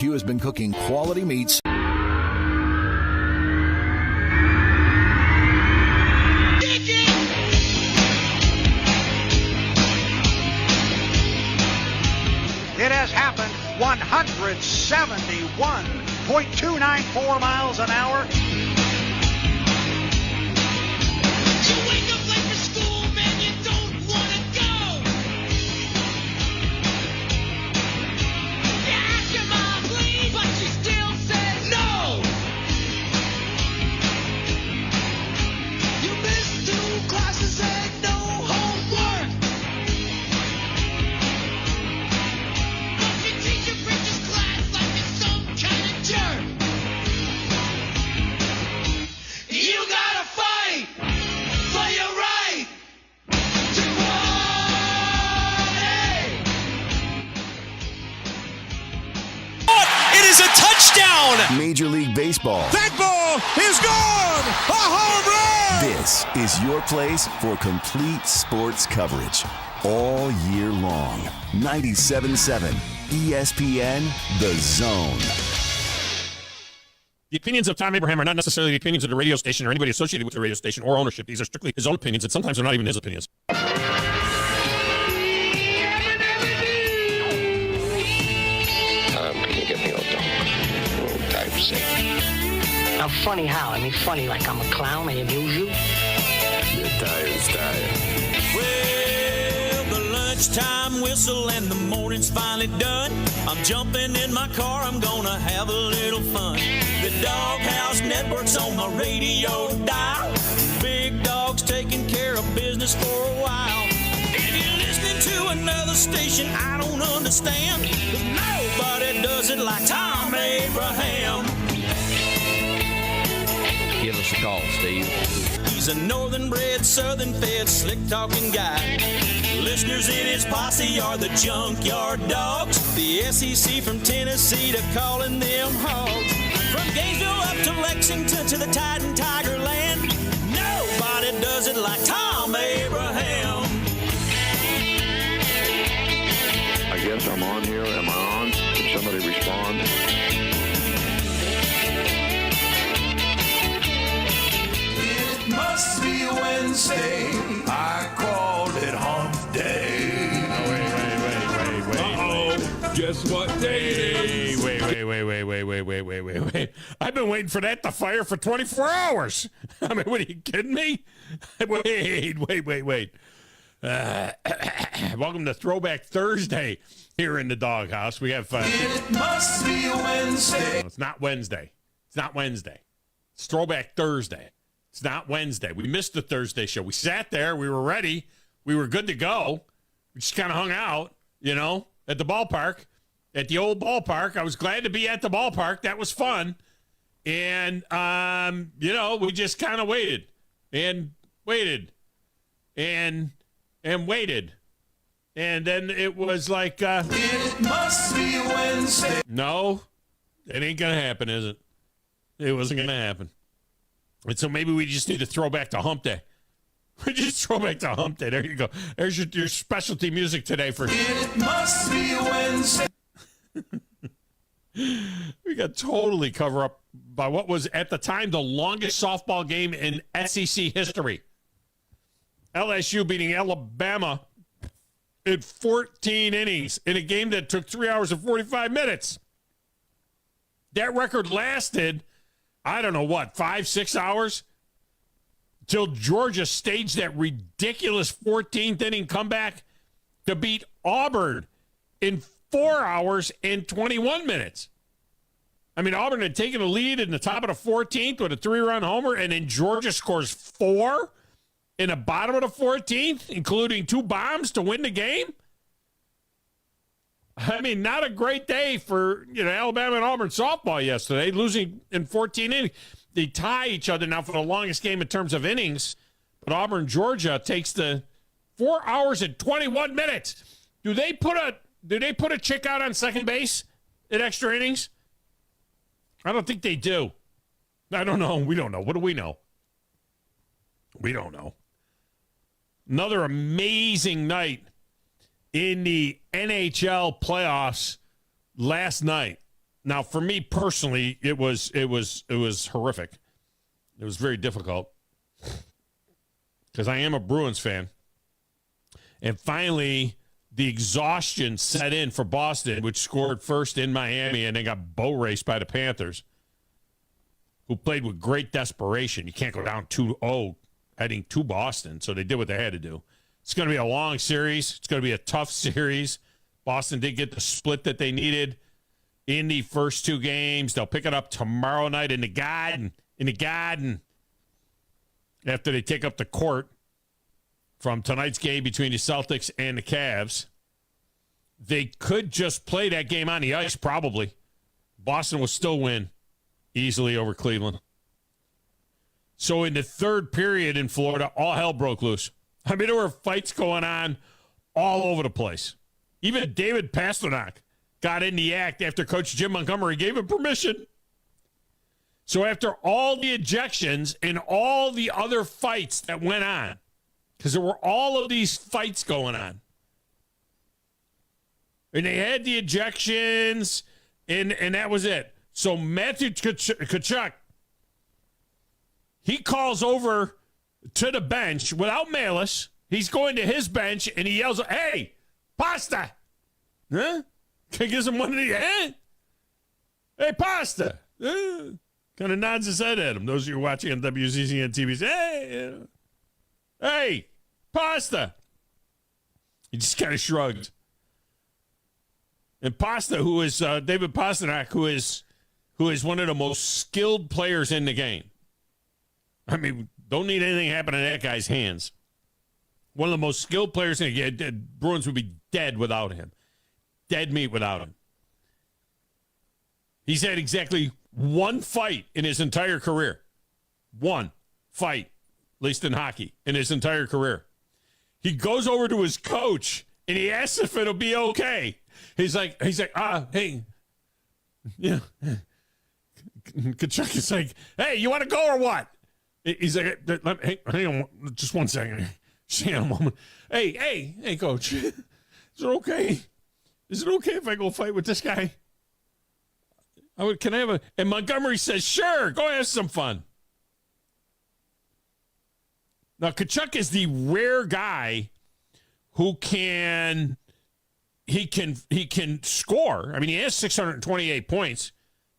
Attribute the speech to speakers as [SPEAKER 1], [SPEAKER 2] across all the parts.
[SPEAKER 1] Hugh has been cooking quality meats.
[SPEAKER 2] It has happened. 171.294 miles an hour.
[SPEAKER 3] You wake up late for school, man, you don't want to go. You ask your mom, please, but she still says no. You missed 2 classes and no homework. But your teacher preaches class like you're some kind of jerk. You gotta fight for your right to party.
[SPEAKER 4] It is a touchdown!
[SPEAKER 1] Major League Baseball.
[SPEAKER 4] That ball is gone! A home run!
[SPEAKER 1] This is your place for complete sports coverage all year long. 97.7 ESPN, The Zone.
[SPEAKER 5] The opinions of Thom Abraham are not necessarily the opinions of the radio station or anybody associated with the radio station or ownership. These are strictly his own opinions, and sometimes they're not even his opinions.
[SPEAKER 6] Can you get me a little typeset?
[SPEAKER 7] Now, funny how? I mean, funny like I'm a clown, I amuse you?
[SPEAKER 6] You're tired.
[SPEAKER 4] Well, the lunchtime whistle and the morning's finally done. I'm jumping in my car, I'm gonna have a little fun. The Doghouse Network's on my radio dial. Big Dog's taking care of business for a while. If you're listening to another station I don't understand, 'cause nobody does it like Thom Abraham.
[SPEAKER 8] Give us a call, Steve.
[SPEAKER 4] He's a northern-bred, southern-fed, slick-talking guy. Listeners in his posse are the Junkyard Dogs. The SEC from Tennessee to calling them hogs. From Gainesville up to Lexington to the Tide and Tiger Land, nobody does it like Thom Abraham.
[SPEAKER 6] I guess I'm on here. Am I on? Can somebody respond?
[SPEAKER 9] It must be Wednesday. I called it hump day.
[SPEAKER 5] Wait.
[SPEAKER 9] Uh-oh. Guess what day?
[SPEAKER 5] Wait. I've been waiting for that to fire for 24 hours. I mean, what, are you kidding me? Wait. Welcome to Throwback Thursday here in the Doghouse. We have...
[SPEAKER 9] It must be Wednesday.
[SPEAKER 5] It's not Wednesday. It's Throwback Thursday. It's not Wednesday. We missed the Thursday show. We sat there. We were ready. We were good to go. We just kind of hung out, at the ballpark, at the old ballpark. I was glad to be at the ballpark. That was fun. And, we just kind of waited and waited and waited. And then it was like,
[SPEAKER 9] It must be Wednesday.
[SPEAKER 5] no, it ain't going to happen, is it? It wasn't going to happen. And so maybe we just need to throw back to hump day. We just throw back to hump day. There you go. There's your specialty music today for...
[SPEAKER 9] It must be Wednesday.
[SPEAKER 5] We got totally covered up by what was at the time the longest softball game in SEC history. LSU beating Alabama in 14 innings in a game that took 3 hours and 45 minutes. That record lasted, I don't know what, 5-6 hours? Till Georgia staged that ridiculous 14th inning comeback to beat Auburn in 4 hours and 21 minutes. I mean, Auburn had taken a lead in the top of the 14th with a 3-run homer, and then Georgia scores 4 in the bottom of the 14th, including 2 bombs to win the game. I mean, not a great day for, Alabama and Auburn softball yesterday, losing in 14 innings. They tie each other now for the longest game in terms of innings, but Auburn, Georgia takes the 4 hours and 21 minutes. Do they put a chick out on second base in extra innings? I don't think they do. I don't know. We don't know. What do we know? We don't know. Another amazing night in the NHL playoffs last night. Now, for me personally, it was horrific. It was very difficult because I am a Bruins fan. And finally, the exhaustion set in for Boston, which scored first in Miami and then got boat raced by the Panthers, who played with great desperation. You can't go down 2-0 heading to Boston, so they did what they had to do. It's going to be a long series. It's going to be a tough series. Boston did get the split that they needed in the first two games. They'll pick it up tomorrow night in the Garden. After they take up the court from tonight's game between the Celtics and the Cavs. They could just play that game on the ice, probably. Boston will still win easily over Cleveland. So in the third period in Florida, all hell broke loose. I mean, there were fights going on all over the place. Even David Pasternak got in the act after Coach Jim Montgomery gave him permission. So after all the ejections and all the other fights that went on, because there were all of these fights going on, and they had the ejections, and that was it. So Matthew Tkachuk, he calls over to the bench without malice. He's going to his bench, and he yells, "Hey, Pasta!" Huh? Gives him one of the, "Hey, Pasta!" Kind of nods his head at him. Those of you watching on WCCN TV say, "Hey, Pasta!" He just kind of shrugged. And Pasta, who is David Pasternak, who is one of the most skilled players in the game. I mean, don't need anything happen in that guy's hands. One of the most skilled players in the game. Bruins would be dead without him. Dead meat without him. He's had exactly one fight in his entire career. One fight, at least in hockey, in his entire career. He goes over to his coach and he asks if it'll be okay. He's like, hey, yeah. Tkachuk is like, "Hey, you want to go or what?" He's like, hang on, just one second. Hang on a moment. Hey, coach, is it okay? Is it okay if I go fight with this guy? Can I have a? And Montgomery says, "Sure, go have some fun." Now, Tkachuk is the rare guy who can score. I mean, he has 628 points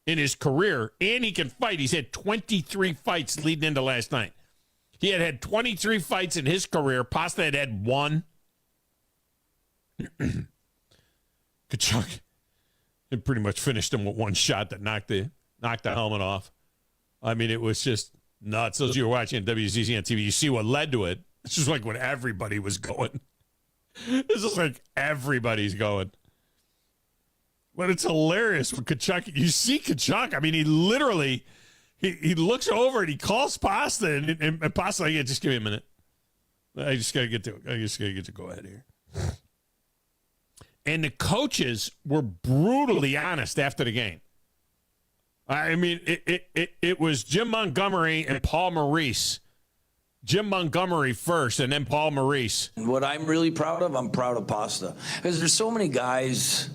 [SPEAKER 5] in his career, and he can fight. He's had 23 fights leading into last night. He had 23 fights in his career. Pasta had one. Tkachuk had pretty much finished him with one shot that knocked the helmet off. I mean, it was just nuts. Those of you who are watching WCCN TV, you see what led to it. It's just like when everybody was going. This is like everybody's going. But it's hilarious when Tkachuk, you see Tkachuk. I mean, he literally, he looks over and he calls Pasta, and Pasta, like, "Yeah, just give me a minute. I just gotta get to go ahead here." And the coaches were brutally honest after the game. I mean, it was Jim Montgomery and Paul Maurice. Jim Montgomery first, and then Paul Maurice.
[SPEAKER 10] What I'm really proud of, I'm proud of Pasta. Because there's so many guys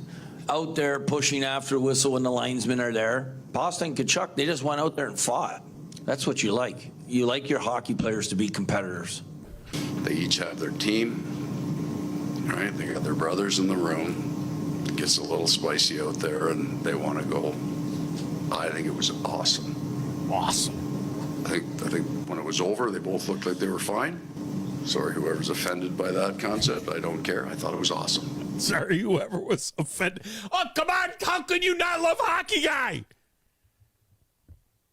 [SPEAKER 10] out there pushing after the whistle when the linesmen are there. Pasta and Tkachuk, they just went out there and fought. That's what you like. You like your hockey players to be competitors.
[SPEAKER 11] They each have their team, right? They got their brothers in the room. It gets a little spicy out there, and they want to go. I think it was awesome.
[SPEAKER 5] Awesome.
[SPEAKER 11] I think when it was over, they both looked like they were fine. Sorry, whoever's offended by that concept. I don't care. I thought it was awesome.
[SPEAKER 5] Sorry, whoever was offended. Oh, come on. How can you not love Hockey Guy?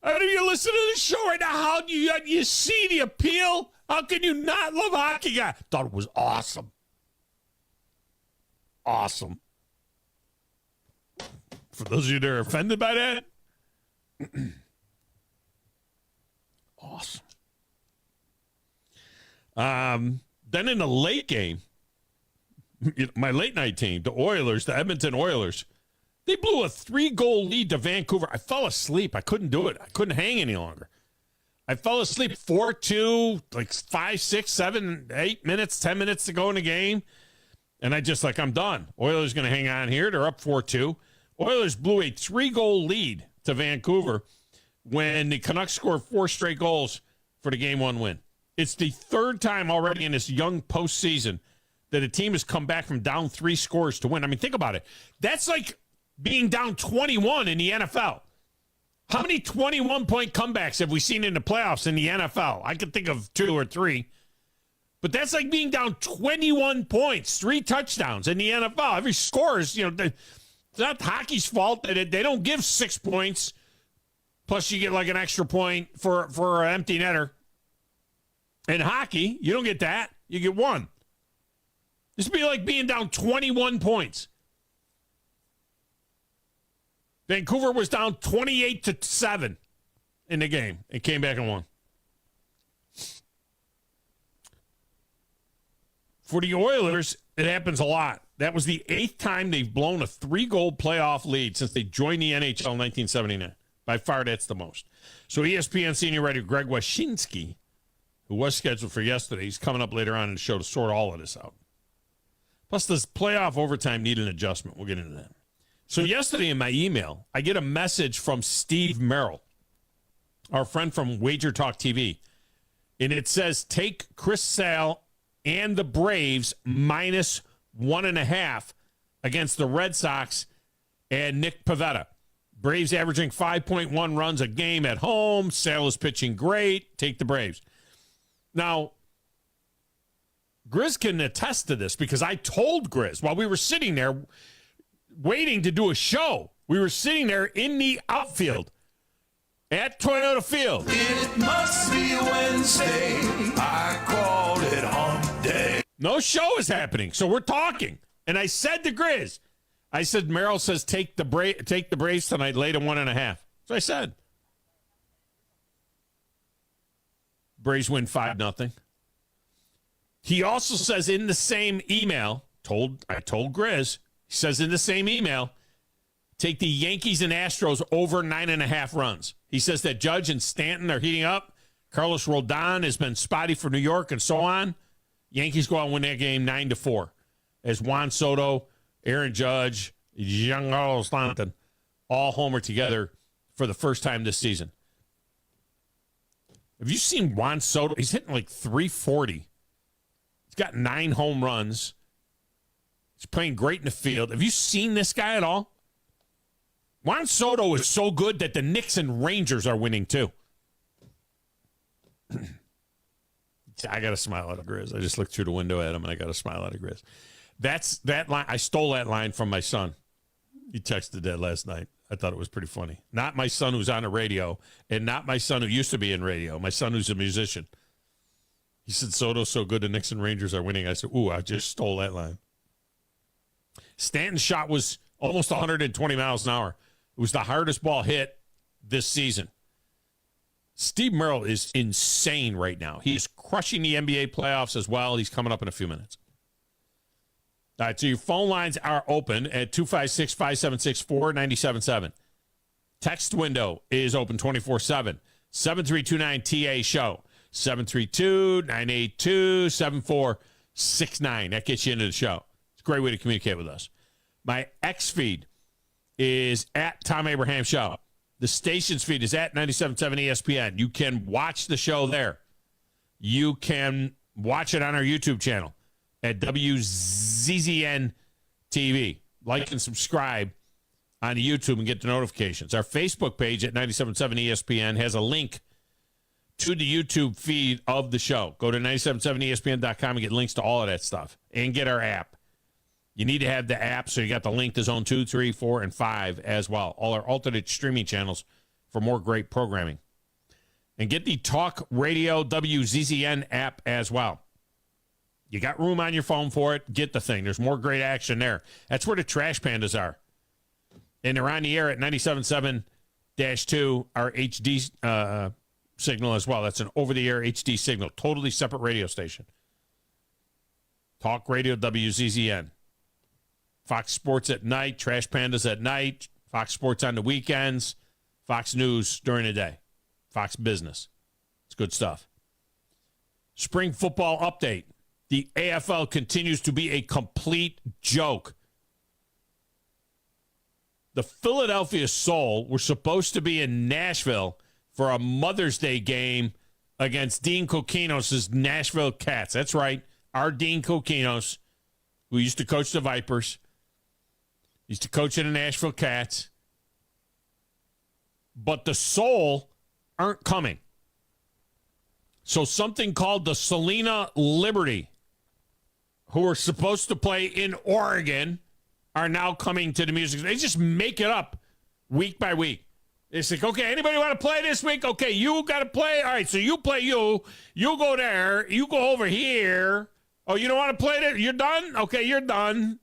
[SPEAKER 5] I mean, you listen to the show right now. How do you see the appeal? How can you not love Hockey Guy? Thought it was awesome. Awesome. For those of you that are offended by that, awesome. Then in the late game, my late night team, the Oilers, the Edmonton Oilers, they blew a 3-goal lead to Vancouver. I fell asleep. I couldn't do it. I couldn't hang any longer. I fell asleep 4-2, like 5, 6, 7, 8 minutes, 10 minutes to go in the game. And I just I'm done. Oilers going to hang on here. They're up 4-2. Oilers blew a 3-goal lead to Vancouver when the Canucks scored 4 straight goals for the Game 1 win. It's the third time already in this young postseason that a team has come back from down 3 scores to win. I mean, think about it. That's like being down 21 in the NFL. How many 21-point comebacks have we seen in the playoffs in the NFL? I can think of 2 or 3. But that's like being down 21 points, 3 touchdowns in the NFL. Every score is, it's not hockey's fault that they don't give 6 points. Plus you get like an extra point for an empty netter. In hockey, you don't get that. You get 1. This would be like being down 21 points. Vancouver was down 28-7 in the game and came back and won. For the Oilers, it happens a lot. That was the 8th time they've blown a 3-goal playoff lead since they joined the NHL in 1979. By far, that's the most. So ESPN senior writer Greg Wyshynski, who was scheduled for yesterday, he's coming up later on in the show to sort all of this out. Plus, this playoff overtime needed an adjustment. We'll get into that. So yesterday in my email, I get a message from Steve Merril, our friend from WagerTalk TV. And it says, take Chris Sale and the Braves -1.5 against the Red Sox and Nick Pivetta. Braves averaging 5.1 runs a game at home. Sale is pitching great. Take the Braves. Now, Grizz can attest to this because I told Grizz while we were sitting there waiting to do a show. We were sitting there in the outfield at Toyota Field.
[SPEAKER 9] It must be Wednesday. I called it hump day.
[SPEAKER 5] No show is happening, so we're talking. And I said to Grizz, I said, Merril says take the Braves tonight, lay to 1.5. So I said. Braves win 5-0. He also says in the same email, I told Grizz, he says in the same email, take the Yankees and Astros over 9.5 runs. He says that Judge and Stanton are heating up. Carlos Rodon has been spotty for New York and so on. Yankees go out and win that game 9-4. As Juan Soto, Aaron Judge, Giancarlo Stanton all homer together for the first time this season. Have you seen Juan Soto? He's hitting like 340. He's got 9 home runs. He's playing great in the field. Have you seen this guy at all? Juan Soto is so good that the Knicks and Rangers are winning too. I got to smile at Grizz. I just looked through the window at him and I got to smile at Grizz. That's that line. I stole that line from my son. He texted that last night. I thought it was pretty funny. Not my son who's on the radio and not my son who used to be in radio. My son who's a musician. He said, Soto's so good the Knicks and Rangers are winning. I said, ooh, I just stole that line. Stanton's shot was almost 120 miles an hour. It was the hardest ball hit this season. Steve Merril is insane right now. He is crushing the NBA playoffs as well. He's coming up in a few minutes. All right, so your phone lines are open at 256-576-4977. Text window is open 24/7. 732-9TA-SHOW. 732-982-7469. That gets you into the show. It's a great way to communicate with us. My X feed is at Thom Abraham Show. The station's feed is at 97.7 ESPN. You can watch the show there. You can watch it on our YouTube channel at WZZN TV. Like and subscribe on YouTube and get the notifications. Our Facebook page at 97.7 ESPN has a link to the YouTube feed of the show. Go to 977ESPN.com and get links to all of that stuff. And get our app. You need to have the app, so you got the link to Zone 2, 3, 4, and 5 as well. All our alternate streaming channels for more great programming. And get the Talk Radio WZZN app as well. You got room on your phone for it. Get the thing. There's more great action there. That's where the Trash Pandas are. And they're on the air at 97.7-2, our HD signal as well. That's an over-the-air HD signal. Totally separate radio station. Talk Radio WZZN. Fox Sports at night, Trash Pandas at night, Fox Sports on the weekends, Fox News during the day, Fox Business. It's good stuff. Spring football update. The AFL continues to be a complete joke. The Philadelphia Soul were supposed to be in Nashville for a Mother's Day game against Dean Kokinos' Nashville Cats. That's right. Our Dean Kokinos, who used to coach the Vipers, used to coach in the Nashville Cats. But the Soul aren't coming. So something called the Salina Liberty, who are supposed to play in Oregon, are now coming to the music. They just make it up week by week. It's like, okay, anybody want to play this week? Okay, you got to play. All right, so you play you. You go there. You go over here. Oh, you don't want to play there? You're done? Okay, you're done.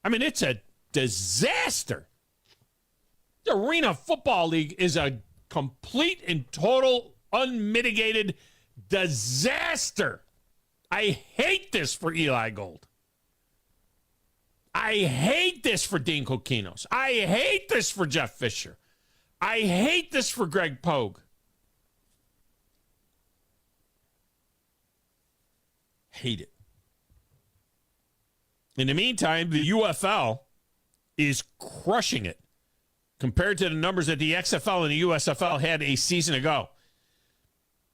[SPEAKER 5] I mean, it's a disaster. The Arena Football League is a complete and total unmitigated disaster. I hate this for Eli Gold. I hate this for Dean Kokinos. I hate this for Jeff Fisher. I hate this for Greg Pogue. Hate it. In the meantime, the UFL is crushing it compared to the numbers that the XFL and the USFL had a season ago.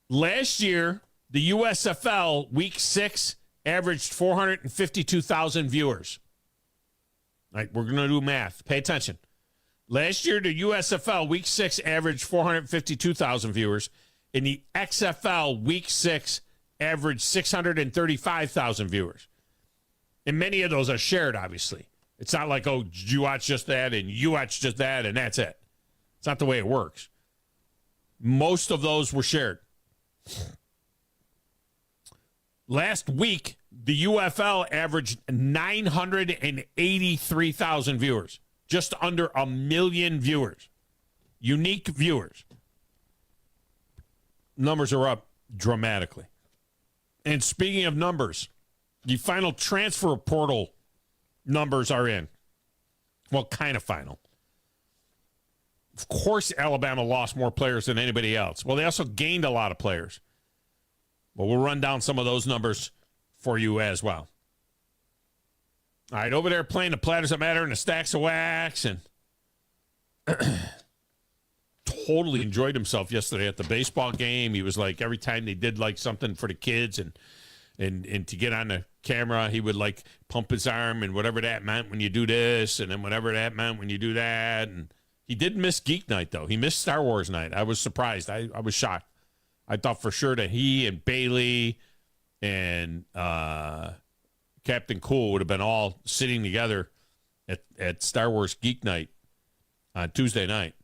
[SPEAKER 5] Last year, the USFL Week 6 averaged 452,000 viewers. All right, we're going to do math. Pay attention. Last year, the USFL Week 6 averaged 452,000 viewers. In the XFL Week 6 averaged 635,000 viewers. And many of those are shared, obviously. It's not like, oh, you watch just that and you watch just that and that's it. It's not the way it works. Most of those were shared. Last week, the UFL averaged 983,000 viewers, just under 1 million viewers, unique viewers. Numbers are up dramatically. And speaking of numbers, the final transfer portal numbers are in. Well, kind of final. Of course, Alabama lost more players than anybody else. Well, they also gained a lot of players. Well, we'll run down some of those numbers for you as well. All right, over there playing the Platters That Matter and the Stacks of Wax, and totally enjoyed himself yesterday at the baseball game. He was like, every time they did like something for the kids and to get on the camera, he would like pump his arm and whatever that meant when you do this, and then whatever that meant when you do that. And he did miss Geek Night, though. He missed Star Wars Night. I was surprised. I was shocked. I thought for sure that he and Bailey and Captain Cool would have been all sitting together at Star Wars Geek Night on Tuesday night.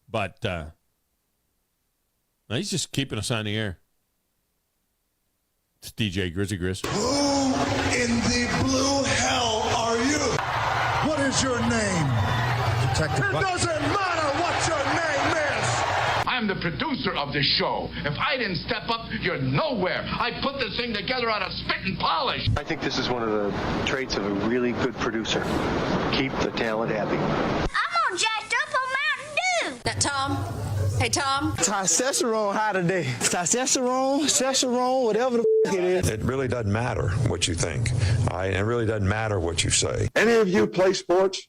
[SPEAKER 5] But he's just keeping us on the air. It's DJ Grizzy Grizz.
[SPEAKER 9] Who in the blue hell are you? What is your name? Detective. It doesn't matter what your name is.
[SPEAKER 12] I'm the producer of this show. If I didn't step up, you're nowhere. I put this thing together out of spit and polish.
[SPEAKER 13] I think this is one of the traits of a really good producer. Keep the talent happy.
[SPEAKER 3] I'm all jacked up on Mountain Dew.
[SPEAKER 14] Now, Tom. Hey, Tom.
[SPEAKER 15] Testosterone high today. Testosterone, whatever the f*** it is.
[SPEAKER 16] It really doesn't matter what you think. It really doesn't matter what you say.
[SPEAKER 6] Any of you play sports?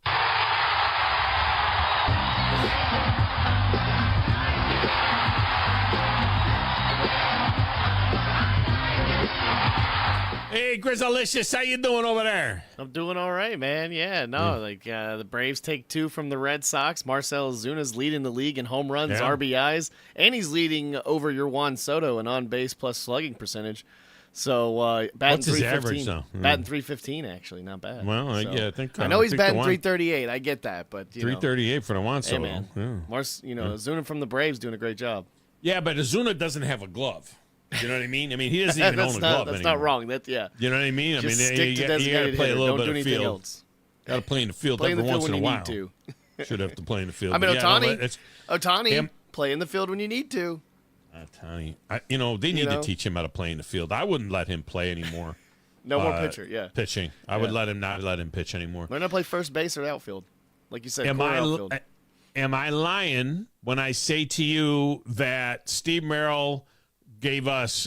[SPEAKER 5] Hey, Grizzalicious, how you doing over there?
[SPEAKER 17] I'm doing all right, man. Yeah, no, the Braves take 2 from the Red Sox. Marcell Ozuna's leading the league in home runs, RBIs, and he's leading over your Juan Soto in on-base plus slugging percentage. So batting
[SPEAKER 5] what's his average,
[SPEAKER 17] 315.
[SPEAKER 5] though?
[SPEAKER 17] Batting 315, actually, not bad.
[SPEAKER 5] Well,
[SPEAKER 17] I
[SPEAKER 5] know
[SPEAKER 17] he's batting 338. I get that, but
[SPEAKER 5] 338 for the Juan Soto.
[SPEAKER 17] Hey, man, Ozuna from the Braves doing a great job.
[SPEAKER 5] Yeah, but Ozuna doesn't have a glove. You know what I mean? I mean, he doesn't even own a glove
[SPEAKER 17] That's
[SPEAKER 5] anymore.
[SPEAKER 17] not wrong. You
[SPEAKER 5] know what I mean?
[SPEAKER 17] Just
[SPEAKER 5] I mean,
[SPEAKER 17] stick to
[SPEAKER 5] you got to play a little bit of field. Got to play in the field every once in a while. Should have to play in the field.
[SPEAKER 17] I mean, Ohtani, play in the field when you need to.
[SPEAKER 5] Ohtani, they need to teach him how to play in the field. I wouldn't let him play anymore.
[SPEAKER 17] No more pitcher,
[SPEAKER 5] pitching. I would not let him pitch anymore.
[SPEAKER 17] Learn to play first base or outfield, like you said.
[SPEAKER 5] Am I lying when I say to you that Steve Merril gave us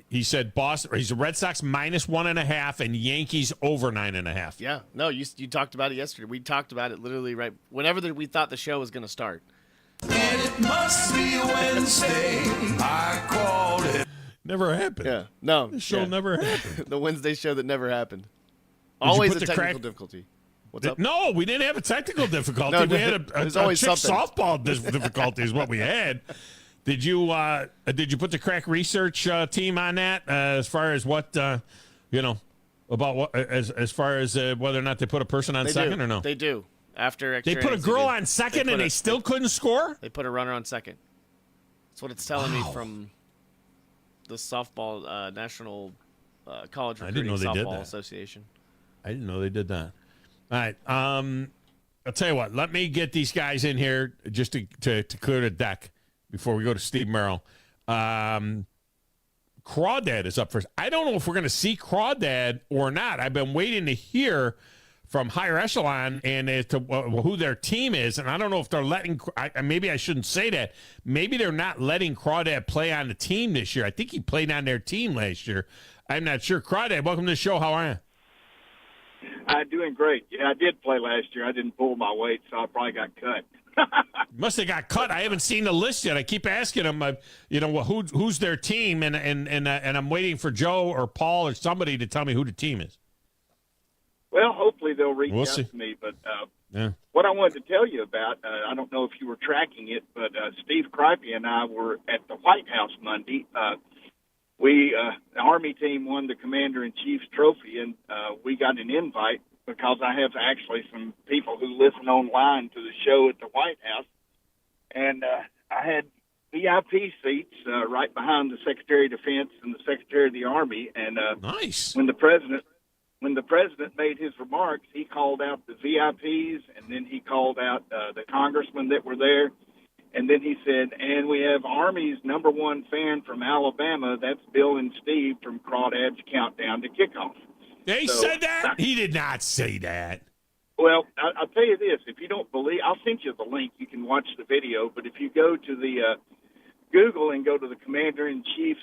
[SPEAKER 5] He said Boston. He's the Red Sox -1.5 and Yankees over 9.5.
[SPEAKER 17] Yeah. No, you talked about it yesterday. We talked about it literally right whenever we thought the show was going to start.
[SPEAKER 4] And it must be Wednesday. I called it.
[SPEAKER 5] Never happened.
[SPEAKER 17] Yeah. No.
[SPEAKER 5] The show never happened.
[SPEAKER 17] The Wednesday show that never happened.
[SPEAKER 5] Did
[SPEAKER 17] Always a technical difficulty. What's up?
[SPEAKER 5] No, we didn't have a technical difficulty.
[SPEAKER 17] No,
[SPEAKER 5] we had a
[SPEAKER 17] always
[SPEAKER 5] chick
[SPEAKER 17] something.
[SPEAKER 5] softball difficulty is what we had. Did you put the crack research team on that as far as what about what as far as whether or not they put a person on second or no?
[SPEAKER 17] They do. After extra
[SPEAKER 5] They put a
[SPEAKER 17] innings,
[SPEAKER 5] girl
[SPEAKER 17] do.
[SPEAKER 5] on second and they still couldn't score?
[SPEAKER 17] They put a runner on second. That's what it's telling me from the softball National College Recruiting Softball Association.
[SPEAKER 5] I didn't know they did that. All right. I'll tell you what. Let me get these guys in here just to clear the deck before we go to Steve Merril. Crawdad is up first. I don't know if we're going to see Crawdad or not. I've been waiting to hear from higher echelon and as to who their team is, and I don't know if they're letting. Maybe I shouldn't say that. Maybe they're not letting Crawdad play on the team this year. I think he played on their team last year. I'm not sure. Crawdad, welcome to the show. How are you?
[SPEAKER 18] I'm doing great. Yeah, I did play last year. I didn't pull my weight, so I probably got cut.
[SPEAKER 5] Must have got cut. I haven't seen the list yet. I keep asking them, who's their team, and I'm waiting for Joe or Paul or somebody to tell me who the team is.
[SPEAKER 18] Well, hopefully they'll reach
[SPEAKER 5] We'll
[SPEAKER 18] out
[SPEAKER 5] see.
[SPEAKER 18] to me. But
[SPEAKER 5] Yeah.
[SPEAKER 18] what I wanted to tell you about, I don't know if you were tracking it, but Steve Kripke and I were at the White House Monday. The Army team won the Commander-in-Chief's trophy, and we got an invite because I have actually some people who listen online to the show at the White House. And I had VIP seats right behind the Secretary of Defense and the Secretary of the Army. And
[SPEAKER 5] nice.
[SPEAKER 18] When the president made his remarks, he called out the VIPs, and then he called out the congressmen that were there. And then he said, and we have Army's number one fan from Alabama. That's Bill and Steve from Crawdad's Countdown to Kickoff.
[SPEAKER 5] They said that? He did not say that.
[SPEAKER 18] Well, I'll tell you this. If you don't believe, I'll send you the link. You can watch the video. But if you go to the Google and go to the Commander-in-Chief's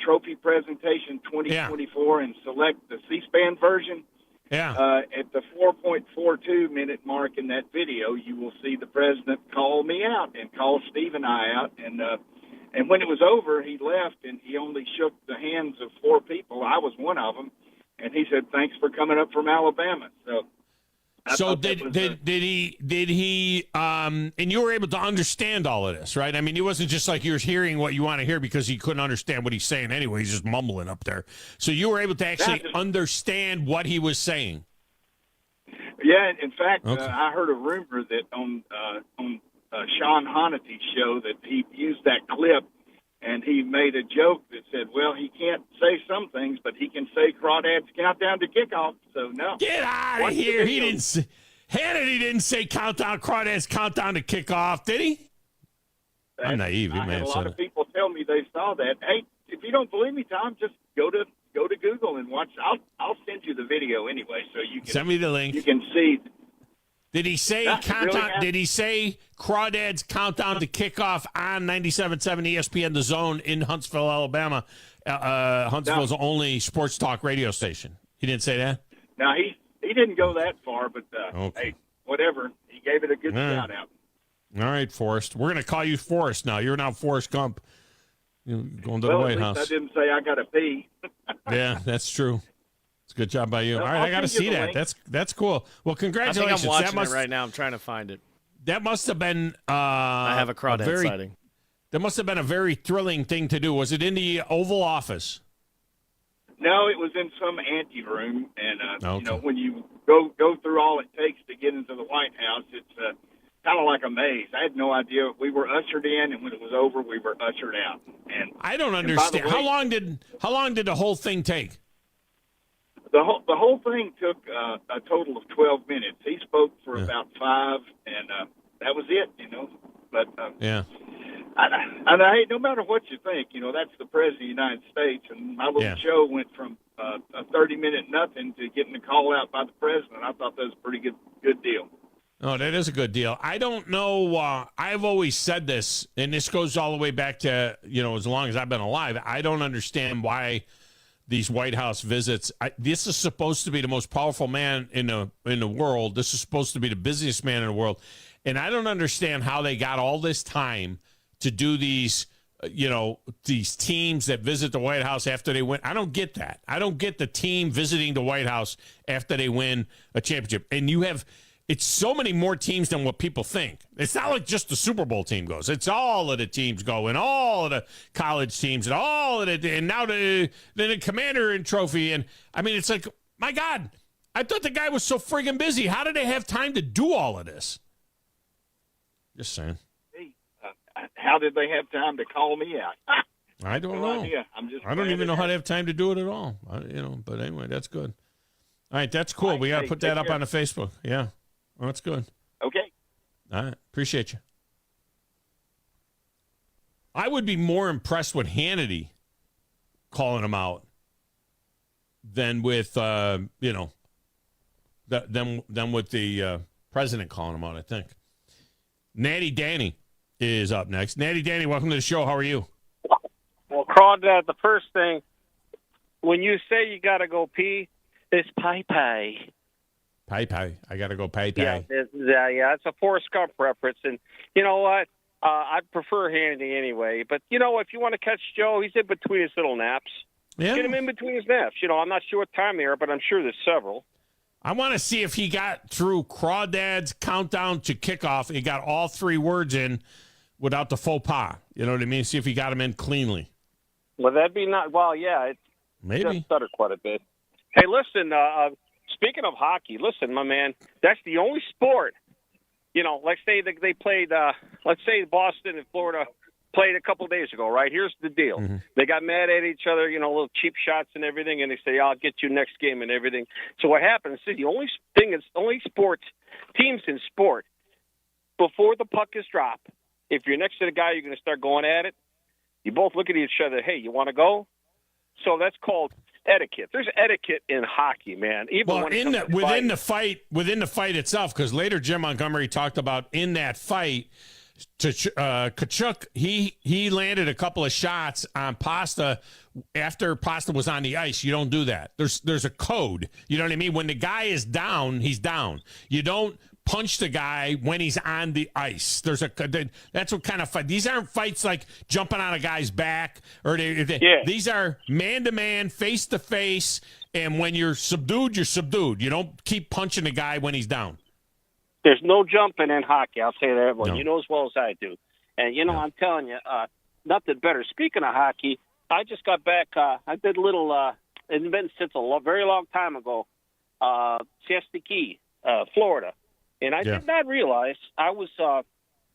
[SPEAKER 18] trophy presentation 2024 and select the C-SPAN version, at the 4.42 minute mark in that video, you will see the president call me out and call Steve and I out. And when it was over, he left and he only shook the hands of 4 people. I was one of them. And he said, "Thanks for coming up from Alabama." So
[SPEAKER 5] did he and you were able to understand all of this, right? I mean, it wasn't just like you were hearing what you want to hear because you couldn't understand what he's saying anyway. He's just mumbling up there. So you were able to actually understand what he was saying.
[SPEAKER 18] Yeah, in fact, I heard a rumor that on Sean Hannity's show that he used that clip and he made a joke that said, well, he can't say some things, but he can say Crawdad's Countdown to Kickoff. So, no.
[SPEAKER 5] Get out of here. He didn't say, Hannity didn't say Crawdad's Countdown to Kickoff, did he? I'm naive. He
[SPEAKER 18] I
[SPEAKER 5] may
[SPEAKER 18] had
[SPEAKER 5] have
[SPEAKER 18] a
[SPEAKER 5] said
[SPEAKER 18] lot
[SPEAKER 5] it.
[SPEAKER 18] of people tell me they saw that. Hey, if you don't believe me, Tom, just go to Google and watch. I'll send you the video anyway, so you can
[SPEAKER 5] send me the link.
[SPEAKER 18] You can see.
[SPEAKER 5] Did he say Did he say Crawdad's Countdown to Kickoff on 97.7 ESPN The Zone in Huntsville, Alabama? Huntsville's only sports talk radio station. He didn't say that?
[SPEAKER 18] Now he didn't go that far, but hey, whatever. He gave it a good shout out.
[SPEAKER 5] All right, Forrest. We're going to call you Forrest now. You're now Forrest Gump. You're going to the White House.
[SPEAKER 18] I didn't say I got to pee.
[SPEAKER 5] Yeah, that's true. It's a good job by you.
[SPEAKER 18] Well,
[SPEAKER 5] all right, I got to see that.
[SPEAKER 18] Link.
[SPEAKER 5] That's cool. Well, congratulations.
[SPEAKER 17] I think I'm watching it right now. I'm trying to find it.
[SPEAKER 5] That must have been.
[SPEAKER 17] I have a Crawdad sighting.
[SPEAKER 5] That must have been a very thrilling thing to do. Was it in the Oval Office?
[SPEAKER 18] No, it was in some ante room, and when you go through all it takes to get into the White House, it's kind of like a maze. I had no idea. We were ushered in, and when it was over, we were ushered out. And
[SPEAKER 5] I don't understand.
[SPEAKER 18] Way,
[SPEAKER 5] how long did the whole thing take?
[SPEAKER 18] The whole thing took a total of 12 minutes. He spoke for about 5, and that was it. But hey, no matter what you think, that's the President of the United States, and my little show went from a 30-minute nothing to getting a call out by the President. I thought that was a pretty good deal.
[SPEAKER 5] No, that is a good deal. I don't know. I've always said this, and this goes all the way back to, as long as I've been alive. I don't understand why these White House visits. This is supposed to be the most powerful man in the world. This is supposed to be the busiest man in the world. And I don't understand how they got all this time to do these, these teams that visit the White House after they win. I don't get that. I don't get the team visiting the White House after they win a championship. And it's so many more teams than what people think. It's not like just the Super Bowl team goes. It's all of the teams go, and all of the college teams, and all of the, and now the Commander and Trophy. And I mean, it's like, my God, I thought the guy was so friggin' busy. How did they have time to do all of this? Just saying.
[SPEAKER 18] Hey, how did they have time to call me out?
[SPEAKER 5] I don't know. I don't even know how they have time to do it at all. But anyway, that's good. All right, that's cool. We got to put that up on the Facebook. Yeah. Well, that's good.
[SPEAKER 18] Okay.
[SPEAKER 5] All right. Appreciate you. I would be more impressed with Hannity calling him out than with, than with the president calling him out, I think. Natty Danny is up next. Natty Danny, welcome to the show. How are you?
[SPEAKER 19] Well, Crawdad, the first thing, when you say you got to go pee, it's pie.
[SPEAKER 5] Pie. I got to go pie.
[SPEAKER 19] Yeah, it's a Forrest Gump reference. And you know what? I prefer Hannity anyway. But, if you want to catch Joe, he's in between his little naps.
[SPEAKER 5] Yeah.
[SPEAKER 19] Get him in between his naps. I'm not sure what time they are, but I'm sure there's several.
[SPEAKER 5] I want to see if he got through Crawdad's countdown to kickoff. He got all three words in without the faux pas. You know what I mean? See if he got them in cleanly.
[SPEAKER 19] Well, that'd be not – well, yeah.
[SPEAKER 5] Maybe.
[SPEAKER 19] It does stutter quite a bit. Hey, listen, speaking of hockey, listen, my man, that's the only sport, let's say that they played, let's say Boston and Florida played a couple days ago, right? Here's the deal. Mm-hmm. They got mad at each other, little cheap shots and everything, and they say, I'll get you next game and everything. So what happens is the only thing is only sports, teams in sport, before the puck is dropped, if you're next to the guy, you're going to start going at it. You both look at each other, hey, you want to go? So that's called etiquette. There's etiquette in hockey, man. Even
[SPEAKER 5] within the fight itself, because later Jim Montgomery talked about in that fight, Tkachuk, he landed a couple of shots on Pasta after Pasta was on the ice. You don't do that. There's a code. You know what I mean? When the guy is down, he's down. You don't punch the guy when he's on the ice. That's what kind of fight. These aren't fights like jumping on a guy's back These are man-to-man, face-to-face, and when you're subdued, you're subdued. You don't keep punching the guy when he's down.
[SPEAKER 19] There's no jumping in hockey. I'll tell you that. Well, you know as well as I do. And, I'm telling you, nothing better. Speaking of hockey, I just got back. I did a little, it's been since a very long time ago, Siesta Key, Florida. And I did not realize I was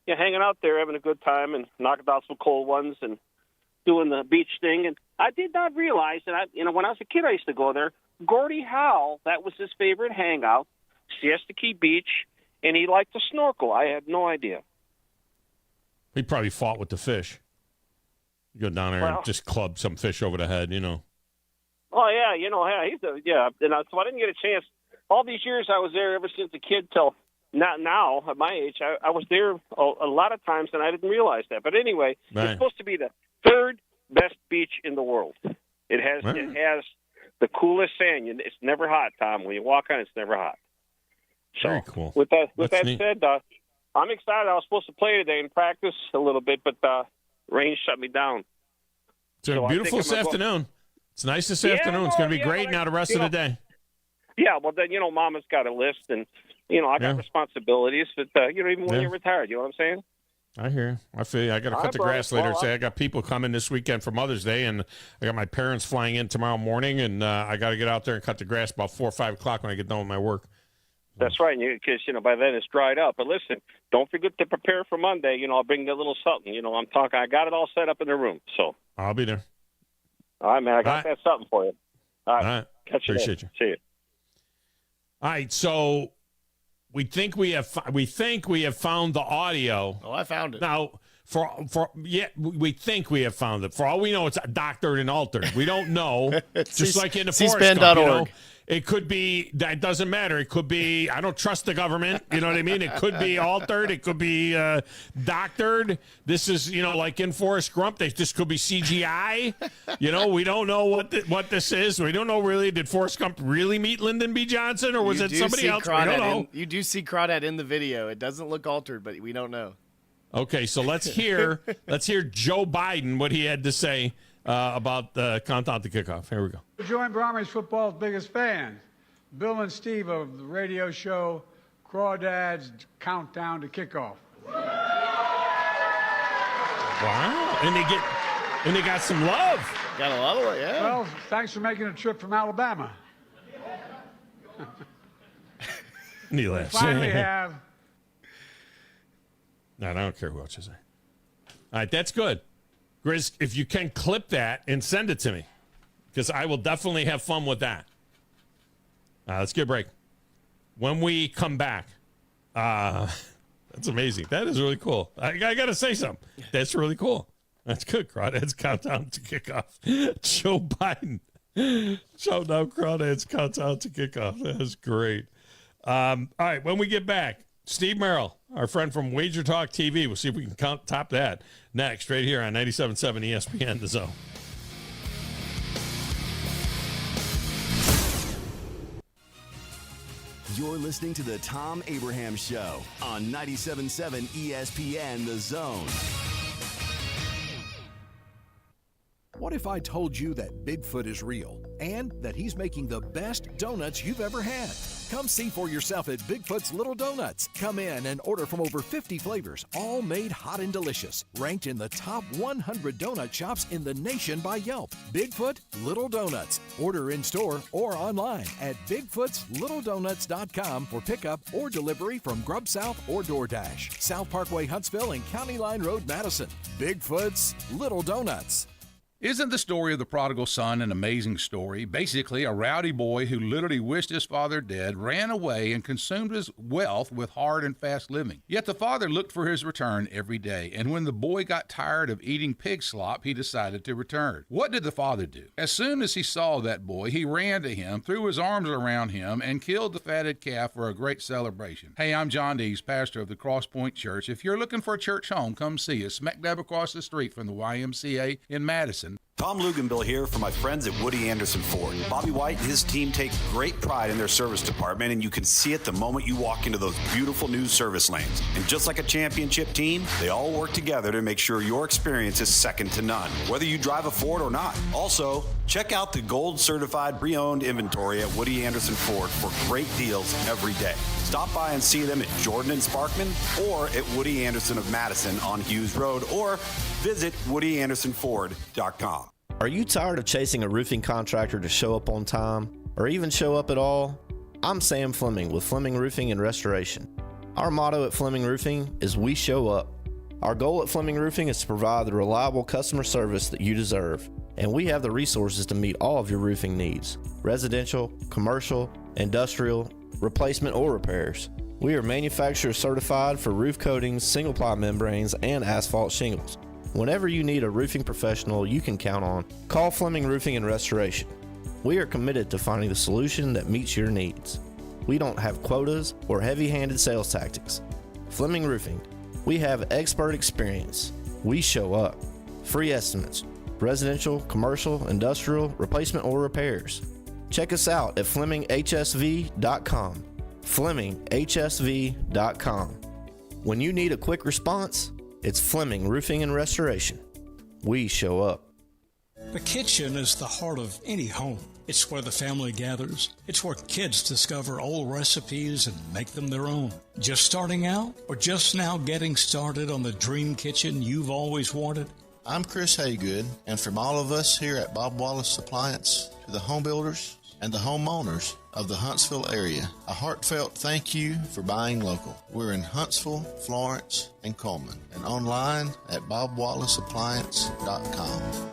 [SPEAKER 19] hanging out there having a good time and knocking out some cold ones and doing the beach thing. And I did not realize that, when I was a kid, I used to go there. Gordie Howe, that was his favorite hangout, Siesta Key Beach, and he liked to snorkel. I had no idea.
[SPEAKER 5] He probably fought with the fish. You go down there and just club some fish over the head,
[SPEAKER 19] Oh, yeah, And so I didn't get a chance. All these years I was there ever since a kid till not now, at my age. I was there a lot of times, and I didn't realize that. But anyway, It's supposed to be the third best beach in the world. It has the coolest sand. It's never hot, Tom. When you walk on, it's never hot. So,
[SPEAKER 5] very cool.
[SPEAKER 19] With that said, I'm excited. I was supposed to play today and practice a little bit, but rain shut me down.
[SPEAKER 5] It's beautiful this afternoon. It's nice this afternoon. It's going to be great now the rest of the day.
[SPEAKER 19] Yeah, well, then, Mama's got a list, and, I got responsibilities, but, even when you're retired, you know what I'm saying?
[SPEAKER 5] I hear you. I feel you. I got to cut the grass later. I got people coming this weekend for Mother's Day, and I got my parents flying in tomorrow morning, and I got to get out there and cut the grass about 4 or 5 o'clock when I get done with my work.
[SPEAKER 19] That's right, because, by then it's dried up. But listen, don't forget to prepare for Monday. I'll bring a little something. I got it all set up in the room, so.
[SPEAKER 5] I'll be there.
[SPEAKER 19] All right, man. I got that something for you. All right. Catch you
[SPEAKER 5] Appreciate
[SPEAKER 19] later.
[SPEAKER 5] you.
[SPEAKER 19] See you.
[SPEAKER 5] All right, so we think we have found the audio.
[SPEAKER 17] Oh, I found it.
[SPEAKER 5] Now, we think we have found it. For all we know, it's doctored and altered. We don't know. Just like in the Forrest Gump, It could be, that doesn't matter. It could be, I don't trust the government. You know what I mean? It could be altered. It could be doctored. This is, like in Forrest Gump, this could be CGI. We don't know what this is. We don't know really. Did Forrest Gump really meet Lyndon B. Johnson, or was it somebody else? We don't know.
[SPEAKER 17] You do see Crawdad in the video. It doesn't look altered, but we don't know.
[SPEAKER 5] Okay, so let's hear Joe Biden, what he had to say about the countdown to kickoff. Here we go.
[SPEAKER 20] Join Bromwich football's biggest fans, Bill and Steve of the radio show Crawdad's Countdown to Kickoff.
[SPEAKER 5] Wow, and they got some love.
[SPEAKER 17] Got a lot of it, yeah.
[SPEAKER 20] Well, thanks for making a trip from Alabama.
[SPEAKER 5] He laughs.
[SPEAKER 20] Finally have.
[SPEAKER 5] No, I don't care who else you say. All right, that's good. Grizz, if you can clip that and send it to me, because I will definitely have fun with that. Let's get a break. When we come back, that's amazing. That is really cool. I got to say something. That's really cool. That's good, Crawdad's countdown to kickoff. Joe Biden. Shout out Crawdad's countdown to kickoff. That is great. All right, when we get back, Steve Merril, our friend from WagerTalk TV. We'll see if we can top that next, right here on 97.7 ESPN, The Zone.
[SPEAKER 1] You're listening to the Thom Abraham Show on 97.7 ESPN, The Zone.
[SPEAKER 21] What if I told you that Bigfoot is real and that he's making the best donuts you've ever had? Come see for yourself at Bigfoot's Little Donuts. Come in and order from over 50 flavors, all made hot and delicious. Ranked in the top 100 donut shops in the nation by Yelp. Bigfoot Little Donuts. Order in store or online at bigfootslittledonuts.com for pickup or delivery from Grub South or DoorDash. South Parkway, Huntsville, and County Line Road, Madison. Bigfoot's Little Donuts.
[SPEAKER 22] Isn't the story of the prodigal son an amazing story? Basically, a rowdy boy who literally wished his father dead ran away and consumed his wealth with hard and fast living. Yet the father looked for his return every day, and when the boy got tired of eating pig slop, he decided to return. What did the father do? As soon as he saw that boy, he ran to him, threw his arms around him, and killed the fatted calf for a great celebration. Hey, I'm John Dees, pastor of the Cross Point Church. If you're looking for a church home, come see us, smack dab across the street from the YMCA in Madison.
[SPEAKER 23] Tom Luganbill here for my friends at Woody Anderson Ford. Bobby White and his team take great pride in their service department, and you can see it the moment you walk into those beautiful new service lanes. And just like a championship team, they all work together to make sure your experience is second to none, whether you drive a Ford or not. Also, check out the gold certified pre-owned inventory at Woody Anderson Ford for great deals every day. Stop by and see them at Jordan and Sparkman or at Woody Anderson of Madison on Hughes Road, or visit WoodyAndersonFord.com.
[SPEAKER 24] Are you tired of chasing a roofing contractor to show up on time or even show up at all? I'm Sam Fleming with Fleming Roofing and Restoration. Our motto at Fleming Roofing is we show up. Our goal at Fleming Roofing is to provide the reliable customer service that you deserve, and we have the resources to meet all of your roofing needs: residential, commercial, industrial, replacement, or repairs. We are manufacturer certified for roof coatings, single-ply membranes, and asphalt shingles. Whenever you need a roofing professional you can count on, call Fleming Roofing and Restoration. We are committed to finding the solution that meets your needs. We don't have quotas or heavy-handed sales tactics. Fleming Roofing, we have expert experience. We show up. Free estimates, residential, commercial, industrial, replacement, or repairs. Check us out at FlemingHSV.com. FlemingHSV.com. When you need a quick response, it's Fleming Roofing and Restoration. We show up.
[SPEAKER 25] The kitchen is the heart of any home. It's where the family gathers. It's where kids discover old recipes and make them their own. Just starting out or just now getting started on the dream kitchen you've always wanted?
[SPEAKER 26] I'm Chris Haygood, and from all of us here at Bob Wallace Appliance to the home builders and the homeowners of the Huntsville area, a heartfelt thank you for buying local. We're in Huntsville, Florence, and Coleman, and online at bobwallaceappliance.com.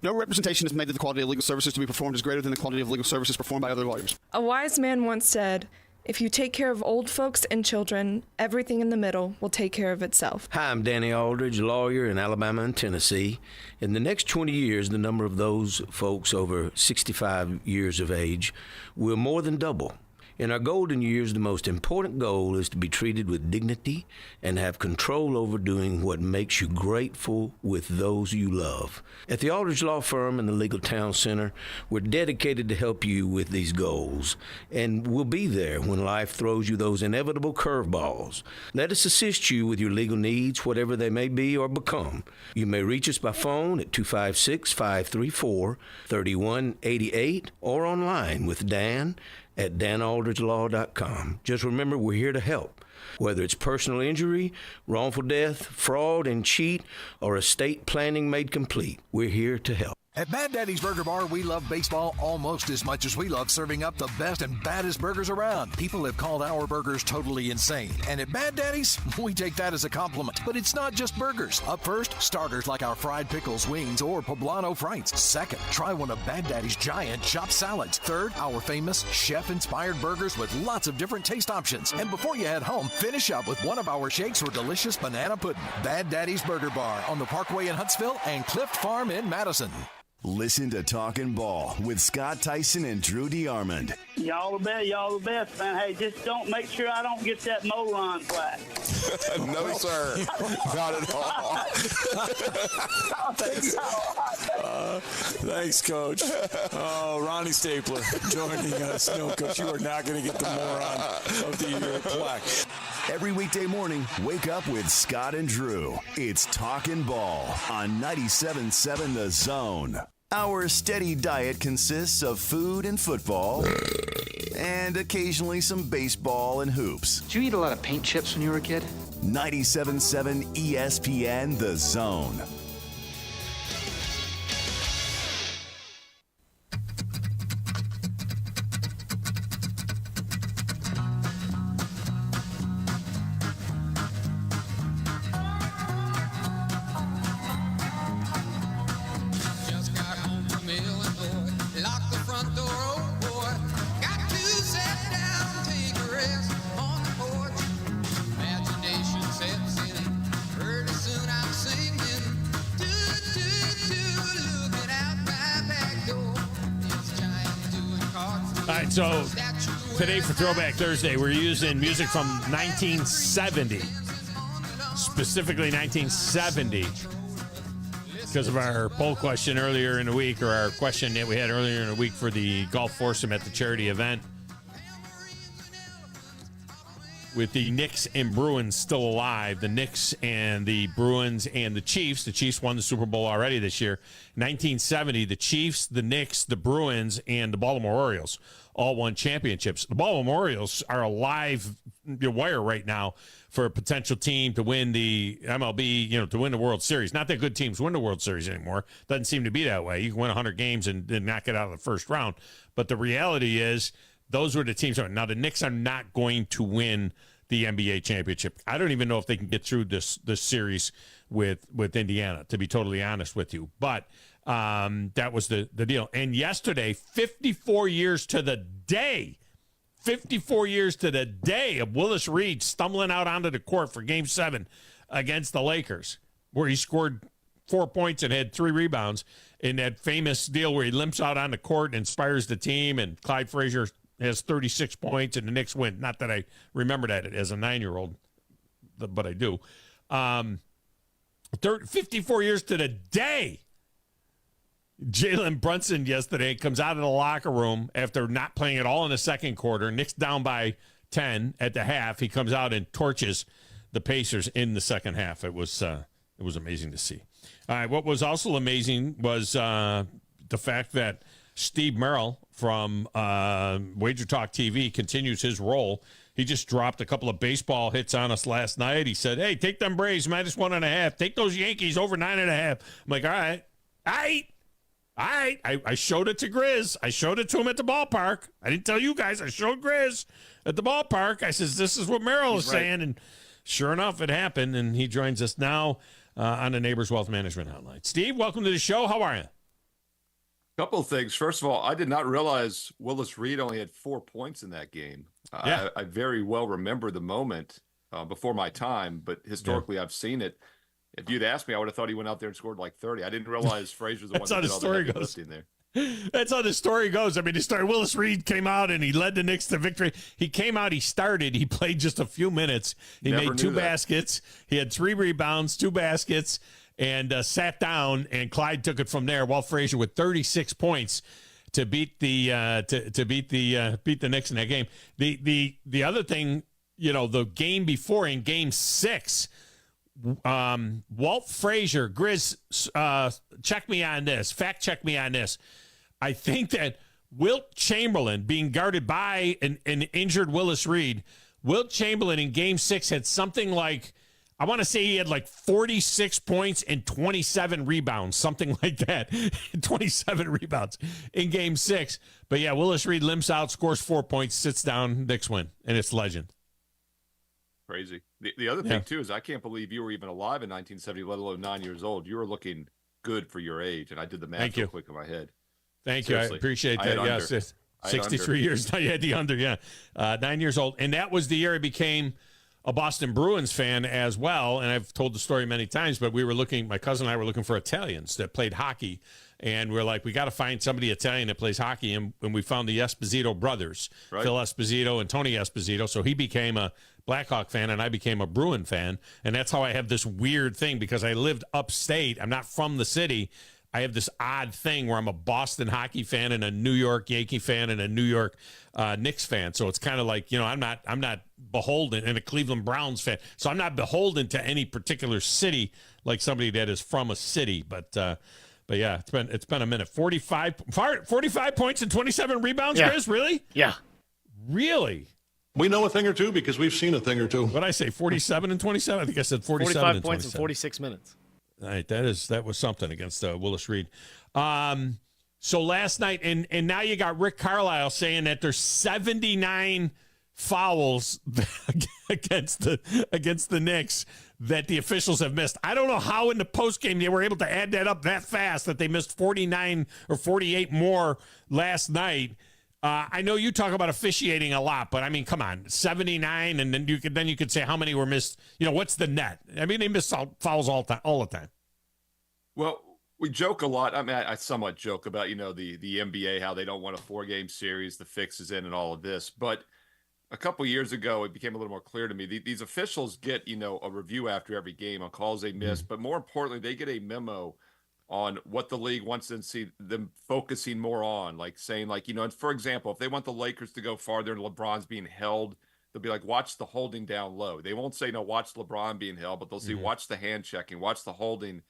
[SPEAKER 27] No representation is made that the quality of legal services to be performed is greater than the quality of legal services performed by other lawyers.
[SPEAKER 28] A wise man once said,
[SPEAKER 2] If you take care of old folks and children, everything in the middle will take care of itself.
[SPEAKER 7] Hi, I'm Danny Aldridge, lawyer in Alabama and Tennessee. In the next 20 years, the number of those folks over 65 years of age will more than double. In our golden years, the most important goal is to be treated with dignity and have control over doing what makes you grateful with those you love. At the Aldridge Law Firm and the Legal Town Center, we're dedicated to help you with these goals, and we'll be there when life throws you those inevitable curveballs. Let us assist you with your legal needs, whatever they may be or become. You may reach us by phone at 256-534-3188 or online with Dan at danaldridgelaw.com. Just remember, we're here to help. Whether it's personal injury, wrongful death, fraud and cheat, or estate planning made complete, we're here to help.
[SPEAKER 21] At Bad Daddy's Burger Bar, we love baseball almost as much as we love serving up the best and baddest burgers around. People have called our burgers totally insane. And at Bad Daddy's, we take that as a compliment. But it's not just burgers. Up first, starters like our fried pickles, wings, or poblano frites. Second, try one of Bad Daddy's giant chopped salads. Third, our famous chef-inspired burgers with lots of different taste options. And before you head home, finish up with one of our shakes or delicious banana pudding. Bad Daddy's Burger Bar on the Parkway in Huntsville and Clift Farm in Madison.
[SPEAKER 1] Listen to Talkin' Ball with Scott Tyson and Drew DeArmond.
[SPEAKER 8] Y'all the best, man. Hey, just don't make sure I don't get that Moron flag.
[SPEAKER 9] No, sir. Not at all.
[SPEAKER 10] Thanks, Coach. Oh, Ronnie Stapler joining us. No, Coach, you are not going to get the Moron of the Year plaque.
[SPEAKER 1] Every weekday morning, wake up with Scott and Drew. It's Talkin' Ball on 97.7 The Zone. Our steady diet consists of food and football, and occasionally some baseball and hoops.
[SPEAKER 11] Did you eat a lot of paint chips when you were a kid?
[SPEAKER 1] 97.7 ESPN The Zone.
[SPEAKER 5] So today for Throwback Thursday, we're using music from 1970, specifically 1970, because of our poll question earlier in the week, or our question that we had earlier in the week for the golf foursome at the charity event. With the Knicks and Bruins still alive, the Knicks and the Bruins and the Chiefs. The Chiefs won the Super Bowl already this year. 1970, the Chiefs, the Knicks, the Bruins, and the Baltimore Orioles all won championships. The Baltimore Orioles are a live wire right now for a potential team to win the MLB, to win the World Series. Not that good teams win the World Series anymore. Doesn't seem to be that way. You can win 100 games and then knock it out of the first round. But the reality is, those were the teams. Now, the Knicks are not going to win the NBA championship. I don't even know if they can get through this series with Indiana, to be totally honest with you. But that was the deal. And yesterday, 54 years to the day of Willis Reed stumbling out onto the court for Game 7 against the Lakers, where he scored 4 points and had 3 rebounds in that famous deal where he limps out on the court and inspires the team, and Clyde Frazier has 36 points, and the Knicks win. Not that I remember that as a 9-year-old, but I do. 54 years to the day. Jalen Brunson yesterday comes out of the locker room after not playing at all in the second quarter. Knicks down by 10 at the half. He comes out and torches the Pacers in the second half. It was amazing to see. All right, what was also amazing was the fact that Steve Merril from WagerTalk TV continues his role. He just dropped a couple of baseball hits on us last night. He said, hey, take them Braves -1.5. Take those Yankees over 9.5. I'm like, all right. I showed it to Grizz. I showed it to him at the ballpark. I didn't tell you guys. I showed Grizz at the ballpark. I says, this is what Merril is saying. And sure enough, it happened. And he joins us now on the Neighbors Wealth Management Hotline. Steve, welcome to the show. How are you?
[SPEAKER 3] Couple of things. First of all, I did not realize Willis Reed only had 4 points in that game. I very well remember the moment before my time, but historically I've seen it. If you'd asked me, I would have thought he went out there and scored like 30. I didn't realize Frazier's the one that did all the heavy lifting there.
[SPEAKER 5] That's how the story goes. I mean, Willis Reed came out and he led the Knicks to victory. He came out, he started, he played just a few minutes. He made 2 baskets. He had 3 rebounds, 2 baskets, and sat down, and Clyde took it from there. Walt Frazier with 36 points to beat the beat the Knicks in that game. The other thing, the game before in Game 6, Walt Frazier, Grizz, check me on this. Fact check me on this. I think that Wilt Chamberlain being guarded by an injured Willis Reed, Wilt Chamberlain in Game 6 had something like, I want to say he had like 46 points and 27 rebounds, something like that. 27 rebounds in Game 6. But yeah, Willis Reed limps out, scores 4 points, sits down, Knicks win, and it's legend.
[SPEAKER 3] Crazy. The other thing, too, is I can't believe you were even alive in 1970, let alone 9 years old. You were looking good for your age, and I did the math real quick in my head.
[SPEAKER 5] Thank
[SPEAKER 3] Seriously.
[SPEAKER 5] you. I appreciate that. Yes, 63 years. You had the under, 9 years old. And that was the year I became a Boston Bruins fan as well. And I've told the story many times, but my cousin and I were looking for Italians that played hockey. And we're like, we got to find somebody Italian that plays hockey. And we found the Esposito brothers, right. Phil Esposito and Tony Esposito. So he became a Blackhawk fan and I became a Bruin fan. And that's how I have this weird thing, because I lived upstate. I'm not from the city. I have this odd thing where I'm a Boston hockey fan and a New York Yankee fan and a New York Knicks fan. So it's kind of like, I'm not beholden, and a Cleveland Browns fan. So I'm not beholden to any particular city like somebody that is from a city. But yeah, it's been a minute. 45 points and 27 rebounds, Chris? Really?
[SPEAKER 17] Yeah.
[SPEAKER 5] Really?
[SPEAKER 6] We know a thing or two because we've seen a thing or two.
[SPEAKER 5] What did I say, 47 and 27? I think I said 47
[SPEAKER 17] 45
[SPEAKER 5] and
[SPEAKER 17] points
[SPEAKER 5] 27.
[SPEAKER 17] in 46 minutes.
[SPEAKER 5] All right, that was something against Willis Reed. So last night, and now you got Rick Carlisle saying that there's 79 fouls against the Knicks that the officials have missed. I don't know how in the postgame they were able to add that up that fast, that they missed 49 or 48 more last night. I know you talk about officiating a lot, but I mean, come on, 79, and then you could say how many were missed. What's the net? I mean, they miss fouls all the time.
[SPEAKER 3] Well, we joke a lot. I mean, I somewhat joke about the NBA, how they don't want a 4-game series, the fixes in, and all of this. But a couple years ago, it became a little more clear to me. These officials get a review after every game on calls they miss, but more importantly, they get a memo on what the league wants to see them focusing more on, like saying, and for example, if they want the Lakers to go farther and LeBron's being held, they'll be like, watch the holding down low. They won't say, no, watch LeBron being held, but they'll say, watch the hand checking, watch the holding.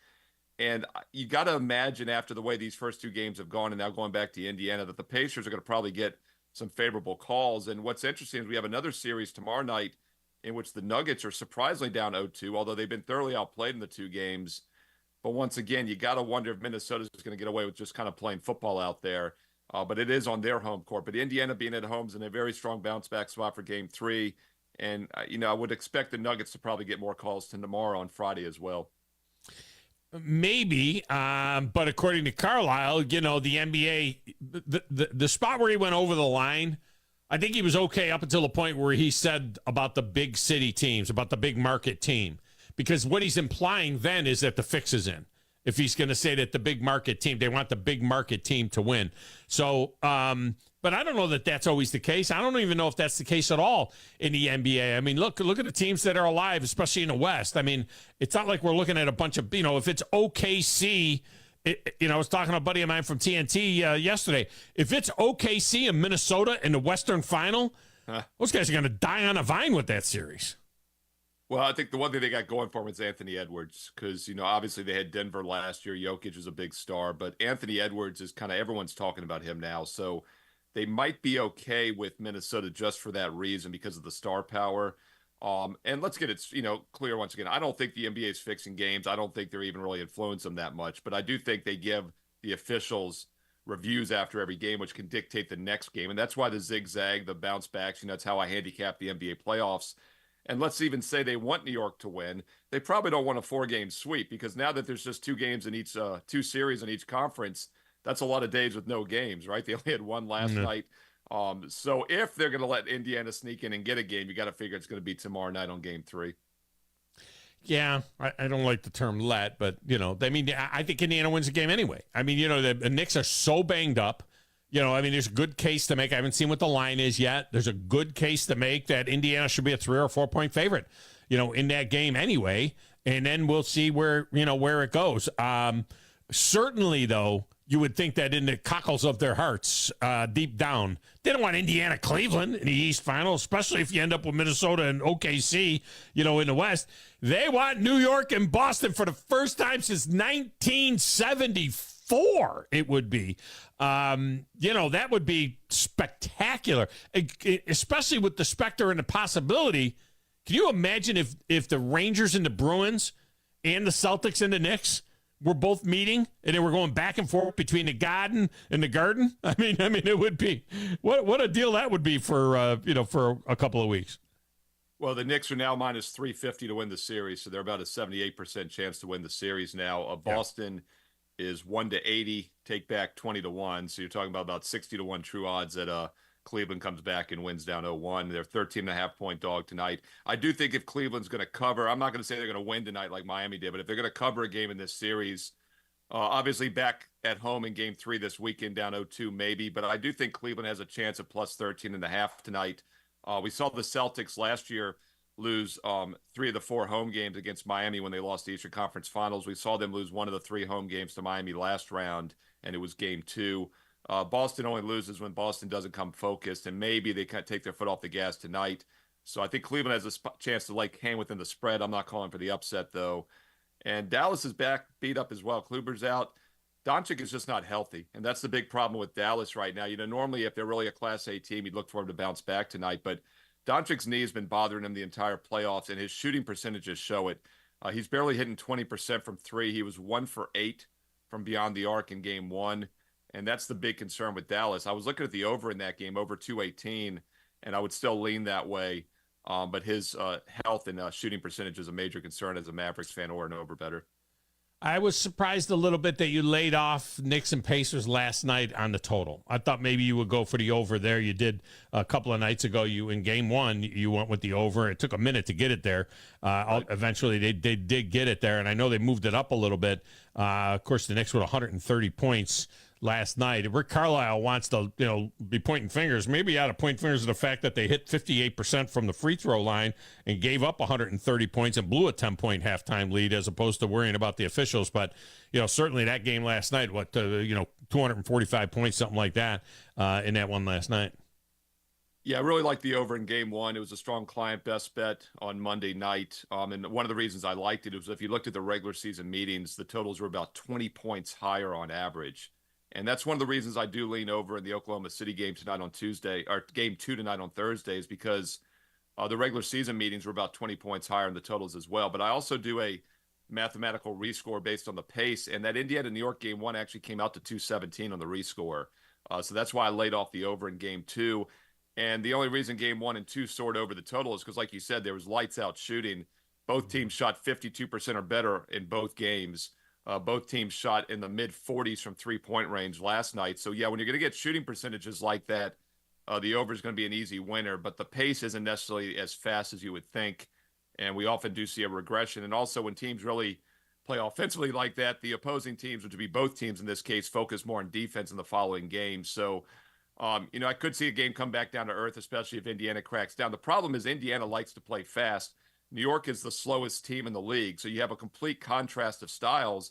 [SPEAKER 3] And you got to imagine, after the way these first 2 games have gone and now going back to Indiana, that the Pacers are going to probably get some favorable calls. And what's interesting is we have another series tomorrow night in which the Nuggets are surprisingly down 0-2, although they've been thoroughly outplayed in the 2 games. But once again, you got to wonder if Minnesota's going to get away with just kind of playing football out there. But it is on their home court. But Indiana being at home is in a very strong bounce-back spot for Game 3. And, I would expect the Nuggets to probably get more calls tomorrow on Friday as well.
[SPEAKER 5] Maybe, but according to Carlisle, the NBA, the spot where he went over the line, I think he was okay up until the point where he said about the big city teams, about the big market team. Because what he's implying then is that the fix is in. If he's going to say that the big market team, they want the big market team to win. So, but I don't know that that's always the case. I don't even know if that's the case at all in the NBA. I mean, look at the teams that are alive, especially in the West. I mean, it's not like we're looking at a bunch of, if it's OKC, I was talking to a buddy of mine from TNT yesterday. If it's OKC and Minnesota in the Western Final, those guys are going to die on a vine with that series.
[SPEAKER 3] Well, I think the one thing they got going for them is Anthony Edwards, because, obviously they had Denver last year. Jokic was a big star, but Anthony Edwards is kind of, everyone's talking about him now. So they might be okay with Minnesota just for that reason, because of the star power. And let's get it, clear once again. I don't think the NBA is fixing games. I don't think they're even really influencing them that much, but I do think they give the officials reviews after every game, which can dictate the next game. And that's why the zigzag, the bounce backs, that's how I handicap the NBA playoffs. And let's even say they want New York to win. They probably don't want a 4-game sweep, because now that there's just 2 games in each, 2 series in each conference, that's a lot of days with no games, right? They only had one last night. So if they're going to let Indiana sneak in and get a game, you got to figure it's going to be tomorrow night on Game 3.
[SPEAKER 5] Yeah, I don't like the term let, but, I think Indiana wins the game anyway. I mean, the Knicks are so banged up. There's a good case to make. I haven't seen what the line is yet. There's a good case to make that Indiana should be a 3 or 4 point favorite, in that game anyway. And then we'll see where it goes. Certainly, though, you would think that in the cockles of their hearts, deep down, they don't want Indiana-Cleveland in the East Final, especially if you end up with Minnesota and OKC, in the West. They want New York and Boston for the first time since 1974, it would be. That would be spectacular, especially with the specter and the possibility. Can you imagine if the Rangers and the Bruins and the Celtics and the Knicks were both meeting and they were going back and forth between the Garden and the Garden? I mean, it would be what a deal that would be for for a couple of weeks.
[SPEAKER 3] Well, the Knicks are now minus 350 to win the series, so they're about a 78% chance to win the series now. Boston is 1-80, take back 20-1, so you're talking about 60-1 true odds that Cleveland comes back and wins down 0-1. They're 13.5-point dog tonight. I do think if Cleveland's going to cover, I'm not going to say they're going to win tonight like Miami did, but if they're going to cover a game in this series, obviously back at home in Game 3 this weekend down 0-2 maybe, but I do think Cleveland has a chance of plus 13.5 tonight. We saw the Celtics last year lose 3 of the 4 home games against Miami when they lost the Eastern Conference Finals. We saw them lose 1 of the 3 home games to Miami last round, and it was Game 2. Boston only loses when Boston doesn't come focused, and maybe they can't take their foot off the gas tonight. So I think Cleveland has a chance to hang within the spread. I'm not calling for the upset, though. And Dallas is back, beat up as well. Kluber's out. Doncic is just not healthy, and that's the big problem with Dallas right now. Normally if they're really a Class A team, you'd look for him to bounce back tonight, but Doncic's knee has been bothering him the entire playoffs, and his shooting percentages show it. He's barely hitting 20% from 3. He was 1 for 8 from beyond the arc in Game 1. And that's the big concern with Dallas. I was looking at the over in that game, over 218, and I would still lean that way. But his health and shooting percentage is a major concern as a Mavericks fan or an over better.
[SPEAKER 5] I was surprised a little bit that you laid off Knicks and Pacers last night on the total. I thought maybe you would go for the over there. You did a couple of nights ago. In Game 1, you went with the over. It took a minute to get it there. Eventually, they did get it there, and I know they moved it up a little bit. Of course, the Knicks with 130 points last night. Rick Carlisle wants to, be pointing fingers. Maybe he ought to point fingers at the fact that they hit 58% from the free throw line and gave up 130 points and blew a 10-point halftime lead as opposed to worrying about the officials. But, certainly that game last night, 245 points, something like that, in that one last night.
[SPEAKER 3] Yeah, I really like the over in Game 1. It was a strong client best bet on Monday night. And one of the reasons I liked it was if you looked at the regular season meetings, the totals were about 20 points higher on average. And that's one of the reasons I do lean over in the Oklahoma City game tonight on Tuesday, or Game 2 tonight on Thursday, is because the regular season meetings were about 20 points higher in the totals as well. But I also do a mathematical rescore based on the pace, and that Indiana-New York Game 1 actually came out to 217 on the rescore. So that's why I laid off the over in Game 2. And the only reason Game 1 and 2 soared over the total is because, like you said, there was lights-out shooting. Both teams shot 52% or better in both games. Both teams shot in the mid-40s from three-point range last night. So, yeah, when you're going to get shooting percentages like that, the over is going to be an easy winner. But the pace isn't necessarily as fast as you would think, and we often do see a regression. And also when teams really play offensively like that, the opposing teams, which would be both teams in this case, focus more on defense in the following games. So, I could see a game come back down to earth, especially if Indiana cracks down. The problem is Indiana likes to play fast. New York is the slowest team in the league, so you have a complete contrast of styles.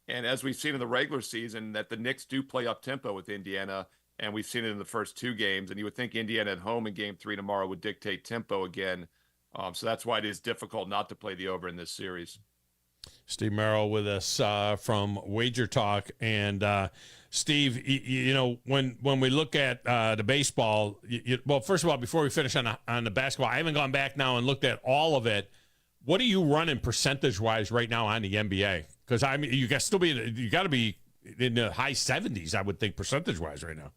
[SPEAKER 3] And as we've seen in the regular season, that the Knicks do play up-tempo with Indiana, and we've seen it in the first 2 games. And you would think Indiana at home in Game 3 tomorrow would dictate tempo again. So that's why it is difficult not to play the over in this series.
[SPEAKER 5] Steve Merril with us from WagerTalk. And Steve, when we look at the baseball, well, first of all, before we finish on the basketball, I haven't gone back now and looked at all of it. What are you running percentage-wise right now on the NBA? Because you got to be in the high 70s, I would think, percentage-wise right now.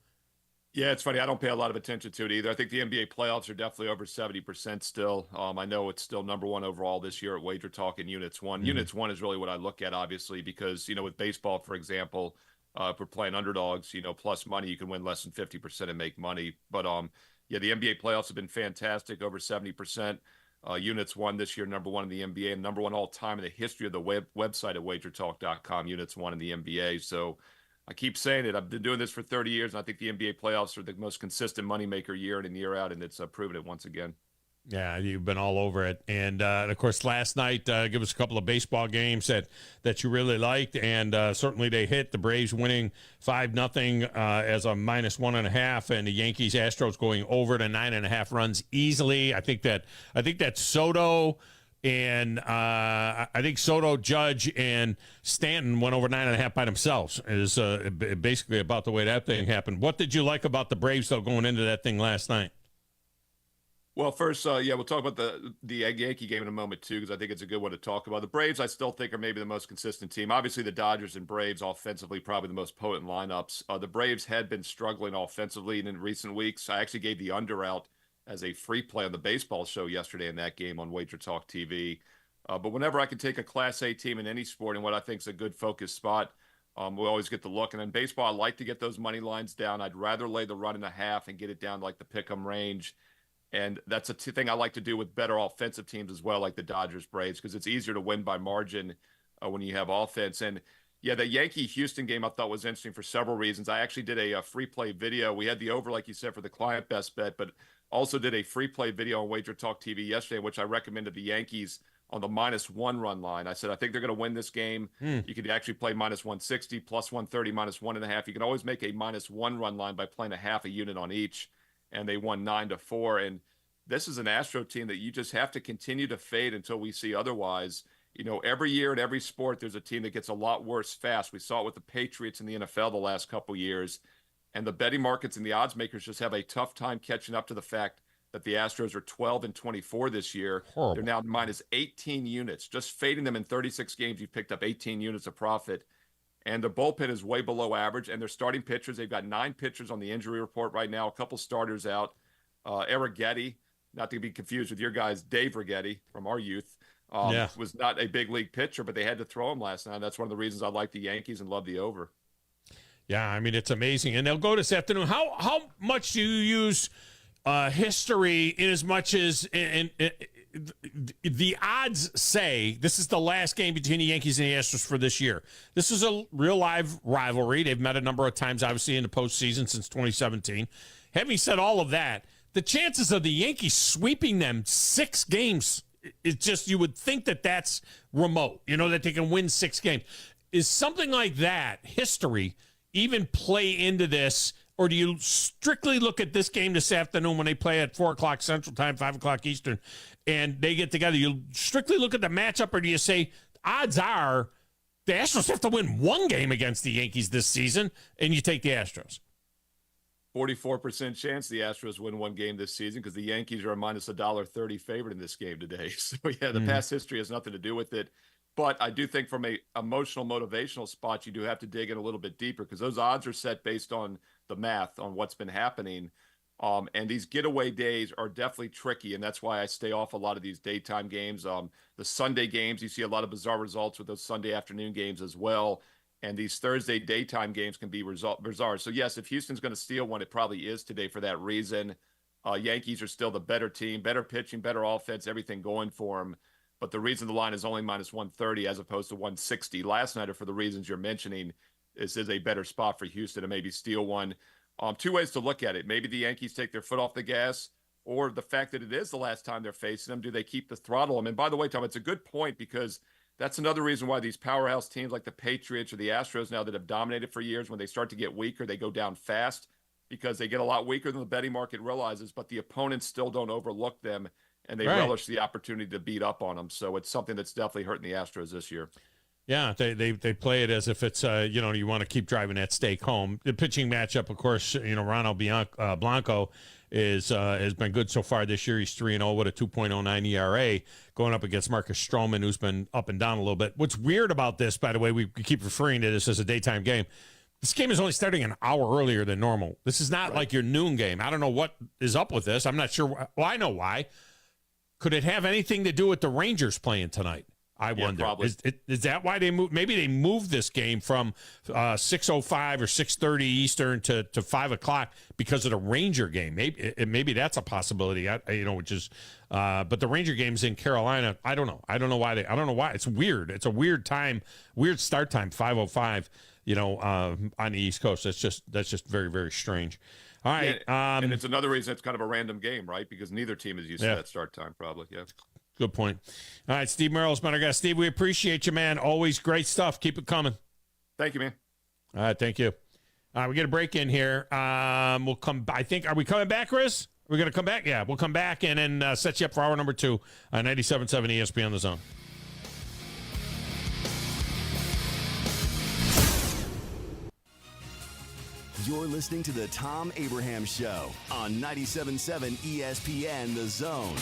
[SPEAKER 3] Yeah, it's funny. I don't pay a lot of attention to it either. I think the NBA playoffs are definitely over 70% still. I know it's still number 1 overall this year at WagerTalk in Units 1. Mm-hmm. Units 1 is really what I look at, obviously, because, with baseball, for example, If we're playing underdogs, plus money, you can win less than 50% and make money. But the NBA playoffs have been fantastic, over 70%. Units won this year, number one in the NBA, and number one all time in the history of the website at WagerTalk.com. Units won in the NBA. So I keep saying it. I've been doing this for 30 years, and I think the NBA playoffs are the most consistent moneymaker year in and year out, and it's proven it once again.
[SPEAKER 5] Yeah, you've been all over it. And, of course, last night, give us a couple of baseball games that you really liked, and certainly they hit. The Braves winning 5-0 as a -1.5, and the Yankees-Astros going over to 9.5 runs easily. I think that Soto and I think Soto, Judge, and Stanton went over 9.5 by themselves. Is basically about the way that thing happened. What did you like about the Braves, though, going into that thing last night?
[SPEAKER 3] Well, first, we'll talk about the Yankee game in a moment, too, because I think it's a good one to talk about. The Braves, I still think, are maybe the most consistent team. Obviously, the Dodgers and Braves offensively, probably the most potent lineups. The Braves had been struggling offensively in recent weeks. I actually gave the under out as a free play on the baseball show yesterday in that game on WagerTalk TV. But whenever I can take a Class A team in any sport in what I think is a good focus spot, we always get the look. And in baseball, I like to get those money lines down. I'd rather lay the 1.5 and get it down to like the pick'em range. And that's a thing I like to do with better offensive teams as well, like the Dodgers, Braves, because it's easier to win by margin when you have offense. And the Yankee-Houston game I thought was interesting for several reasons. I actually did a free play video. We had the over, like you said, for the client best bet, but also did a free play video on WagerTalk TV yesterday, in which I recommended the Yankees on the -1 run line. I said, I think they're going to win this game. You could actually play -160, +130, -1.5. You can always make a -1 run line by playing a half a unit on each. And they won 9-4. And this is an Astro team that you just have to continue to fade until we see otherwise. Every year in every sport, there's a team that gets a lot worse fast. We saw it with the Patriots in the NFL the last couple years. And the betting markets and the odds makers just have a tough time catching up to the fact that the Astros are 12-24 this year.
[SPEAKER 5] Horrible.
[SPEAKER 3] They're now -18 units. Just fading them in 36 games, you've picked up 18 units of profit. And the bullpen is way below average, and their starting pitchers, they've got 9 pitchers on the injury report right now, a couple starters out. Arrighetti, not to be confused with your guys, Dave Righetti from our youth, was not a big league pitcher, but they had to throw him last night. That's one of the reasons I like the Yankees and love the over.
[SPEAKER 5] Yeah, I mean, it's amazing. And they'll go this afternoon. How much do you use history in as much as the odds say this is the last game between the Yankees and the Astros for this year? This is a real live rivalry. They've met a number of times, obviously, in the postseason since 2017. Having said all of that, the chances of the Yankees sweeping them 6 games, it's just, you would think that that's remote, that they can win 6 games. Is something like that, history, even play into this? Or do you strictly look at this game this afternoon when they play at 4 o'clock Central Time, 5 o'clock Eastern, and they get together? You strictly look at the matchup, or do you say odds are the Astros have to win 1 game against the Yankees this season, and you take the Astros?
[SPEAKER 3] 44% chance the Astros win 1 game this season, because the Yankees are a -$1.30 favorite in this game today. So, the past history has nothing to do with it. But I do think from a emotional, motivational spot, you do have to dig in a little bit deeper, because those odds are set based on the math on what's been happening. And these getaway days are definitely tricky, and that's why I stay off a lot of these daytime games. The Sunday games, you see a lot of bizarre results with those Sunday afternoon games as well. And these Thursday daytime games can be bizarre. So, yes, if Houston's going to steal one, it probably is today for that reason. Yankees are still the better team, better pitching, better offense, everything going for them. But the reason the line is only -130 as opposed to 160 last night, or for the reasons you're mentioning, this is a better spot for Houston to maybe steal one. 2 ways to look at it. Maybe the Yankees take their foot off the gas, or the fact that it is the last time they're facing them. Do they keep the throttle? And by the way, Tom, it's a good point, because that's another reason why these powerhouse teams like the Patriots or the Astros now that have dominated for years, when they start to get weaker, they go down fast, because they get a lot weaker than the betting market realizes, but the opponents still don't overlook them, and they relish the opportunity to beat up on them. So it's something that's definitely hurting the Astros this year.
[SPEAKER 5] Yeah, they play it as if it's, you want to keep driving that stake home. The pitching matchup, of course, Ronald Blanco has been good so far this year. He's 3-0 with a 2.09 ERA, going up against Marcus Stroman, who's been up and down a little bit. What's weird about this, by the way, we keep referring to this as a daytime game. This game is only starting an hour earlier than normal. This is not like your noon game. I don't know what is up with this. I'm not sure. Well, I know why. Could it have anything to do with the Rangers playing tonight? I wonder.
[SPEAKER 3] Probably.
[SPEAKER 5] Is that why they moved? Maybe they moved this game from 6:05 or 6:30 Eastern to 5 o'clock because of the Ranger game. Maybe that's a possibility. Which is, but the Ranger game's in Carolina. I don't know. I don't know why. It's weird. It's a weird time, weird start time. 5:05. On the East Coast. That's just very, very strange. All right.
[SPEAKER 3] And it's another reason it's kind of a random game, right? Because neither team is used to that start time, probably. Yeah.
[SPEAKER 5] Good point. All right, Steve Merrill's been our guest. Steve, we appreciate you, man. Always great stuff. Keep it coming.
[SPEAKER 3] Thank you, man.
[SPEAKER 5] All right, thank you. All right, we get a break in here. We'll come. I think. Are we coming back, Chris? We're going to come back? Yeah, we'll come back and then set you up for hour number 2 on 97.7 ESPN The Zone.
[SPEAKER 1] You're listening to the Thom Abraham Show on 97.7 ESPN The Zone.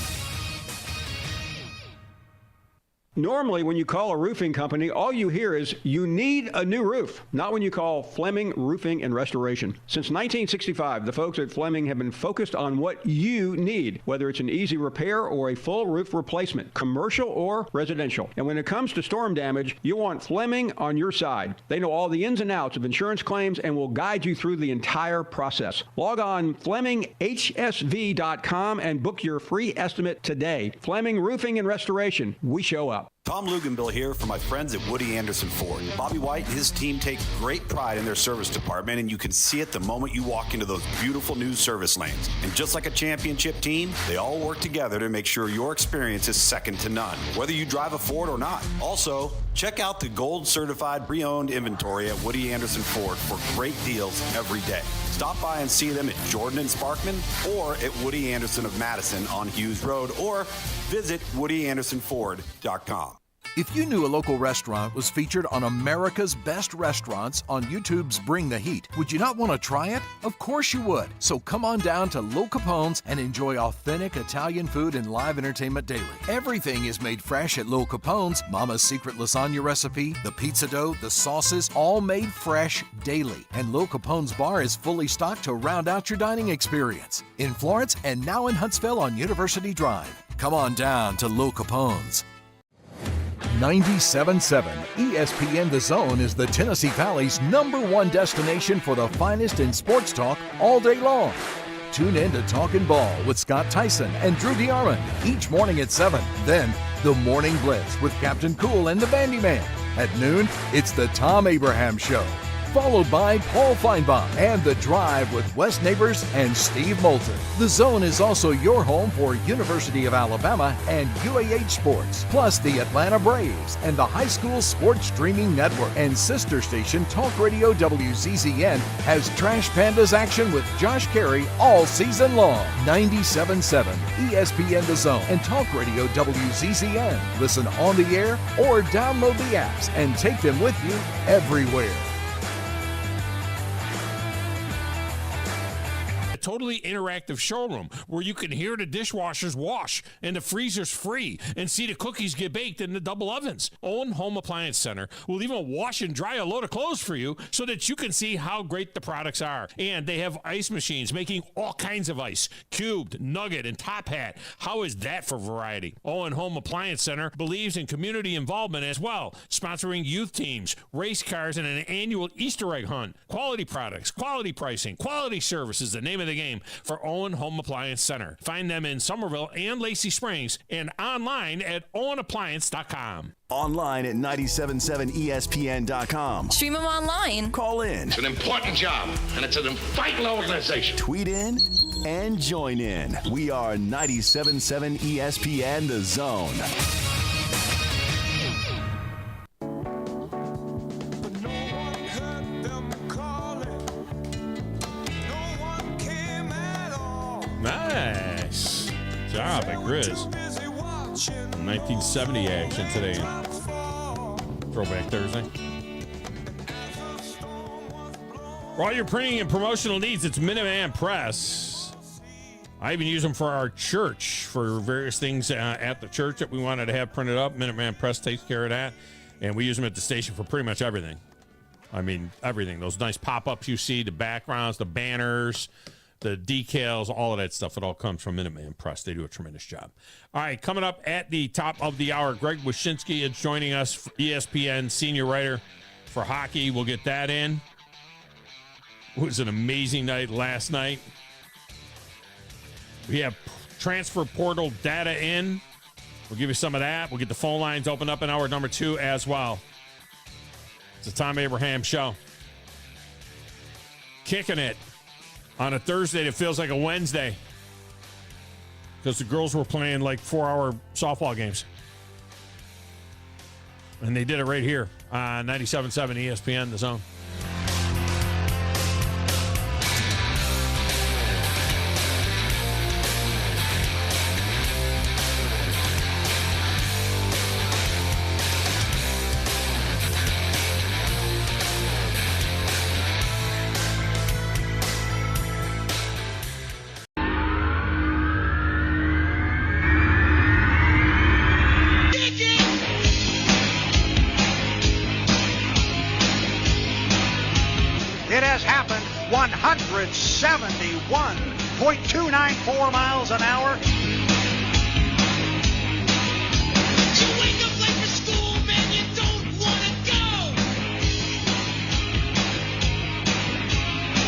[SPEAKER 4] Normally, when you call a roofing company, all you hear is, you need a new roof. Not when you call Fleming Roofing and Restoration. Since 1965, the folks at Fleming have been focused on what you need, whether it's an easy repair or a full roof replacement, commercial or residential. And when it comes to storm damage, you want Fleming on your side. They know all the ins and outs of insurance claims and will guide you through the entire process. Log on FlemingHSV.com and book your free estimate today. Fleming Roofing and Restoration. We show up.
[SPEAKER 23] Tom Luganbill here for my friends at Woody Anderson Ford. Bobby White and his team take great pride in their service department, and you can see it the moment you walk into those beautiful new service lanes. And just like a championship team, they all work together to make sure your experience is second to none, whether you drive a Ford or not. Also, check out the gold-certified pre-owned inventory at Woody Anderson Ford for great deals every day. Stop by and see them at Jordan and Sparkman or at Woody Anderson of Madison on Hughes Road, or visit WoodyAndersonFord.com.
[SPEAKER 21] If you knew a local restaurant was featured on America's Best Restaurants on YouTube's Bring the Heat, would you not want to try it? Of course you would. So come on down to Lo Capone's and enjoy authentic Italian food and live entertainment daily. Everything is made fresh at Lo Capone's. Mama's secret lasagna recipe, the pizza dough, the sauces, all made fresh daily. And Lo Capone's bar is fully stocked to round out your dining experience. In Florence and now in Huntsville on University Drive. Come on down to Lo Capone's. 97.7 ESPN The Zone is the Tennessee Valley's #1 destination for the finest in sports talk all day long. Tune in to Talkin' Ball with Scott Tyson and Drew DeArmond each morning at 7. Then, the Morning Blitz with Captain Cool and the Vandy Man. At noon, it's the Thom Abraham Show, followed by Paul Feinbaum and The Drive with Wes Neighbors and Steve Moulton. The Zone is also your home for University of Alabama and UAH sports, plus the Atlanta Braves and the High School Sports Streaming Network. And sister station Talk Radio WZZN has Trash Pandas action with Josh Carey all season long. 97.7 ESPN The Zone and Talk Radio WZZN. Listen on the air or download the apps and take them with you everywhere.
[SPEAKER 5] Totally interactive showroom where you can hear the dishwashers wash and the freezer's free and see the cookies get baked in the double ovens. Owen Home Appliance Center will even wash and dry a load of clothes for you so that you can see how great the products are. And they have ice machines making all kinds of ice, cubed, nugget, and top hat. How is that for variety? Owen Home Appliance Center believes in community involvement as well, sponsoring youth teams, race cars, and an annual Easter egg hunt. Quality products, quality pricing, quality service is the name of the game for Owen Home Appliance Center. Find them in Somerville and Lacey Springs and online at owenappliance.com.
[SPEAKER 1] Online at 977ESPN.com.
[SPEAKER 12] Stream them online.
[SPEAKER 1] Call in.
[SPEAKER 13] It's an important job, and it's an vital organization.
[SPEAKER 1] Tweet in and join in. We are 97.7 ESPN The Zone.
[SPEAKER 5] Nice job by Grizz. 1970 action today. Throwback Thursday. For all your printing and promotional needs, it's Minuteman Press. I even use them for our church, for various things at the church that we wanted to have printed up. Minuteman Press takes care of that. And we use them at the station for pretty much everything. I mean, everything. Those nice pop-ups you see, the backgrounds, the banners, the decals, all of that stuff. It all comes from Minuteman Press. They do a tremendous job. All right, coming up at the top of the hour, Greg Wyshynski is joining us, ESPN senior writer for hockey. We'll get that in. It was an amazing night last night. We have transfer portal data in. We'll give you some of that. We'll get the phone lines open up in hour number 2 as well. It's the Tom Abraham Show. Kicking it on a Thursday that feels like a Wednesday because the girls were playing like 4-hour softball games. And they did it right here on 97.7 ESPN, The Zone.
[SPEAKER 12] It has happened. 171.294 miles an hour.
[SPEAKER 14] You wake up late for school, man, you don't want to go.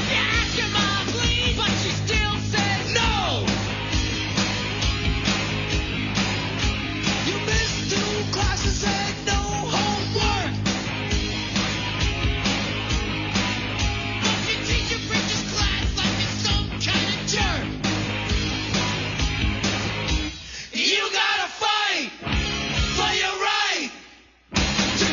[SPEAKER 14] You ask your mom, please, but she still says no. You missed 2 classes and no homework. You gotta fight for your right to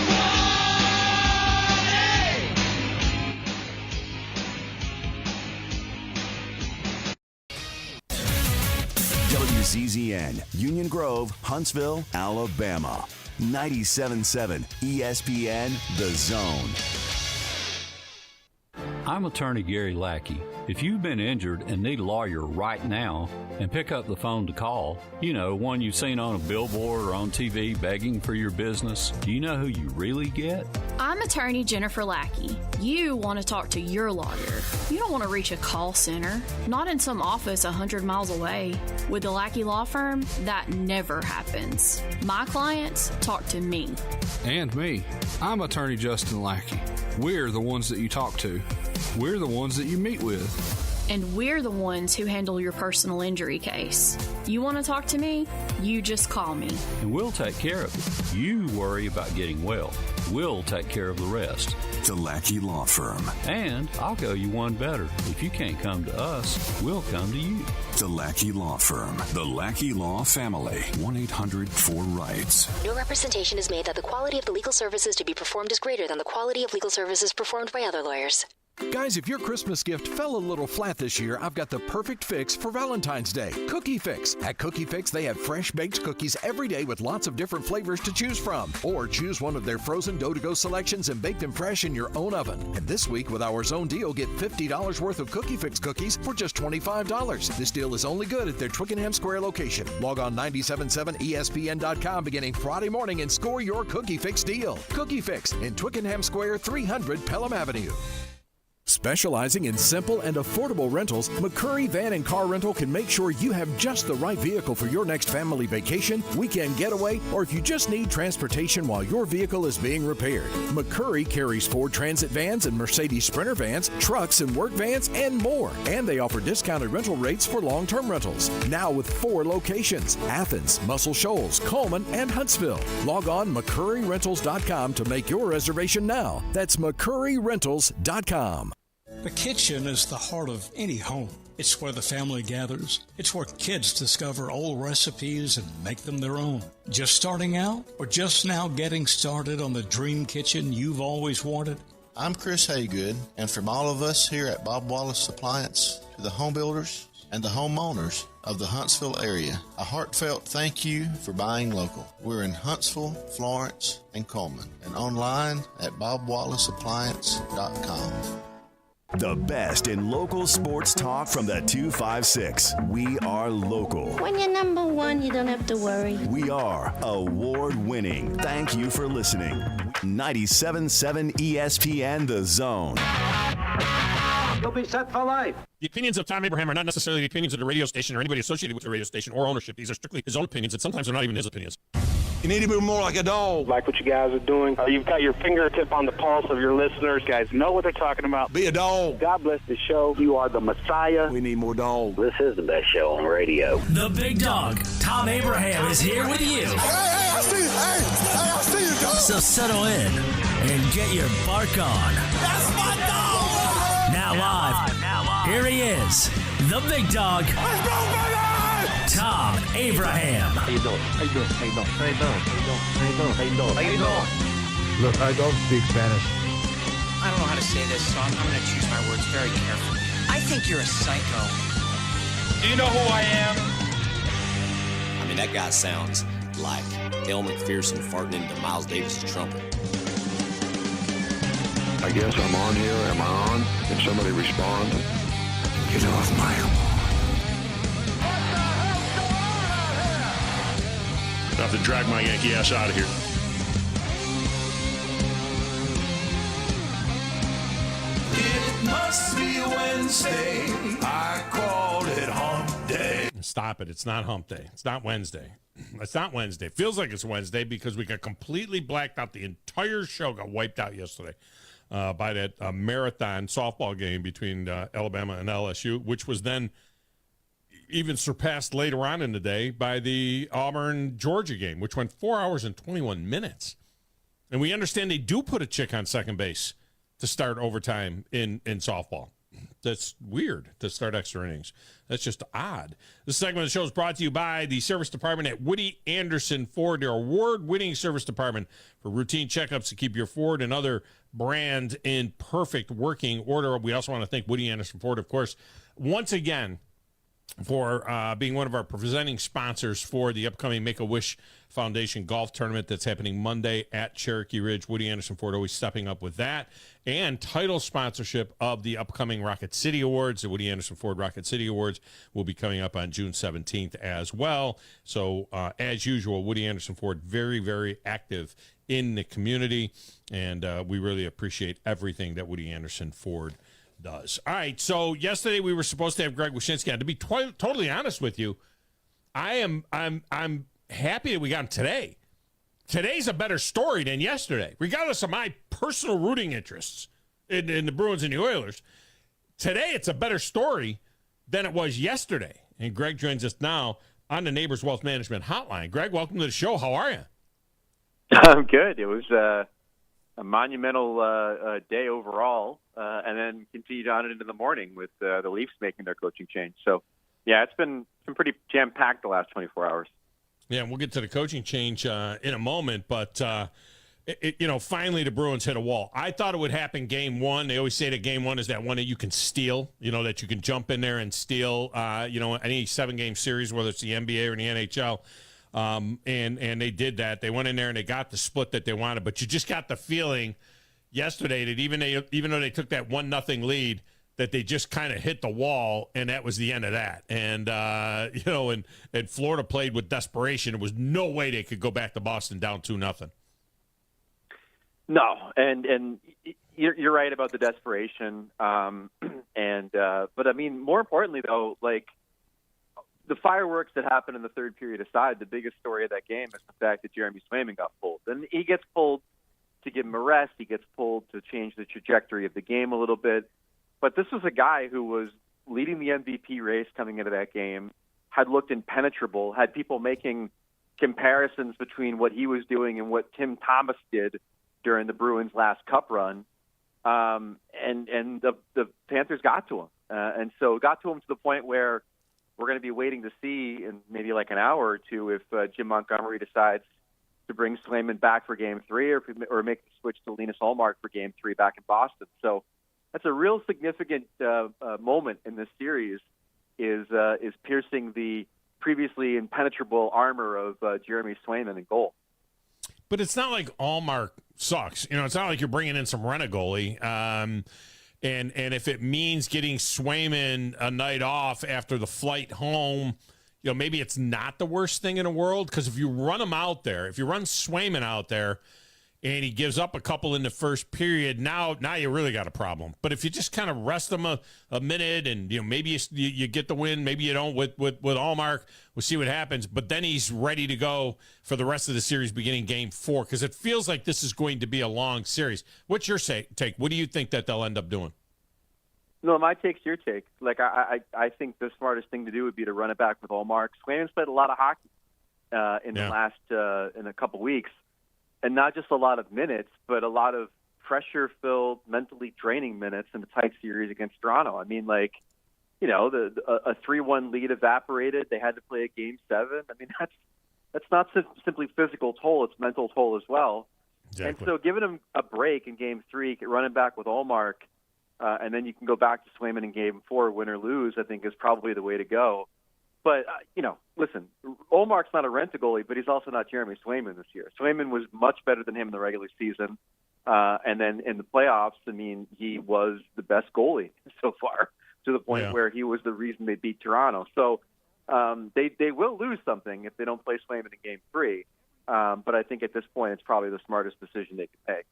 [SPEAKER 1] WCZN, Union Grove, Huntsville, Alabama. 97.7 ESPN, The Zone.
[SPEAKER 15] I'm attorney Gary Lackey. If you've been injured and need a lawyer right now, and pick up the phone to call, you know, one you've seen on a billboard or on TV begging for your business, do you know who you really get?
[SPEAKER 16] I'm attorney Jennifer Lackey. You want to talk to your lawyer. You don't want to reach a call center, not in some office 100 miles away. With the Lackey Law Firm, that never happens. My clients talk to me.
[SPEAKER 18] And me. I'm attorney Justin Lackey. We're the ones that you talk to. We're the ones that you meet with.
[SPEAKER 16] And we're the ones who handle your personal injury case. You want to talk to me? You just call me.
[SPEAKER 15] And we'll take care of it. You worry about getting well. We'll take care of the rest.
[SPEAKER 1] The Lackey Law Firm.
[SPEAKER 15] And I'll go you one better. If you can't come to us, we'll come to you.
[SPEAKER 1] The Lackey Law Firm. The Lackey Law Family. 1-800-4-RIGHTS.
[SPEAKER 19] No representation is made that the quality of the legal services to be performed is greater than the quality of legal services performed by other lawyers.
[SPEAKER 21] Guys, if your Christmas gift fell a little flat this year, I've got the perfect fix for Valentine's Day. Cookie Fix. At Cookie Fix, they have fresh baked cookies every day with lots of different flavors to choose from. Or choose one of their frozen dough-to-go selections and bake them fresh in your own oven. And this week, with our Zone deal, get $50 worth of Cookie Fix cookies for just $25. This deal is only good at their Twickenham Square location. Log on 977ESPN.com beginning Friday morning and score your Cookie Fix deal. Cookie Fix in Twickenham Square, 300 Pelham Avenue. Specializing in simple and affordable rentals, McCurry Van and Car Rental can make sure you have just the right vehicle for your next family vacation, weekend getaway, or if you just need transportation while your vehicle is being repaired. McCurry carries Ford Transit vans and Mercedes Sprinter vans, trucks and work vans, and more. And they offer discounted rental rates for long-term rentals. Now with 4 locations: Athens, Muscle Shoals, Coleman, and Huntsville. Log on McCurryRentals.com to make your reservation now. That's McCurryRentals.com.
[SPEAKER 25] The kitchen is the heart of any home. It's where the family gathers. It's where kids discover old recipes and make them their own. Just starting out or just now getting started on the dream kitchen you've always wanted?
[SPEAKER 26] I'm Chris Haygood, and from all of us here at Bob Wallace Appliance to the home builders and the homeowners of the Huntsville area, a heartfelt thank you for buying local. We're in Huntsville, Florence, and Coleman, and online at BobWallaceAppliance.com.
[SPEAKER 1] The best in local sports talk from the 256. We are local.
[SPEAKER 20] When you're number one, you don't have to worry.
[SPEAKER 1] We are award-winning. Thank you for listening. 97.7 ESPN, The Zone.
[SPEAKER 12] you'll be set for life.
[SPEAKER 5] The opinions of Thom Abraham are not necessarily the opinions of the radio station or anybody associated with the radio station or ownership. These are strictly his own opinions, and sometimes they're not even his opinions.
[SPEAKER 6] You need to be more like a dog.
[SPEAKER 2] Like what you guys are doing. You've got your fingertip on the pulse of your listeners. You guys know what they're talking about.
[SPEAKER 6] Be a dog.
[SPEAKER 2] God bless the show. You are the Messiah.
[SPEAKER 6] We need more dogs.
[SPEAKER 2] This is the best show on radio.
[SPEAKER 7] The big dog, Thom Abraham, is here with you.
[SPEAKER 6] Hey, I see you. Hey, I see you, dog.
[SPEAKER 7] So settle in and get your bark on.
[SPEAKER 6] That's my dog.
[SPEAKER 7] Now live, here he is, the big dog,
[SPEAKER 6] Let's go, baby!
[SPEAKER 7] Thom Abraham.
[SPEAKER 8] How you doing? How you doing? How you doing? How you doing? How you doing? How you doing? How you doing?
[SPEAKER 9] Look, I don't speak Spanish.
[SPEAKER 11] I don't know how to say this, so I'm going to choose my words very carefully. I think you're a psycho.
[SPEAKER 2] Do you know who I am?
[SPEAKER 22] I mean, that guy sounds like El McPherson farting into Miles Davis' trumpet.
[SPEAKER 9] I guess I'm on here. Am I on? Can somebody respond? Get off my lawn.
[SPEAKER 6] I have to drag my Yankee ass out of here.
[SPEAKER 14] It must be Wednesday. I called it hump day.
[SPEAKER 5] Stop it. It's not hump day. It's not Wednesday. It's not Wednesday. It feels like it's Wednesday because we got completely blacked out. The entire show got wiped out yesterday by that marathon softball game between Alabama and LSU, which was then even surpassed later on in the day by the Auburn-Georgia game, which went 4 hours and 21 minutes. And we understand they do put a chick on second base to start overtime in softball. That's weird to start extra innings. That's just odd. This segment of the show is brought to you by the service department at Woody Anderson Ford, their award-winning service department for routine checkups to keep your Ford and other brands in perfect working order. We also want to thank Woody Anderson Ford, of course, once again, for being one of our presenting sponsors for the upcoming Make-A-Wish Foundation golf tournament that's happening Monday at Cherokee Ridge. Woody Anderson Ford always stepping up with that. And title sponsorship of the upcoming Rocket City Awards. The Woody Anderson Ford Rocket City Awards will be coming up on June 17th as well. So, as usual, Woody Anderson Ford very, very active in the community. And we really appreciate everything that Woody Anderson Ford does. All right, so yesterday we were supposed to have Greg Wyshynski on. To be totally honest with you, I'm happy that we got him today. Today's a better story than yesterday, regardless of my personal rooting interests in the Bruins and the Oilers. Today it's a better story than it was yesterday. And Greg joins us now on the Neighbors Wealth Management Hotline. Greg, welcome to the show. How are you?
[SPEAKER 24] I'm good. It was a monumental day overall, and then continued on into the morning with the Leafs making their coaching change. So, yeah, it's been pretty jam-packed the last 24 hours.
[SPEAKER 5] Yeah, and we'll get to the coaching change in a moment, but, finally the Bruins hit a wall. I thought it would happen game one. They always say that game one is that one that you can steal, that you can jump in there and steal, any 7-game series, whether it's the NBA or the NHL. And they did that. They went in there and they got the split that they wanted. But you just got the feeling yesterday that even though they took that 1-0 lead, that they just kind of hit the wall, and that was the end of that. And and Florida played with desperation. There was no way they could go back to Boston down 2-0.
[SPEAKER 24] No, and you're right about the desperation. But I mean, more importantly though, like, the fireworks that happened in the third period aside, the biggest story of that game is the fact that Jeremy Swayman got pulled. And he gets pulled to give him a rest. He gets pulled to change the trajectory of the game a little bit. But this was a guy who was leading the MVP race coming into that game, had looked impenetrable, had people making comparisons between what he was doing and what Tim Thomas did during the Bruins' last cup run. And the Panthers got to him. And so it got to him to the point where we're going to be waiting to see in maybe like an hour or two if Jim Montgomery decides to bring Swayman back for Game 3 or make the switch to Linus Ullmark for Game 3 back in Boston. So that's a real significant moment in this series is piercing the previously impenetrable armor of Jeremy Swayman in goal.
[SPEAKER 5] But it's not like Ullmark sucks. It's not like you're bringing in some rent-a-goalie. And if it means getting Swayman a night off after the flight home, maybe it's not the worst thing in the world. Because if you run him out there, if you run Swayman out there, and he gives up a couple in the first period, now you really got a problem. But if you just kind of rest him a minute and, maybe you get the win, maybe you don't with Allmark, we'll see what happens. But then he's ready to go for the rest of the series beginning game 4 because it feels like this is going to be a long series. What's your take? What do you think that they'll end up doing?
[SPEAKER 24] No, my take's your take. Like, I think the smartest thing to do would be to run it back with Allmark. Swayman's played a lot of hockey in a couple weeks. And not just a lot of minutes, but a lot of pressure-filled, mentally draining minutes in the tight series against Toronto. I mean, a 3-1 lead evaporated. They had to play a Game 7. I mean, that's not simply physical toll; it's mental toll as well.
[SPEAKER 5] Exactly.
[SPEAKER 24] And so, giving him a break in Game 3, running back with Allmark, and then you can go back to Swayman in Game 4, win or lose, I think is probably the way to go. But, listen, Allmark's not a rent-a-goalie, but he's also not Jeremy Swayman this year. Swayman was much better than him in the regular season. And then in the playoffs, I mean, he was the best goalie so far to the point where he was the reason they beat Toronto. So they will lose something if they don't play Swayman in Game 3. But I think at this point it's probably the smartest decision they could make.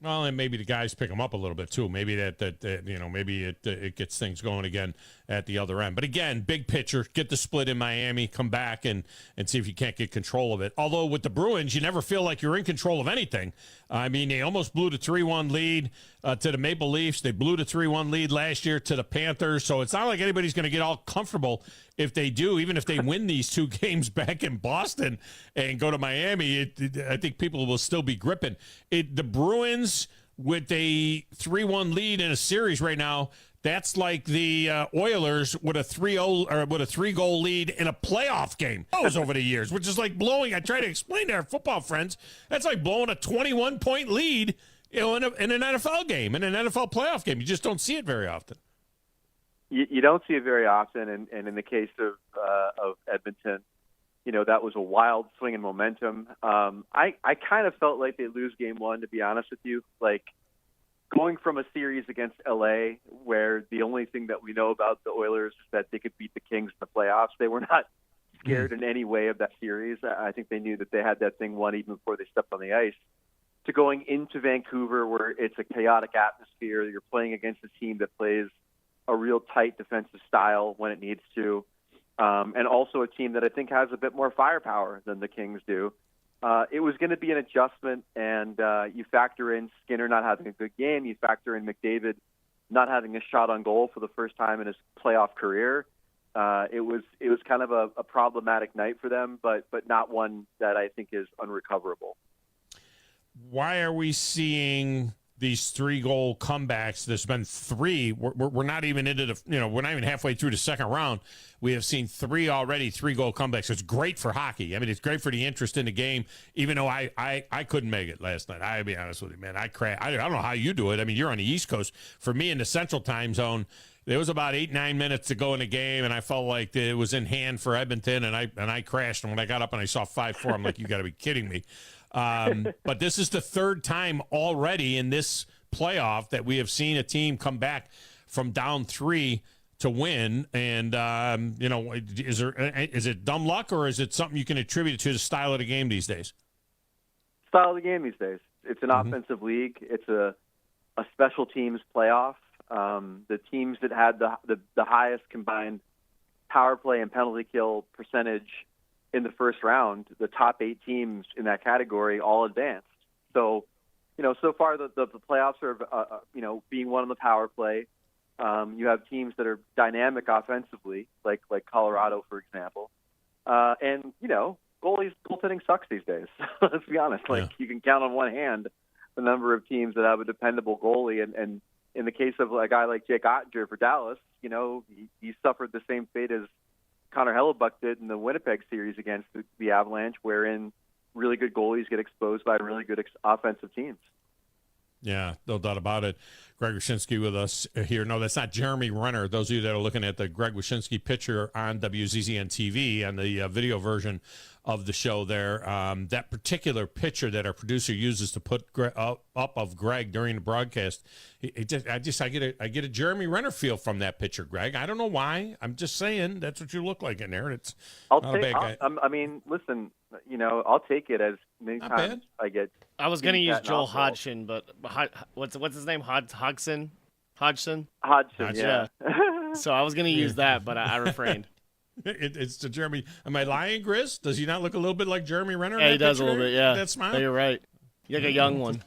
[SPEAKER 5] Well, and maybe the guys pick him up a little bit too. Maybe maybe it gets things going again at the other end. But again, big picture, get the split in Miami, come back and see if you can't get control of it. Although with the Bruins, you never feel like you're in control of anything. I mean, they almost blew the 3-1 lead to the Maple Leafs. They blew the 3-1 lead last year to the Panthers. So it's not like anybody's going to get all comfortable if they do, even if they win these 2 games back in Boston and go to Miami. I think people will still be gripping. The Bruins with a 3-1 lead in a series right now, that's like the Oilers with a 3-0 or with a 3-goal lead in a playoff game. Those over the years, which is like blowing. I try to explain to our football friends, that's like blowing a 21-point lead, in an NFL game, in an NFL playoff game. You just don't see it very often.
[SPEAKER 24] You don't see it very often, and in the case of Edmonton, that was a wild swing in momentum. I kind of felt like they'd lose Game 1, to be honest with you. Like, going from a series against LA, where the only thing that we know about the Oilers is that they could beat the Kings in the playoffs, they were not scared in any way of that series. I think they knew that they had that thing won even before they stepped on the ice. To going into Vancouver, where it's a chaotic atmosphere, you're playing against a team that plays a real tight defensive style when it needs to, and also a team that I think has a bit more firepower than the Kings do. It was going to be an adjustment, and you factor in Skinner not having a good game. You factor in McDavid not having a shot on goal for the first time in his playoff career. It was kind of a problematic night for them, but not one that I think is unrecoverable.
[SPEAKER 5] Why are we seeing these 3-goal comebacks? There's been 3. We're not even into the, we're not even halfway through the second round. We have seen 3 already, 3-goal comebacks. It's great for hockey. I mean, it's great for the interest in the game, even though I couldn't make it last night. I'll be honest with you, man. I don't know how you do it. I mean, you're on the East Coast. For me in the Central Time Zone, there was about 8-9 minutes to go in the game, and I felt like it was in hand for Edmonton, and I crashed. And when I got up and I saw 5-4, I'm like, you got to be kidding me. But this is the 3rd time already in this playoff that we have seen a team come back from down 3 to win. And, is it dumb luck, or is it something you can attribute to the style of the game these days?
[SPEAKER 24] Style of the game these days. It's an offensive league. It's a special teams playoff. The teams that had the highest combined power play and penalty kill percentage in the first round, the top 8 teams in that category all advanced. So, so far the playoffs are, being won on the power play. You have teams that are dynamic offensively, like Colorado, for example. And, goaltending sucks these days. Let's be honest. You can count on one hand the number of teams that have a dependable goalie. And in the case of a guy like Jake Ottinger for Dallas, he suffered the same fate as Connor Hellebuck did in the Winnipeg series against the Avalanche, wherein really good goalies get exposed by really good offensive teams.
[SPEAKER 5] Yeah, no doubt about it. Greg Wyshynski with us here. No, that's not Jeremy Renner. Those of you that are looking at the Greg Wyshynski picture on WZZN TV and the video version of the show there. That particular picture that our producer uses to put up of Greg during the broadcast, I get a Jeremy Renner feel from that picture, Greg. I don't know why. I'm just saying that's what you look like in there. It's
[SPEAKER 24] I mean, listen, I'll take it as many
[SPEAKER 5] Not
[SPEAKER 24] times
[SPEAKER 5] bad.
[SPEAKER 24] I get.
[SPEAKER 3] I was going to use Joel Hodgson, but what's his name? Hodgson? Hodgson,
[SPEAKER 24] yeah.
[SPEAKER 3] So I was going to use that, but I refrained.
[SPEAKER 5] It's to Jeremy. Am I lying, Grizz? Does he not look a little bit like Jeremy Renner?
[SPEAKER 3] Yeah, he does a little bit, yeah.
[SPEAKER 5] That smile?
[SPEAKER 3] Yeah, you're right. You're like a young one.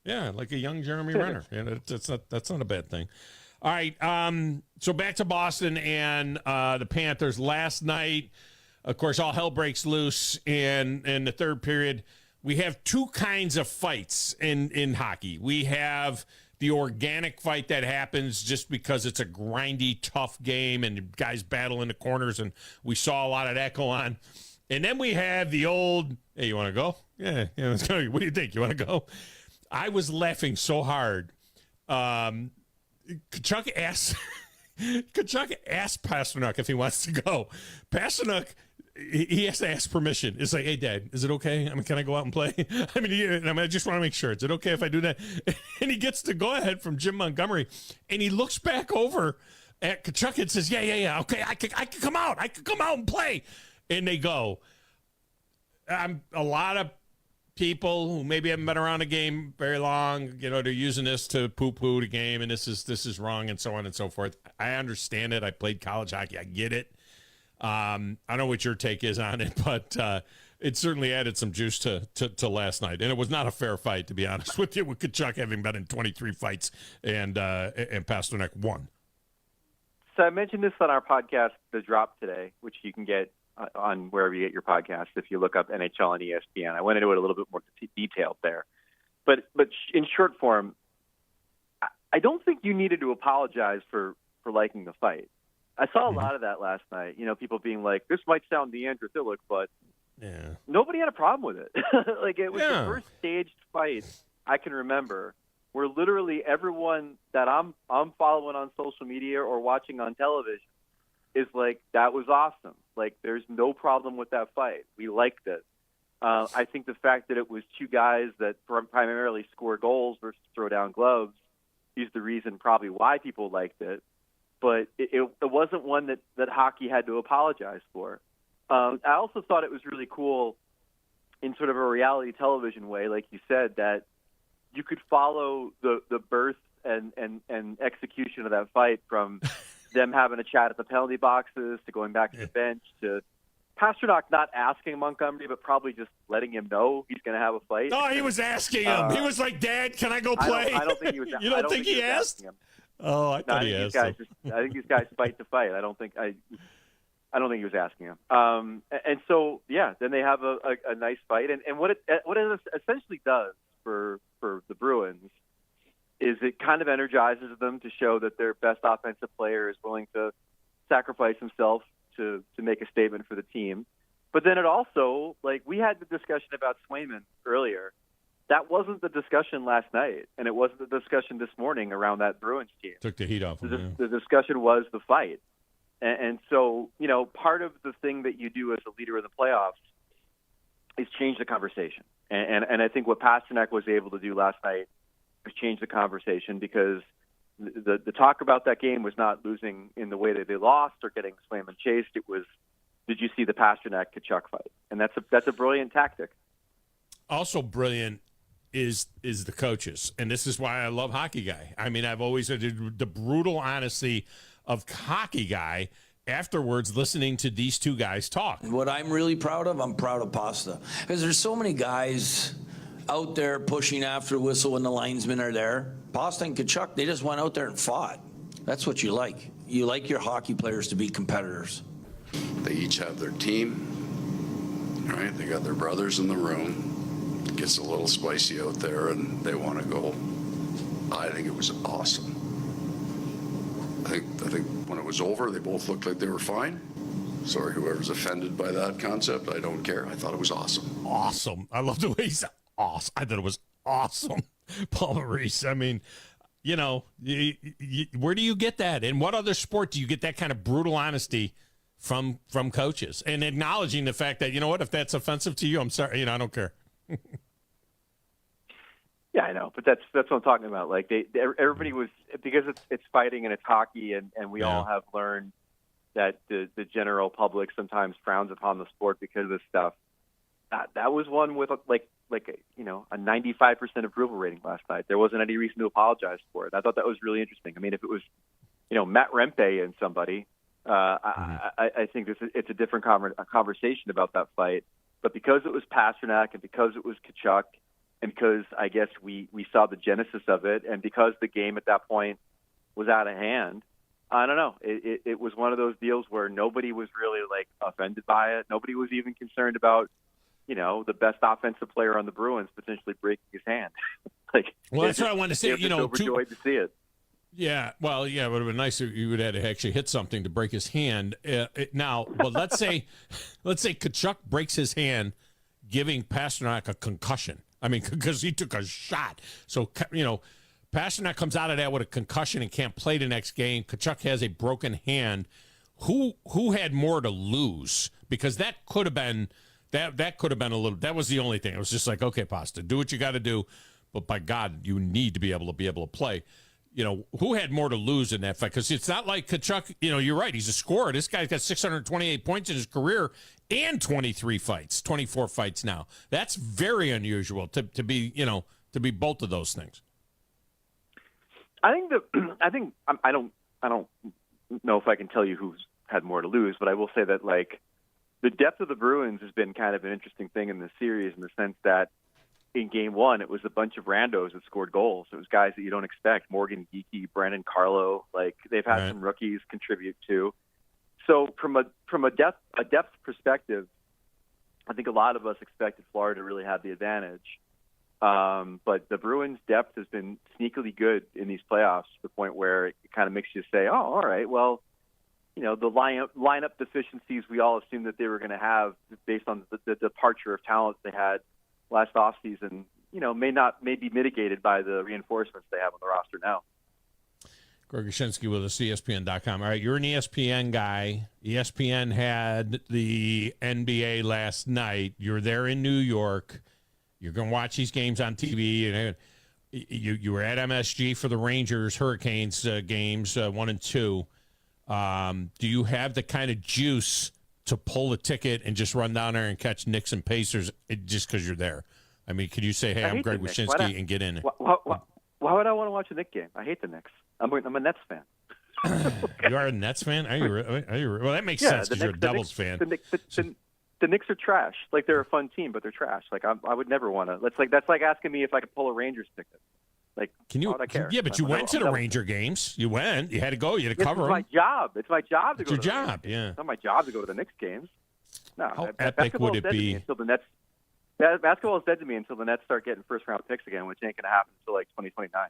[SPEAKER 5] Yeah, like a young Jeremy Renner. Yeah, that's not a bad thing. All right, so back to Boston and the Panthers. Last night, of course, all hell breaks loose in the third period. We have two kinds of fights in hockey. We have the organic fight that happens just because it's a grindy, tough game and guys battle in the corners, and we saw a lot of that go on. And then we have the old, hey, you want to go? Yeah, let's go. What do you think? You want to go? I was laughing so hard. Kachuk asked Pasternak if he wants to go. Pasternak, he has to ask permission. It's like, hey, Dad, is it okay? I mean, can I go out and play? I just want to make sure. Is it okay if I do that? And he gets the go-ahead from Jim Montgomery, and he looks back over at Kachuk and says, yeah, okay, I could come out. I could come out and play. And they go. A lot of people who maybe haven't been around a game very long, they're using this to poo-poo the game, and this is wrong, and so on and so forth. I understand it. I played college hockey. I get it. I don't know what your take is on it, but it certainly added some juice to last night. And it was not a fair fight, to be honest with you, with Kachuk having been in 23 fights and Pasternak won.
[SPEAKER 24] So I mentioned this on our podcast, The Drop, today, which you can get on wherever you get your podcast if you look up NHL and ESPN. I went into it a little bit more detailed there. But in short form, I don't think you needed to apologize for liking the fight. I saw a lot of that last night. People being like, this might sound Neanderthalic, but nobody had a problem with it. Like, it was the first staged fight I can remember where literally everyone that I'm following on social media or watching on television is like, that was awesome. Like, there's no problem with that fight. We liked it. I think the fact that it was two guys that primarily score goals versus throw down gloves is the reason probably why people liked it. But it wasn't one that hockey had to apologize for. I also thought it was really cool in sort of a reality television way, like you said, that you could follow the birth and execution of that fight from them having a chat at the penalty boxes to going back to the bench to Pasternak not asking Montgomery, but probably just letting him know he's going to have a fight.
[SPEAKER 5] No, he was asking him. He was like, Dad, can I go play?
[SPEAKER 24] I don't think he was.
[SPEAKER 5] You don't think he asked?
[SPEAKER 24] Him.
[SPEAKER 5] Oh, I thought he asked.
[SPEAKER 24] I think these guys fight to fight. I don't think he was asking him. And so, then they have a nice fight. And what it essentially does for the Bruins is it kind of energizes them to show that their best offensive player is willing to sacrifice himself to make a statement for the team. But then it also, like, we had the discussion about Swayman earlier. That wasn't the discussion last night, and it wasn't the discussion this morning around that Bruins team.
[SPEAKER 5] Took the heat off him.
[SPEAKER 24] The discussion was the fight. And so, part of the thing that you do as a leader in the playoffs is change the conversation. And I think what Pasternak was able to do last night was change the conversation, because the talk about that game was not losing in the way that they lost or getting slammed and chased. It was, did you see the Pasternak-Kachuk fight? And that's a brilliant tactic.
[SPEAKER 5] Also brilliant is the coaches, and this is why I love Hockey Guy. I mean, I've always had the brutal honesty of Hockey Guy afterwards listening to these two guys talk.
[SPEAKER 4] What I'm really proud of, I'm proud of Pasta, because there's so many guys out there pushing after the whistle when the linesmen are there. Pasta and Kachuk, they just went out there and fought. That's what you like. You like your hockey players to be competitors.
[SPEAKER 10] They each have their team, right? They got their brothers in the room. It gets a little spicy out there, and they want to go. I think it was awesome. I think when it was over, they both looked like they were fine. Sorry, whoever's offended by that concept, I don't care. I thought it was awesome.
[SPEAKER 5] Awesome. I love the way he said awesome. I thought it was awesome. Paul Maurice. I mean, where do you get that? In what other sport do you get that kind of brutal honesty from coaches and acknowledging the fact that, you know what, if that's offensive to you, I'm sorry, I don't care.
[SPEAKER 24] Yeah, I know, but that's what I'm talking about. Like everybody was, because it's fighting and it's hockey, and we all have learned that the general public sometimes frowns upon the sport because of this stuff. That was one with a 95% approval rating last night. There wasn't any reason to apologize for it. I thought that was really interesting. I mean, if it was, Matt Rempe and somebody, I think it's a different conversation about that fight. But because it was Pasternak and because it was Tkachuk, and because I guess we saw the genesis of it, and because the game at that point was out of hand, I don't know. It was one of those deals where nobody was really offended by it. Nobody was even concerned about, the best offensive player on the Bruins potentially breaking his hand.
[SPEAKER 5] That's what I wanted to say.
[SPEAKER 24] Overjoyed to see it.
[SPEAKER 5] Yeah, well, yeah, it would have been nice if you would have had to actually hit something to break his hand. But let's say Tkachuk breaks his hand, giving Pasternak a concussion. I mean, because he took a shot. So, Pasternak comes out of that with a concussion and can't play the next game. Tkachuk has a broken hand. Who had more to lose? Because that could have been that could have been a little. That was the only thing. It was just like, okay, Pasta, do what you got to do, but by God, you need to be able to play. Who had more to lose in that fight? Because it's not like Tkachuk, you're right. He's a scorer. This guy's got 628 points in his career and 24 fights now. That's very unusual to be both of those things.
[SPEAKER 24] I don't know if I can tell you who's had more to lose, but I will say that the depth of the Bruins has been kind of an interesting thing in this series, in the sense that in game one, it was a bunch of randos that scored goals. It was guys that you don't expect: Morgan Geekie, Brandon Carlo. They've had some rookies contribute too. So from a depth perspective, I think a lot of us expected Florida to really have the advantage. But the Bruins' depth has been sneakily good in these playoffs, to the point where it kind of makes you say, "Oh, all right, well, the lineup deficiencies we all assumed that they were going to have based on the departure of talent they had last offseason, may be mitigated by the reinforcements they have on the roster now."
[SPEAKER 5] Greg Wyshynski with us, ESPN.com. All right, you're an ESPN guy. ESPN had the NBA last night. You're there in New York. You're going to watch these games on TV. And you were at MSG for the Rangers Hurricanes games 1 and 2. Do you have the kind of juice to pull a ticket and just run down there and catch Knicks and Pacers just because you're there? I mean, can you say, "Hey, I'm Greg Wyshynski," and get in it?
[SPEAKER 24] Why would I want to watch a Knicks game? I hate the Knicks. I'm a Nets fan.
[SPEAKER 5] You are a Nets fan? Are you? Well, that makes sense because you're a Devils fan.
[SPEAKER 24] The Knicks are trash. They're a fun team, but they're trash. I would never want to. That's like asking me if I could pull a Rangers ticket.
[SPEAKER 5] Can you?
[SPEAKER 24] Why would I care?
[SPEAKER 5] Yeah, but you went to the Ranger games. You went. You had to go. You had to cover them.
[SPEAKER 24] It's my job. It's my job to go.
[SPEAKER 5] It's your job. Yeah.
[SPEAKER 24] It's not my job to go to the Knicks games. No.
[SPEAKER 5] How epic would it be?
[SPEAKER 24] Until the Nets. Basketball is dead to me until the Nets start getting first-round picks again, which ain't going to happen until 2029.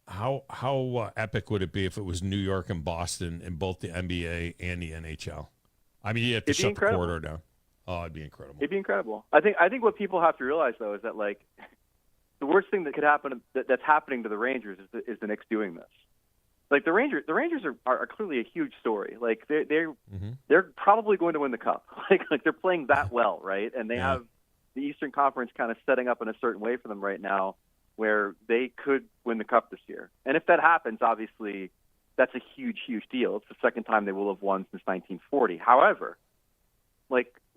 [SPEAKER 5] How epic would it be if it was New York and Boston in both the NBA and the NHL? I mean, you have to shut the corridor down. Oh, it'd be incredible.
[SPEAKER 24] It'd be incredible. I think what people have to realize, though, is that the worst thing that could happen that's happening to the Rangers is the Knicks doing this. The Rangers are clearly a huge story. They're probably going to win the cup. They're playing that well, right? And they have the Eastern Conference kind of setting up in a certain way for them right now, where they could win the cup this year. And if that happens, obviously, that's a huge, huge deal. It's the second time they will have won since 1940. However,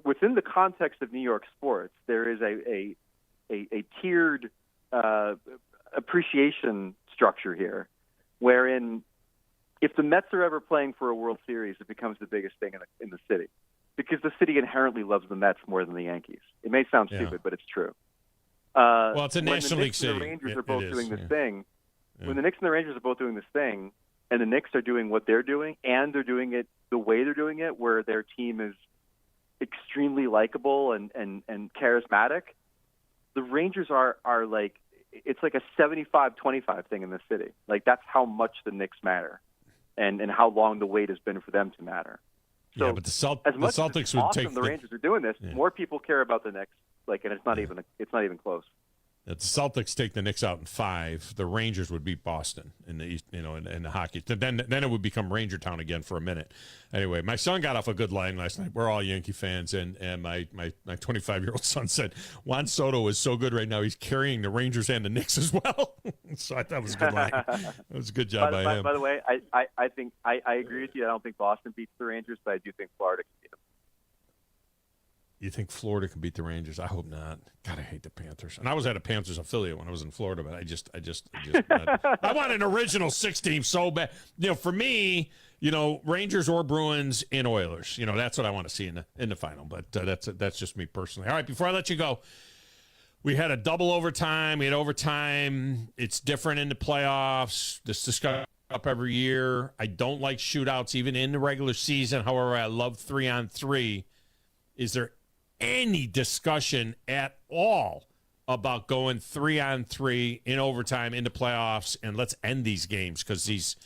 [SPEAKER 24] within the context of New York sports, there is a tiered appreciation structure here, wherein if the Mets are ever playing for a World Series, it becomes the biggest thing in the city, because the city inherently loves the Mets more than the Yankees. It may sound stupid, but it's true.
[SPEAKER 5] Well, it's a National League city.
[SPEAKER 24] When the Knicks and the Rangers are both doing this thing, when the Knicks and the Rangers are both doing this thing, and the Knicks are doing what they're doing, and they're doing it the way they're doing it, where their team is extremely likable and charismatic, the Rangers are it's like a 75-25 thing in the city. That's how much the Knicks matter, and how long the wait has been for them to matter. So
[SPEAKER 5] but the
[SPEAKER 24] Celtics
[SPEAKER 5] would
[SPEAKER 24] awesome
[SPEAKER 5] take
[SPEAKER 24] the Rangers are doing this. More people care about the Knicks, and it's not even close.
[SPEAKER 5] If the Celtics take the Knicks out in 5, the Rangers would beat Boston in the East, in the hockey. Then it would become Ranger Town again for a minute. Anyway, my son got off a good line last night. We're all Yankee fans, and my 25-year-old son said Juan Soto is so good right now. He's carrying the Rangers and the Knicks as well. So I thought it was a good line. It was a good job by him.
[SPEAKER 24] By the way, I think I agree with you. I don't think Boston beats the Rangers, but I do think Florida can beat them.
[SPEAKER 5] You think Florida can beat the Rangers? I hope not. God, I hate the Panthers. And I was at a Panthers affiliate when I was in Florida, but I just I want an original 6 team so bad. For me, Rangers or Bruins in Oilers. That's what I want to see in the final. But that's just me personally. All right, before I let you go, we had a double overtime. We had overtime. It's different in the playoffs. This discussion up every year. I don't like shootouts even in the regular season. However, I love 3-on-3. Is there any discussion at all about going 3-on-3 in overtime in the playoffs, and let's end these games? Because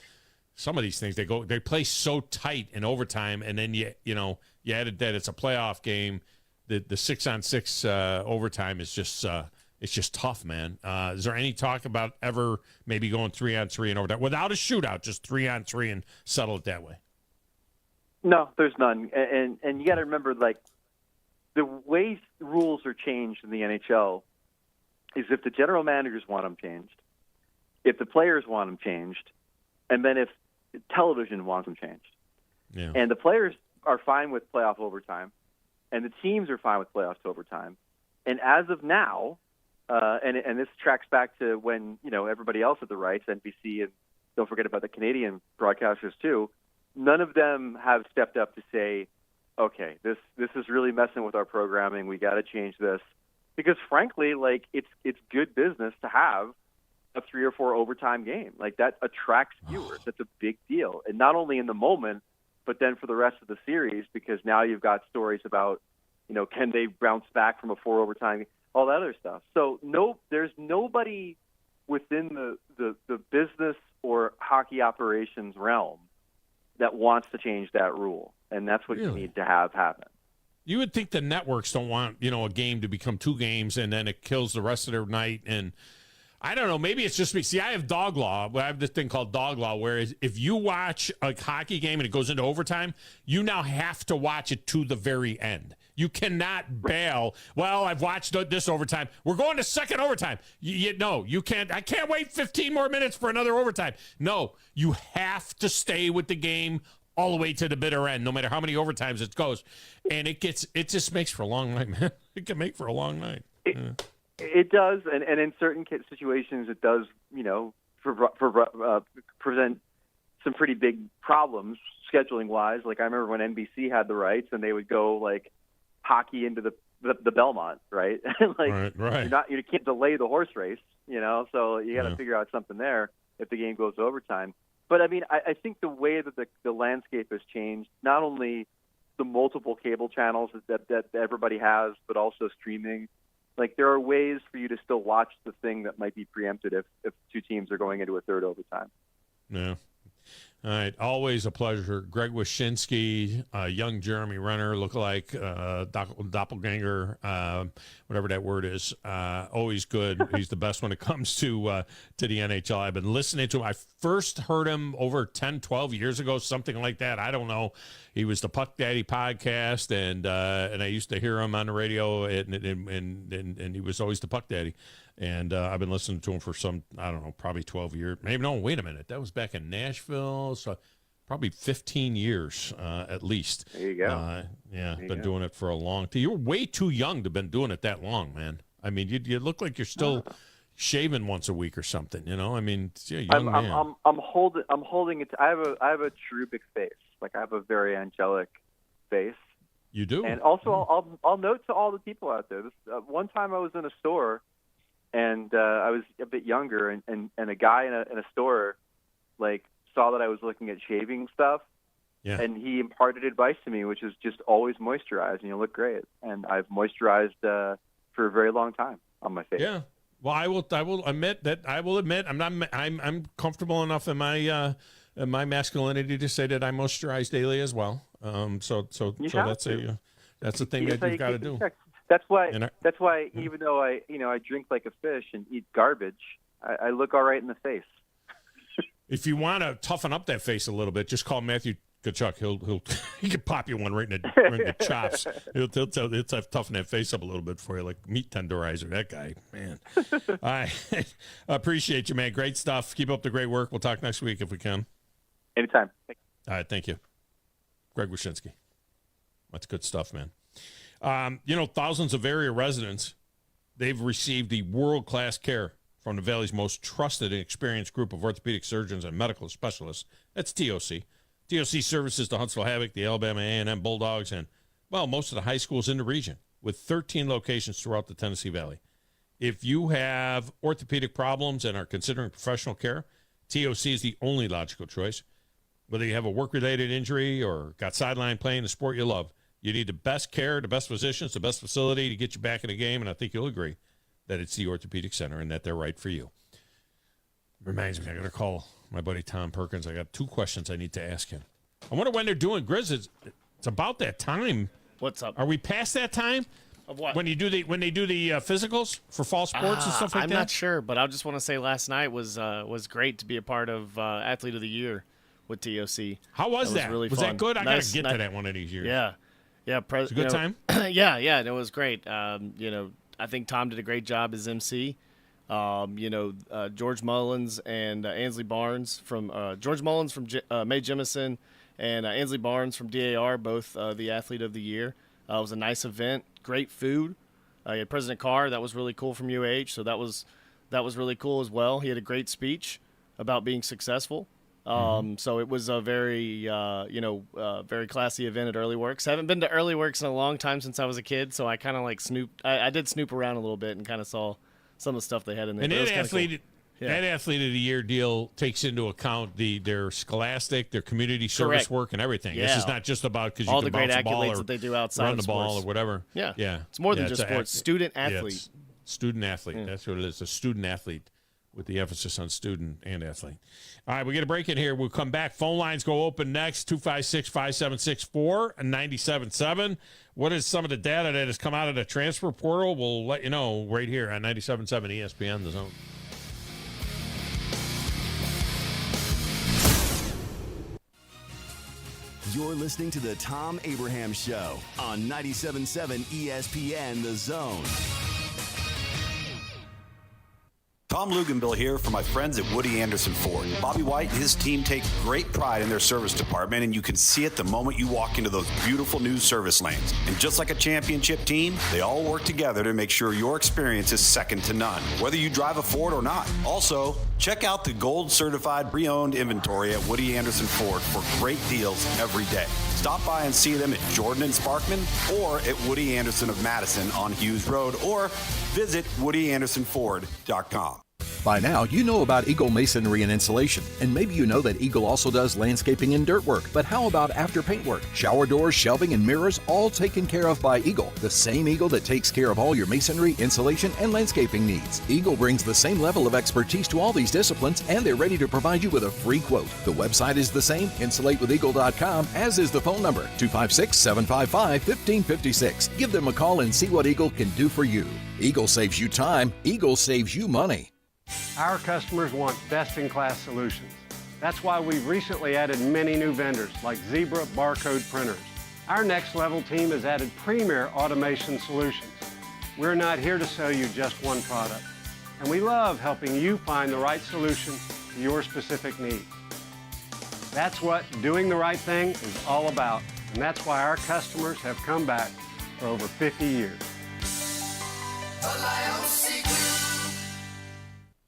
[SPEAKER 5] some of these things they play so tight in overtime, and then you added that it's a playoff game. The 6-on-6 overtime is just it's just tough, man. Is there any talk about ever maybe going 3-on-3 in overtime without a shootout, just 3-on-3 and settle it that way?
[SPEAKER 24] No, there's none, and you got to remember, like, the way rules are changed in the NHL is if the general managers want them changed, if the players want them changed, and then if television wants them changed.
[SPEAKER 5] Yeah.
[SPEAKER 24] And the players are fine with playoff overtime, and the teams are fine with playoffs overtime. And as of now, and this tracks back to when everybody else had the rights, NBC, and don't forget about the Canadian broadcasters too, none of them have stepped up to say, okay, this is really messing with our programming. We got to change this, because frankly, like, it's good business to have a 3 or 4 overtime game. Like, that attracts viewers. That's a big deal, and not only in the moment, but then for the rest of the series, because now you've got stories about, can they bounce back from a 4 overtime, all that other stuff. So there's nobody within the business or hockey operations realm that wants to change that rule. And that's what you need to have happen.
[SPEAKER 5] You would think the networks don't want, a game to become 2 games and then it kills the rest of their night. And I don't know, maybe it's just me. See, I have dog law. I have this thing called dog law, where if you watch a hockey game and it goes into overtime, you now have to watch it to the very end. You cannot bail. Well, I've watched this overtime. We're going to second overtime. No, you can't. I can't wait 15 more minutes for another overtime. No, you have to stay with the game all the way to the bitter end, no matter how many overtimes it goes. And it just makes for a long night, man. It can make for a long night.
[SPEAKER 24] It does, and in certain situations, it does, present some pretty big problems scheduling-wise. Like, I remember when NBC had the rights, and they would go, like, hockey into the Belmont, right? Like,
[SPEAKER 5] right.
[SPEAKER 24] You can't delay the horse race, so you got to figure out something there if the game goes to overtime. But, I mean, I think the way that the landscape has changed, not only the multiple cable channels that everybody has, but also streaming, like, there are ways for you to still watch the thing that might be preempted if 2 teams are going into a third overtime.
[SPEAKER 5] Yeah. All right. Always a pleasure. Greg Wyshynski, young Jeremy Renner, lookalike, doppelganger, whatever that word is. Always good. He's the best when it comes to the NHL. I've been listening to him. I first heard him over 10, 12 years ago, something like that. I don't know. He was the Puck Daddy podcast, and I used to hear him on the radio, and he was always the Puck Daddy. And I've been listening to him for probably 12 years. Maybe, no, wait a minute. That was back in Nashville, so probably 15 years at least.
[SPEAKER 24] There you go.
[SPEAKER 5] Been doing it for a long time. You're way too young to have been doing it that long, man. I mean, you look like you're still shaving once a week or something, I mean, you're a young man.
[SPEAKER 24] I'm holding it. I have a cherubic face. Like, I have a very angelic face.
[SPEAKER 5] You do?
[SPEAKER 24] And also, I'll note to all the people out there, this one time I was in a store, and I was a bit younger, and a guy in a store, like, saw that I was looking at shaving stuff, and he imparted advice to me, which is just always moisturize, and you look great. And I've moisturized for a very long time on my face.
[SPEAKER 5] Yeah. Well, I will admit I'm comfortable enough in my masculinity to say that I moisturize daily as well. So that's a thing that you've got to do.
[SPEAKER 24] That's why even though I drink like a fish and eat garbage, I look all right in the face.
[SPEAKER 5] If you want to toughen up that face a little bit, just call Matthew Tkachuk. He can pop you one right in the chops. He'll toughen that face up a little bit for you, like meat tenderizer. That guy, man. I appreciate you, man. Great stuff. Keep up the great work. We'll talk next week if we can.
[SPEAKER 24] Anytime.
[SPEAKER 5] All right, thank you. Greg Wyshynski. That's good stuff, man. Thousands of area residents, they've received the world-class care from the Valley's most trusted and experienced group of orthopedic surgeons and medical specialists. That's TOC. TOC services the Huntsville Havoc, the Alabama A&M Bulldogs, and, most of the high schools in the region, with 13 locations throughout the Tennessee Valley. If you have orthopedic problems and are considering professional care, TOC is the only logical choice. Whether you have a work-related injury or got sidelined playing the sport you love, you need the best care, the best physicians, the best facility to get you back in the game, and I think you'll agree that it's the Orthopedic Center and that they're right for you. Reminds me, I got to call my buddy Thom Perkins. I got 2 questions I need to ask him. I wonder when they're doing Grizz. It's about that time.
[SPEAKER 3] What's up?
[SPEAKER 5] Are we past that time?
[SPEAKER 3] Of what?
[SPEAKER 5] When they do the physicals for fall sports and stuff like
[SPEAKER 3] I'm
[SPEAKER 5] that?
[SPEAKER 3] I'm not sure, but I just want to say last night was great to be a part of Athlete of the Year with TOC.
[SPEAKER 5] How was that?
[SPEAKER 3] Really
[SPEAKER 5] was
[SPEAKER 3] fun.
[SPEAKER 5] that good? I got to get to that one of these years.
[SPEAKER 3] Yeah.
[SPEAKER 5] It's a good time?
[SPEAKER 3] Yeah, it was great. I think Thom did a great job as MC. George Mullins and Ansley Barnes from George Mullins from Mae Jemison and Ansley Barnes from DAR, both the Athlete of the Year. It was a nice event, great food. You had President Carr, that was really cool from UH, so that was really cool as well. He had a great speech about being successful. So it was a very, very classy event at Early Works. I haven't been to Early Works in a long time since I was a kid, so I kind of like snooped. I did snoop around a little bit and kind of saw some of the stuff they had in there.
[SPEAKER 5] And that Athlete
[SPEAKER 3] cool.
[SPEAKER 5] That Athlete of the Year deal takes into account their scholastic, their community service work, and everything.
[SPEAKER 3] Yeah.
[SPEAKER 5] This is not just about because you
[SPEAKER 3] all
[SPEAKER 5] can
[SPEAKER 3] the great
[SPEAKER 5] bounce the ball
[SPEAKER 3] accolades
[SPEAKER 5] or
[SPEAKER 3] that they do outside
[SPEAKER 5] run
[SPEAKER 3] of
[SPEAKER 5] the ball
[SPEAKER 3] sports.
[SPEAKER 5] or whatever.
[SPEAKER 3] Yeah,
[SPEAKER 5] yeah.
[SPEAKER 3] It's more than
[SPEAKER 5] Yeah,
[SPEAKER 3] just sports. Student athlete.
[SPEAKER 5] Student athlete. That's what it is. A student athlete with the emphasis on student and athlete. All right, we get a break in here. We'll come back. Phone lines go open next, 256-5764 and 97.7. What is some of the data that has come out of the transfer portal? We'll let you know right here on 97.7 ESPN, The Zone.
[SPEAKER 1] You're listening to the Thom Abraham Show on 97.7 ESPN, The Zone.
[SPEAKER 13] Tom Luganbill here for my friends at Woody Anderson Ford. Bobby White and his team take great pride in their service department, and you can see it the moment you walk into those beautiful new service lanes. And just like a championship team, they all work together to make sure your experience is second to none, whether you drive a Ford or not. Also, check out the gold certified pre-owned inventory at Woody Anderson Ford for great deals every day. Stop by and see them at Jordan and Sparkman or at Woody Anderson of Madison on Hughes Road, or visit WoodyAndersonFord.com.
[SPEAKER 21] By now, you know about Eagle Masonry and Insulation, and maybe you know that Eagle also does landscaping and dirt work. But how about after paint work? Shower doors, shelving, and mirrors, all taken care of by Eagle, the same Eagle that takes care of all your masonry, insulation, and landscaping needs. Eagle brings the same level of expertise to all these disciplines, and they're ready to provide you with a free quote. The website is the same, insulatewitheagle.com, as is the phone number, 256-755-1556. Give them a call and see what Eagle can do for you. Eagle saves you time. Eagle saves you money.
[SPEAKER 15] Our customers want best-in-class solutions. That's why we've recently added many new vendors like Zebra barcode printers. Our next level team has added premier automation solutions. We're not here to sell you just one product, and we love helping you find the right solution to your specific needs. That's what doing the right thing is all about, and that's why our customers have come back for over 50 years.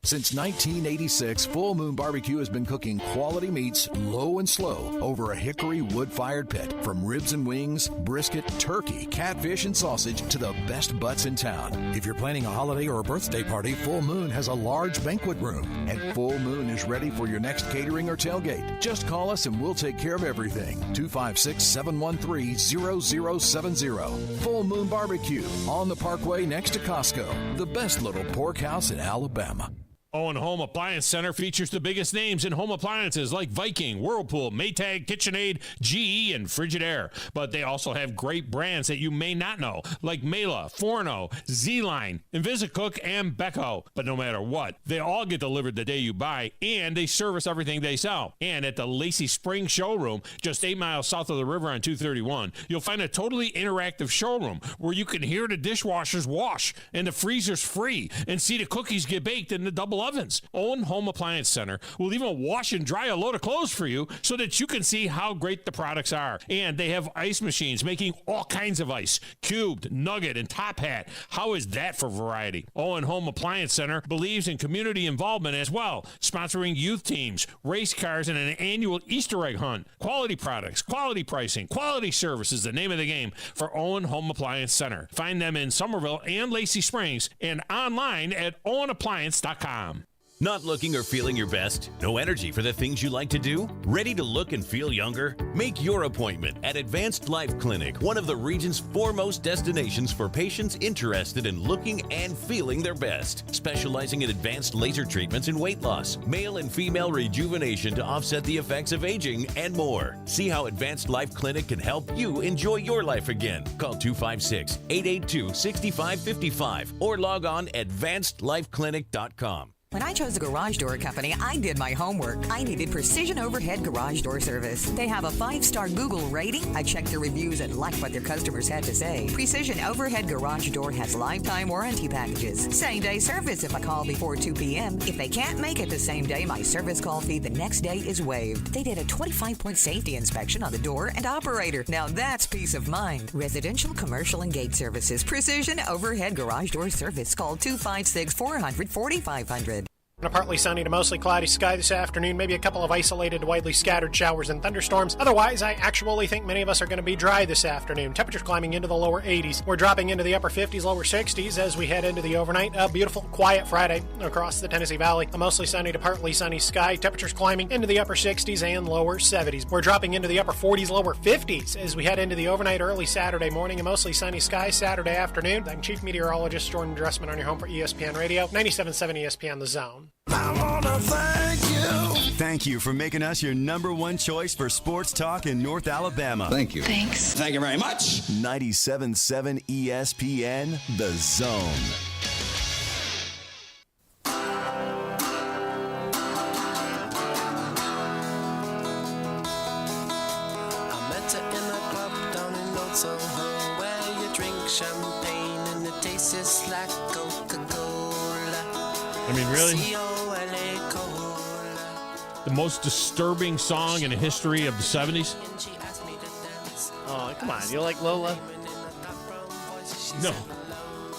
[SPEAKER 21] Since 1986, Full Moon Barbecue has been cooking quality meats low and slow over a hickory wood-fired pit. From ribs and wings, brisket, turkey, catfish, and sausage to the best butts in town. If you're planning a holiday or a birthday party, Full Moon has a large banquet room. And Full Moon is ready for your next catering or tailgate. Just call us and we'll take care of everything. 256-713-0070. Full Moon Barbecue on the Parkway next to Costco. The best little pork house in Alabama.
[SPEAKER 5] Owen Home Appliance Center features the biggest names in home appliances like Viking, Whirlpool, Maytag, KitchenAid, GE, and Frigidaire. But they also have great brands that you may not know, like Mela, Forno, Z-Line, Invisicook, and Beko. But no matter what, they all get delivered the day you buy, and they service everything they sell. And at the Lacey Springs showroom, just 8 miles south of the river on 231, you'll find a totally interactive showroom where you can hear the dishwashers wash and the freezers free and see the cookies get baked in the double ovens. Owen Home Appliance Center will even wash and dry a load of clothes for you so that you can see how great the products are. And they have ice machines making all kinds of ice, cubed, nugget, and top hat. How is that for variety? Owen Home Appliance Center believes in community involvement as well, sponsoring youth teams, race cars, and an annual Easter egg hunt. Quality products, quality pricing, quality service is the name of the game for Owen Home Appliance Center. Find them in Somerville and Lacey Springs and online at owenappliance.com.
[SPEAKER 16] Not looking or feeling your best? No energy for the things you like to do? Ready to look and feel younger? Make your appointment at Advanced Life Clinic, one of the region's foremost destinations for patients interested in looking and feeling their best. Specializing in advanced laser treatments and weight loss, male and female rejuvenation to offset the effects of aging, and more. See how Advanced Life Clinic can help you enjoy your life again. Call 256-882-6555 or log on advancedlifeclinic.com.
[SPEAKER 17] When I chose a garage door company, I did my homework. I needed Precision Overhead Garage Door Service. They have a 5-star Google rating. I checked their reviews and liked what their customers had to say. Precision Overhead Garage Door has lifetime warranty packages. Same-day service if I call before 2 p.m. If they can't make it the same day, my service call fee the next day is waived. They did a 25-point safety inspection on the door and operator. Now that's peace of mind. Residential, commercial, and gate services. Precision Overhead Garage Door Service. Call 256-400-4500.
[SPEAKER 18] A partly sunny to mostly cloudy sky this afternoon, maybe a couple of isolated, widely scattered showers and thunderstorms. Otherwise, I actually think many of us are going to be dry this afternoon. Temperatures climbing into the lower 80s. We're dropping into the upper 50s, lower 60s as we head into the overnight. A beautiful, quiet Friday across the Tennessee Valley. A mostly sunny to partly sunny sky. Temperatures climbing into the upper 60s and lower 70s. We're dropping into the upper 40s, lower 50s as we head into the overnight early Saturday morning. A mostly sunny sky Saturday afternoon. I'm Chief Meteorologist Jordan Dressman on your home for ESPN Radio, 97.7 ESPN The Zone.
[SPEAKER 1] I wanna thank you. Thank you for making us your number one choice for sports talk in North Alabama.
[SPEAKER 19] Thank you.
[SPEAKER 1] Thanks.
[SPEAKER 19] Thank you very much.
[SPEAKER 1] 97.7 ESPN, The Zone.
[SPEAKER 14] I met her in a club down in Old Soho where you drink champagne and it tastes like Coca-Cola.
[SPEAKER 5] I mean, really? The most disturbing song in the history of the 70s?
[SPEAKER 3] Oh, come on. You like Lola?
[SPEAKER 5] No.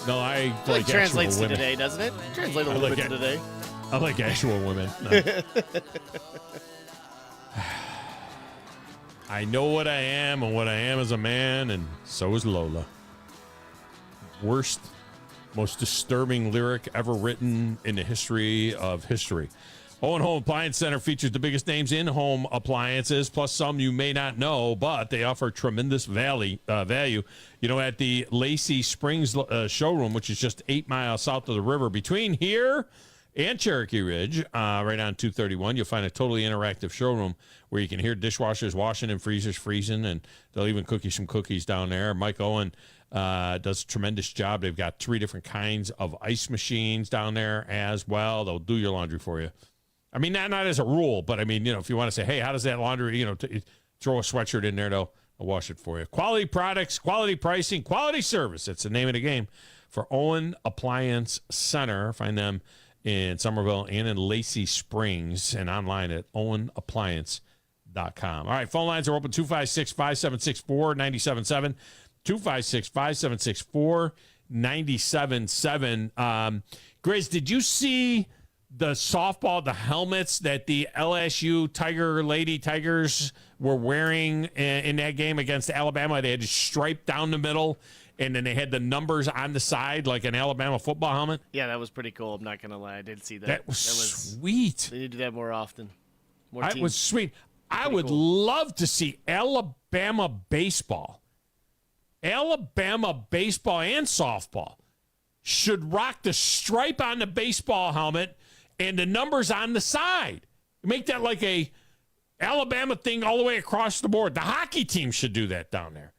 [SPEAKER 5] No, I
[SPEAKER 3] It
[SPEAKER 5] like
[SPEAKER 3] translates
[SPEAKER 5] actual
[SPEAKER 3] to
[SPEAKER 5] women.
[SPEAKER 3] today, doesn't it? Translate a
[SPEAKER 5] I
[SPEAKER 3] little
[SPEAKER 5] like
[SPEAKER 3] bit to today.
[SPEAKER 5] I like actual women. No. I know what I am and what I am as a man, and so is Lola. Worst, most disturbing lyric ever written in the history of history. Owen Home Appliance Center features the biggest names in home appliances, plus some you may not know, but they offer tremendous value. You know, at the Lacey Springs showroom, which is just 8 miles south of the river, between here and Cherokee Ridge, right on 231, you'll find a totally interactive showroom where you can hear dishwashers washing and freezers freezing, and they'll even cook you some cookies down there. Mike Owen does a tremendous job. They've got 3 different kinds of ice machines down there as well. They'll do your laundry for you. I mean, not as a rule, but I mean, you know, if you want to say, hey, how does that laundry, throw a sweatshirt in there, they'll wash it for you. Quality products, quality pricing, quality service. That's the name of the game for Owen Appliance Center. Find them in Somerville and in Lacey Springs and online at owenappliance.com. All right, phone lines are open 256-5764-977, 256-5764-977. Grizz, did you see the softball, the helmets that the LSU Tigers were wearing in that game against Alabama? They had to stripe down the middle, and then they had the numbers on the side like an Alabama football helmet.
[SPEAKER 3] Yeah, that was pretty cool. I'm not going to lie. I did see that.
[SPEAKER 5] That was sweet.
[SPEAKER 3] They need to do that more often.
[SPEAKER 5] That was sweet. I would love to see Alabama baseball and softball should rock the stripe on the baseball helmet and the numbers on the side. Make that like a Alabama thing all the way across the board. The hockey team should do that down there.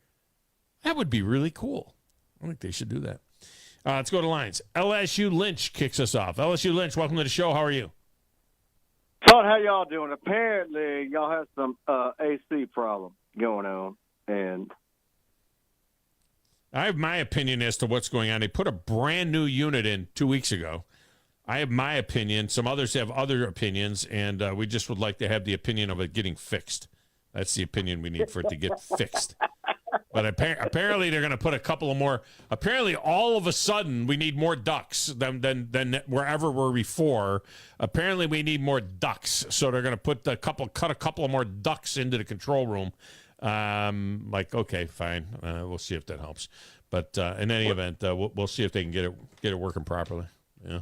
[SPEAKER 5] That would be really cool. I think they should do that. Let's go to lines. LSU Lynch kicks us off. LSU Lynch, welcome to the show. How are you?
[SPEAKER 12] Todd, how y'all doing? Apparently, y'all have some AC problem going on, and
[SPEAKER 5] I have my opinion as to what's going on. They put a brand new unit in 2 weeks ago. I have my opinion. Some others have other opinions, and we just would like to have the opinion of it getting fixed. That's the opinion we need for it to get fixed. But apparently they're going to put a couple of more. Apparently, all of a sudden, we need more ducts than wherever we were before. Apparently, we need more ducts, so they're going to cut a couple of more ducts into the control room. Okay, fine. We'll see if that helps. But in any event, we'll see if they can get it working properly. Yeah.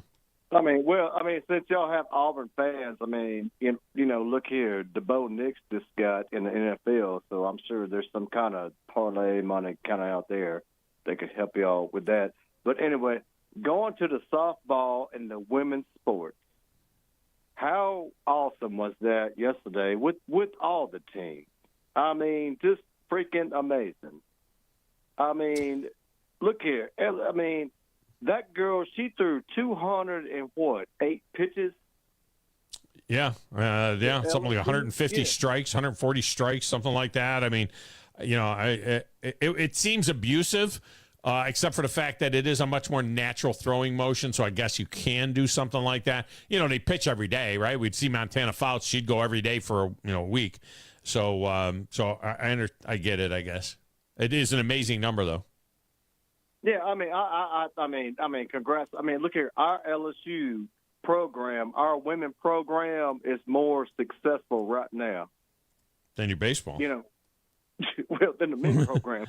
[SPEAKER 12] Since y'all have Auburn fans, look here, the Bo Nix just got in the NFL, so I'm sure there's some kind of parlay money kind of out there that could help y'all with that. But anyway, going to the softball and the women's sports, how awesome was that yesterday with all the teams? Just freaking amazing. Look here, that girl, she threw 208 pitches.
[SPEAKER 5] Yeah, something like 150 strikes, 140 strikes, something like that. It seems abusive, except for the fact that it is a much more natural throwing motion, so I guess you can do something like that. They pitch every day, right? We'd see Montana Fouts, she'd go every day for a week. So I get it, I guess. It is an amazing number, though.
[SPEAKER 12] Yeah, congrats. Look here, our LSU program, our women program is more successful right now
[SPEAKER 5] than your baseball.
[SPEAKER 12] Well, than the men's program.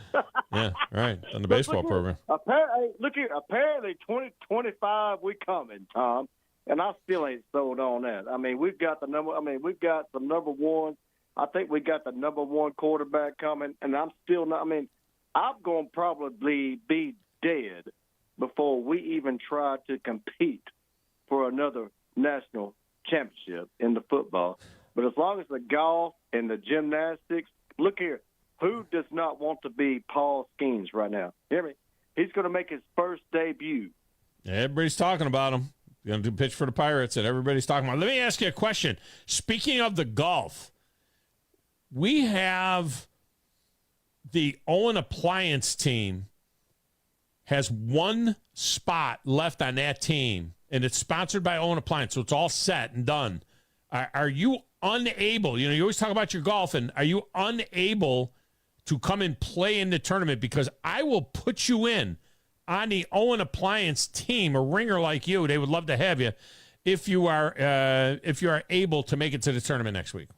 [SPEAKER 5] Yeah, right, than the baseball program.
[SPEAKER 12] Apparently 2025 we coming, Tom, and I still ain't sold on that. We've got the number. We've got the number one. I think we got the number one quarterback coming, and I'm still not. I'm going to probably be dead before we even try to compete for another national championship in the football. But as long as the golf and the gymnastics, look here, who does not want to be Paul Skeens right now? Hear me? He's going to make his first debut.
[SPEAKER 5] Yeah, everybody's talking about him. He's going to pitch for the Pirates, and everybody's talking about him. Let me ask you a question. Speaking of the golf, we have the Owen Appliance team has one spot left on that team, and it's sponsored by Owen Appliance, so it's all set and done. Are you unable, you always talk about your golf, and are you unable to come and play in the tournament? Because I will put you in on the Owen Appliance team, a ringer like you. They would love to have you if you are able to make it to the tournament next week.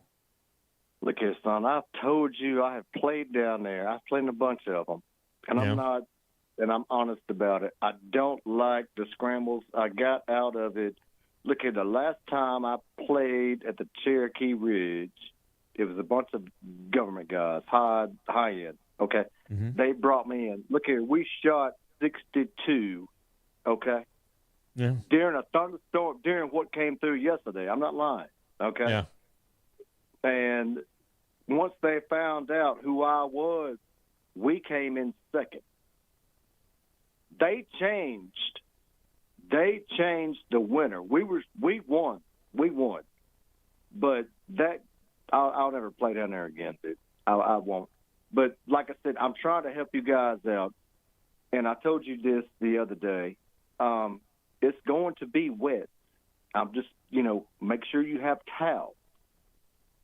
[SPEAKER 12] Look here, son, I've told you I have played down there. I've played in a bunch of them, and I'm honest about it. I don't like the scrambles. I got out of it. Look here, the last time I played at the Cherokee Ridge, it was a bunch of government guys, high end, okay? Mm-hmm. They brought me in. Look here, we shot 62, okay?
[SPEAKER 5] Yeah.
[SPEAKER 12] During a thunderstorm, during what came through yesterday. I'm not lying, okay?
[SPEAKER 5] Yeah.
[SPEAKER 12] And once they found out who I was, we came in second. They changed the winner. We won. But I'll never play down there again, dude. I won't. But like I said, I'm trying to help you guys out. And I told you this the other day. It's going to be wet. I'm just, make sure you have towels.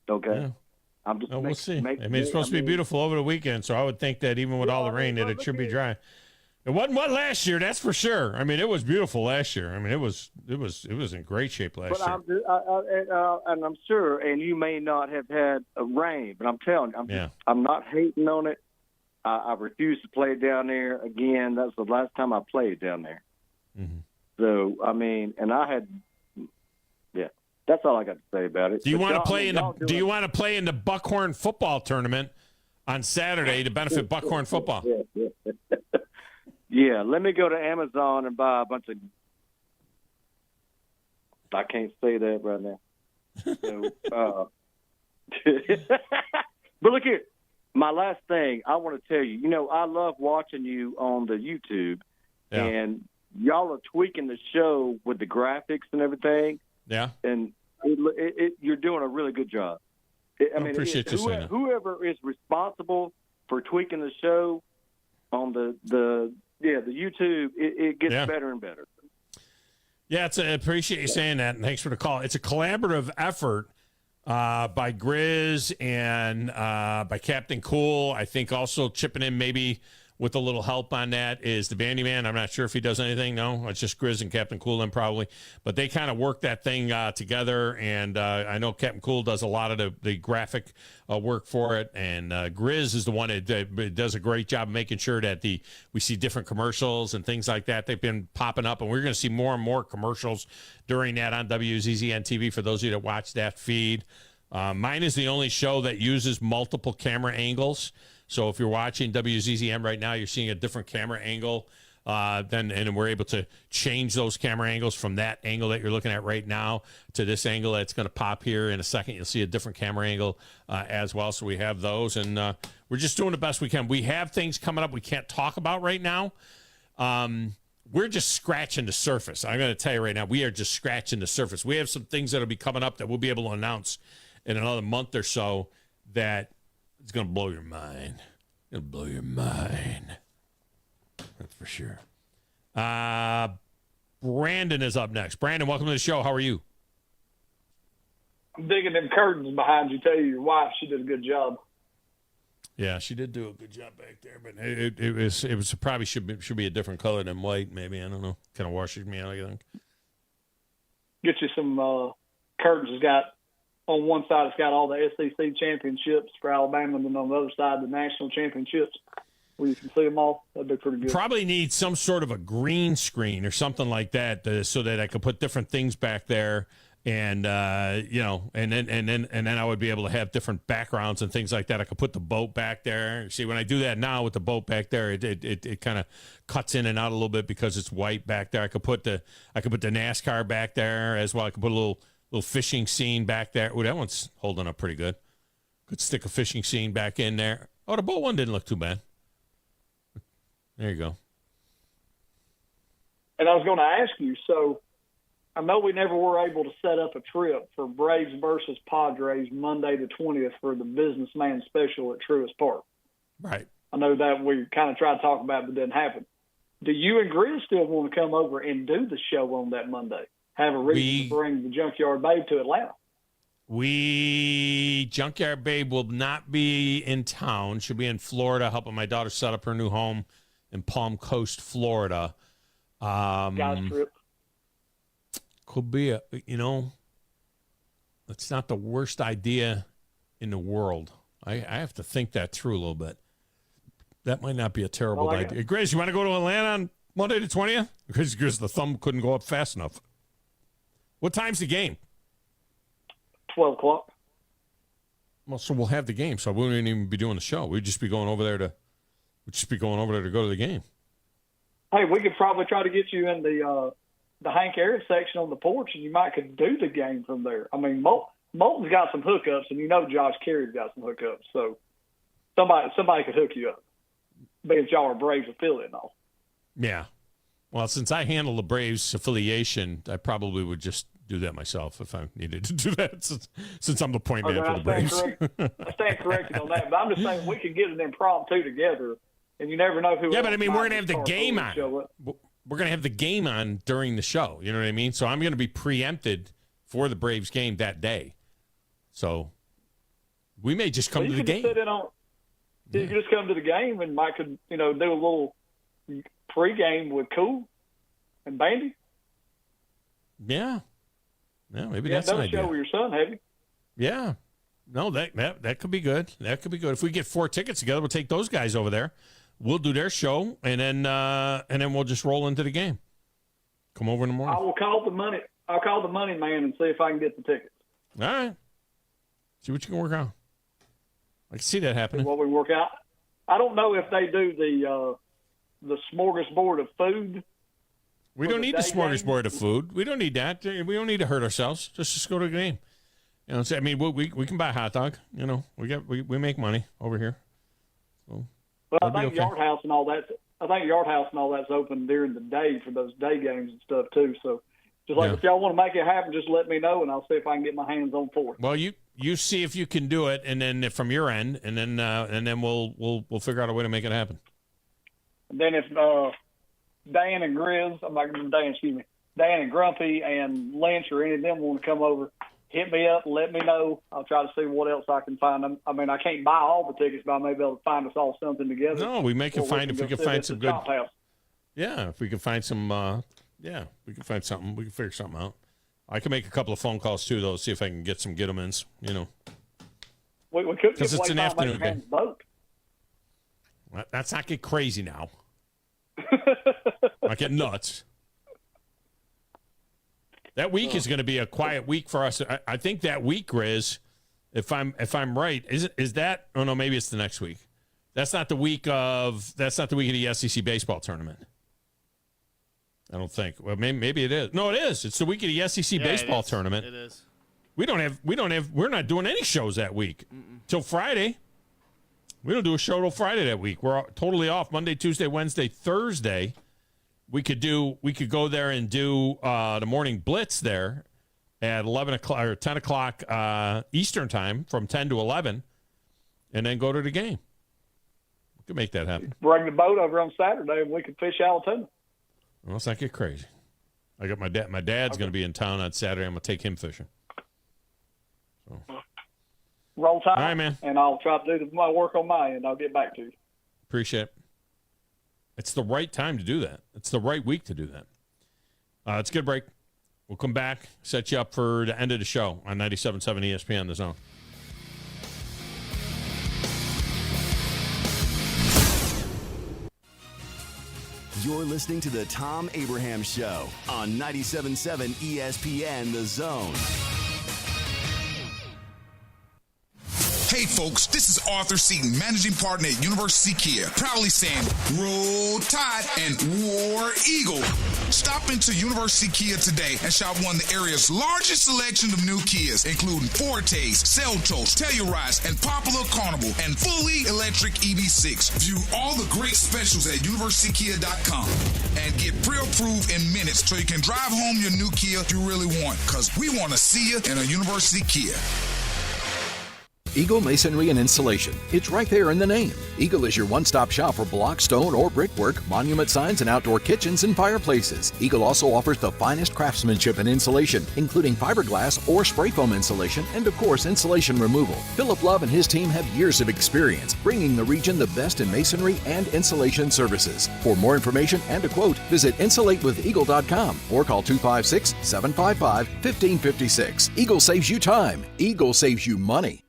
[SPEAKER 12] Okay.
[SPEAKER 5] Yeah. We'll see. It's supposed to be beautiful over the weekend, so I would think that even with all the rain, that it should be dry. It wasn't wet last year, that's for sure. It was beautiful last year. It was in great shape last year.
[SPEAKER 12] And I'm sure, and you may not have had a rain, but I'm telling you, I'm not hating on it. I refuse to play down there again. That's the last time I played down there.
[SPEAKER 5] Mm-hmm.
[SPEAKER 12] So and I had, that's all I got to say about it.
[SPEAKER 5] Do you want to play in the Buckhorn football tournament on Saturday to benefit Buckhorn football?
[SPEAKER 12] Yeah, let me go to Amazon and buy a bunch of. I can't say that right now. So, but look here. My last thing I want to tell you, I love watching you on the YouTube, and y'all are tweaking the show with the graphics and everything.
[SPEAKER 5] Yeah.
[SPEAKER 12] And you're doing a really good job. I
[SPEAKER 5] appreciate you saying that.
[SPEAKER 12] Whoever is responsible for tweaking the show on the YouTube, it gets better and better.
[SPEAKER 5] Yeah, I appreciate you saying that, and thanks for the call. It's a collaborative effort by Grizz and by Captain Cool. I think also chipping in maybe with a little help on that is the Bandy Man. I'm not sure if he does anything. No, it's just Grizz and Captain Cool then probably. But they kind of work that thing together, and I know Captain Cool does a lot of the graphic work for it, and Grizz is the one that does a great job of making sure that we see different commercials and things like that. They've been popping up, and we're going to see more and more commercials during that on WZZN TV for those of you that watch that feed. Mine is the only show that uses multiple camera angles. So if you're watching WZZM right now, you're seeing a different camera angle. And we're able to change those camera angles from that angle that you're looking at right now to this angle that's going to pop here in a second. You'll see a different camera angle as well. So we have those, and we're just doing the best we can. We have things coming up we can't talk about right now. We're just scratching the surface. I'm going to tell you right now, we are just scratching the surface. We have some things that will be coming up that we'll be able to announce in another month or so that it's going to blow your mind. It'll blow your mind. That's for sure. Brandon is up next. Brandon, welcome to the show. How are you?
[SPEAKER 7] I'm digging them curtains behind you. Tell you your wife, she did a good job.
[SPEAKER 5] Yeah, she did do a good job back there, but it was probably should be a different color than white. Maybe, I don't know. Kind of washes me out, I think.
[SPEAKER 7] Get you some curtains. It's got on one side, it's got all the SEC championships for Alabama, and then on the other side, the national championships, where you can see them all. That'd be pretty good.
[SPEAKER 5] Probably need some sort of a green screen or something like that, so that I could put different things back there, and and then I would be able to have different backgrounds and things like that. I could put the boat back there. See, when I do that now with the boat back there, it kind of cuts in and out a little bit because it's white back there. I could put the NASCAR back there as well. I could put a little fishing scene back there. Oh, that one's holding up pretty good. Could stick a fishing scene back in there. Oh, the boat one didn't look too bad. There you go.
[SPEAKER 7] And I was going to ask you, so I know we never were able to set up a trip for Braves versus Padres Monday the 20th for the businessman special at Truist Park.
[SPEAKER 5] Right.
[SPEAKER 7] I know that we kind of tried to talk about it, but it didn't happen. Do you and Grizz still want to come over and do the show on that Monday? Have a reason to bring the Junkyard Babe to Atlanta.
[SPEAKER 5] Junkyard Babe will not be in town. She'll be in Florida helping my daughter set up her new home in Palm Coast, Florida.
[SPEAKER 7] Guys trip.
[SPEAKER 5] Could be it's not the worst idea in the world. I have to think that through a little bit. That might not be a terrible idea. Grace, you want to go to Atlanta on Monday the 20th? Because the thumb couldn't go up fast enough. What time's the game?
[SPEAKER 7] 12 o'clock.
[SPEAKER 5] Well, so we'll have the game, so we wouldn't even be doing the show. We'd just be going over there to go to the game.
[SPEAKER 7] Hey, we could probably try to get you in the Hank Aaron section on the porch, and you might could do the game from there. I mean, Moulton's got some hookups, and Josh Carey's got some hookups, so somebody could hook you up. Being y'all are Braves affiliate and all.
[SPEAKER 5] Yeah. Well, since I handle the Braves affiliation, I probably would just do that myself if I needed to do that, since I'm the point man for the Braves.
[SPEAKER 7] I stand corrected on that, but I'm just saying we could get an impromptu together, and you never know who.
[SPEAKER 5] Yeah, but I mean, we're going to have the game on. We're going to have the game on during the show. You know what I mean? So I'm going to be preempted for the Braves game that day. So we may just come to the game.
[SPEAKER 7] You can just come to the game, and Mike could, do a little pregame with Cool and Bandy.
[SPEAKER 5] Yeah, maybe that's an idea.
[SPEAKER 7] Show with your son, have you?
[SPEAKER 5] Yeah, no, that could be good. That could be good. If we get 4 tickets together, we'll take those guys over there. We'll do their show, and then we'll just roll into the game. Come over in the morning.
[SPEAKER 7] I will call the money. I'll call the money man and see if I can get the tickets.
[SPEAKER 5] All right. See what you can work out. I can see that happening.
[SPEAKER 7] What we work out. I don't know if they do the smorgasbord of food.
[SPEAKER 5] We don't need the smorgasbord of food. We don't need that. We don't need to hurt ourselves. Just go to the game. You know, I mean, we can buy a hot dog. You know, we make money over here. So
[SPEAKER 7] well, I think Yard House and all that. I think Yard House and all that's open during the day for those day games and stuff too. So, just like if y'all want to make it happen, just let me know and I'll see if I can get my hands on 4.
[SPEAKER 5] Well, you see if you can do it, and then from your end, and then we'll figure out a way to make it happen.
[SPEAKER 7] And then if Dan and Grizz, Dan and Grumpy and Lynch or any of them want to come over, hit me up, let me know. I'll try to see what else I can find. I mean, I can't buy all the tickets, but I may be able to find us all something together.
[SPEAKER 5] No, we can find some good.
[SPEAKER 7] House.
[SPEAKER 5] Yeah, if we can find some. We can find something. We can figure something out. I can make a couple of phone calls too, though, see if I can get some get-em-ins. You know,
[SPEAKER 7] we could
[SPEAKER 5] because it's an afternoon game.
[SPEAKER 7] Boat.
[SPEAKER 5] Let's not get crazy now. Not get nuts. That week is going to be a quiet week for us. I think that week, Grizz, if I'm right, is that? Oh no, maybe it's the next week. That's not the week of the SEC baseball tournament. I don't think. Well, maybe it is. No, it is. It's the week of the SEC baseball tournament.
[SPEAKER 3] It is.
[SPEAKER 5] We're not doing any shows that week till Friday. We don't do a show till Friday that week. We're totally off Monday, Tuesday, Wednesday, Thursday. We could go there and do the morning blitz there at 11 o'clock or 10 o'clock Eastern time from 10 to 11, and then go to the game. We could make that happen.
[SPEAKER 7] Bring the boat over on Saturday, and we could fish Alatoona.
[SPEAKER 5] Well, let's not get crazy. I got my dad. My dad's going to be in town on Saturday. I'm going to take him fishing. So.
[SPEAKER 7] Roll time.
[SPEAKER 5] All right, man.
[SPEAKER 7] And I'll try to do my work on my end. I'll get back to you.
[SPEAKER 5] Appreciate it. It's the right time to do that. It's the right week to do that. It's a good break. We'll come back, set you up for the end of the show on 97.7 ESPN, The Zone.
[SPEAKER 1] You're listening to the Thom Abraham Show on 97.7 ESPN, The Zone.
[SPEAKER 8] Hey folks, this is Arthur Seaton, managing partner at University Kia, proudly saying Roll Tide and War Eagle. Stop into University Kia today and shop one of the area's largest selection of new Kias, including Fortes, Seltos, Telluride, and Popular Carnival, and fully electric EV6. View all the great specials at universitykia.com and get pre-approved in minutes so you can drive home your new Kia you really want, because we want to see you in a University Kia.
[SPEAKER 21] Eagle Masonry and Insulation. It's right there in the name. Eagle is your one-stop shop for block, stone, or brickwork, monument signs, and outdoor kitchens and fireplaces. Eagle also offers the finest craftsmanship and insulation, including fiberglass or spray foam insulation, and of course, insulation removal. Philip Love and his team have years of experience bringing the region the best in masonry and insulation services. For more information and a quote, visit insulatewitheagle.com or call 256-755-1556. Eagle saves you time. Eagle saves you money.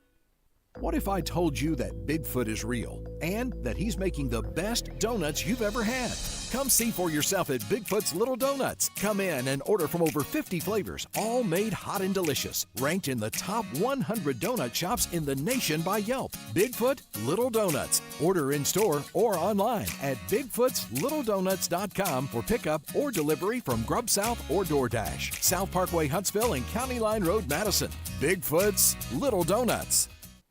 [SPEAKER 21] What if I told you that Bigfoot is real and that he's making the best donuts you've ever had? Come see for yourself at Bigfoot's Little Donuts. Come in and order from over 50 flavors, all made hot and delicious. Ranked in the top 100 donut shops in the nation by Yelp. Bigfoot Little Donuts. Order in store or online at bigfootslittledonuts.com for pickup or delivery from Grub South or DoorDash. South Parkway, Huntsville, and County Line Road, Madison. Bigfoot's Little Donuts.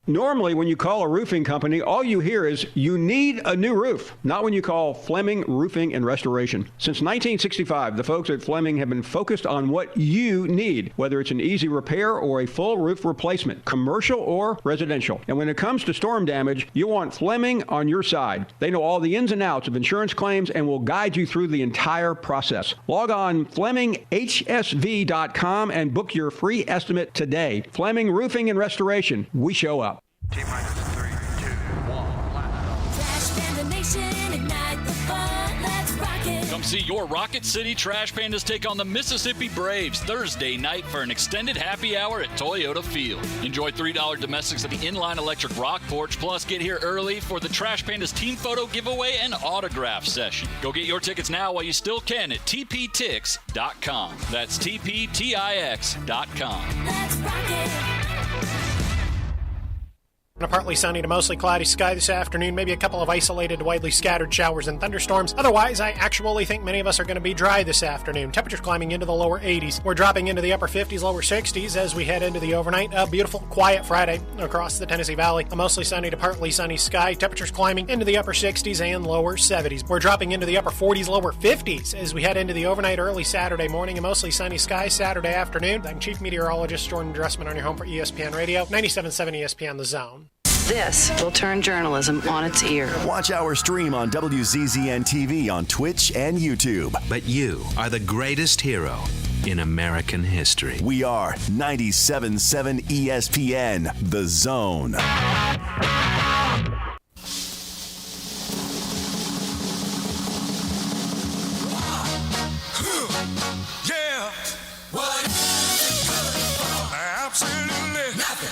[SPEAKER 19] Normally, when you call a roofing company, all you hear is, you need a new roof. Not when you call Fleming Roofing and Restoration. Since 1965, the folks at Fleming have been focused on what you need, whether it's an easy repair or a full roof replacement, commercial or residential. And when it comes to storm damage, you want Fleming on your side. They know all the ins and outs of insurance claims and will guide you through the entire process. Log on FlemingHSV.com and book your free estimate today. Fleming Roofing and Restoration. We show up.
[SPEAKER 6] T-minus 3, 2, 1, Trash Panda Nation, ignite the fun, let's rock it.
[SPEAKER 20] Come see your Rocket City Trash Pandas take on the Mississippi Braves Thursday night for an extended happy hour at Toyota Field. Enjoy $3 domestics at the Inline Electric Rock Porch, plus get here early for the Trash Pandas team photo giveaway and autograph session. Go get your tickets now while you still can at tptix.com. That's tptix.com.
[SPEAKER 6] Let's rock it.
[SPEAKER 18] A partly sunny to mostly cloudy sky this afternoon, maybe a couple of isolated, widely scattered showers and thunderstorms. Otherwise, I actually think many of us are going to be dry this afternoon. Temperatures climbing into the lower 80s. We're dropping into the upper 50s, lower 60s as we head into the overnight. A beautiful, quiet Friday across the Tennessee Valley. A mostly sunny to partly sunny sky. Temperatures climbing into the upper 60s and lower 70s. We're dropping into the upper 40s, lower 50s as we head into the overnight early Saturday morning. A mostly sunny sky Saturday afternoon. I'm Chief Meteorologist Jordan Dressman on your home for ESPN Radio, 97.7 ESPN The Zone.
[SPEAKER 2] This will turn journalism on its ear.
[SPEAKER 1] Watch our stream on WZZN TV on Twitch and YouTube.
[SPEAKER 11] But you are the greatest hero in American history.
[SPEAKER 1] We are 97.7 ESPN, The Zone.
[SPEAKER 8] Yeah. What? Absolutely nothing.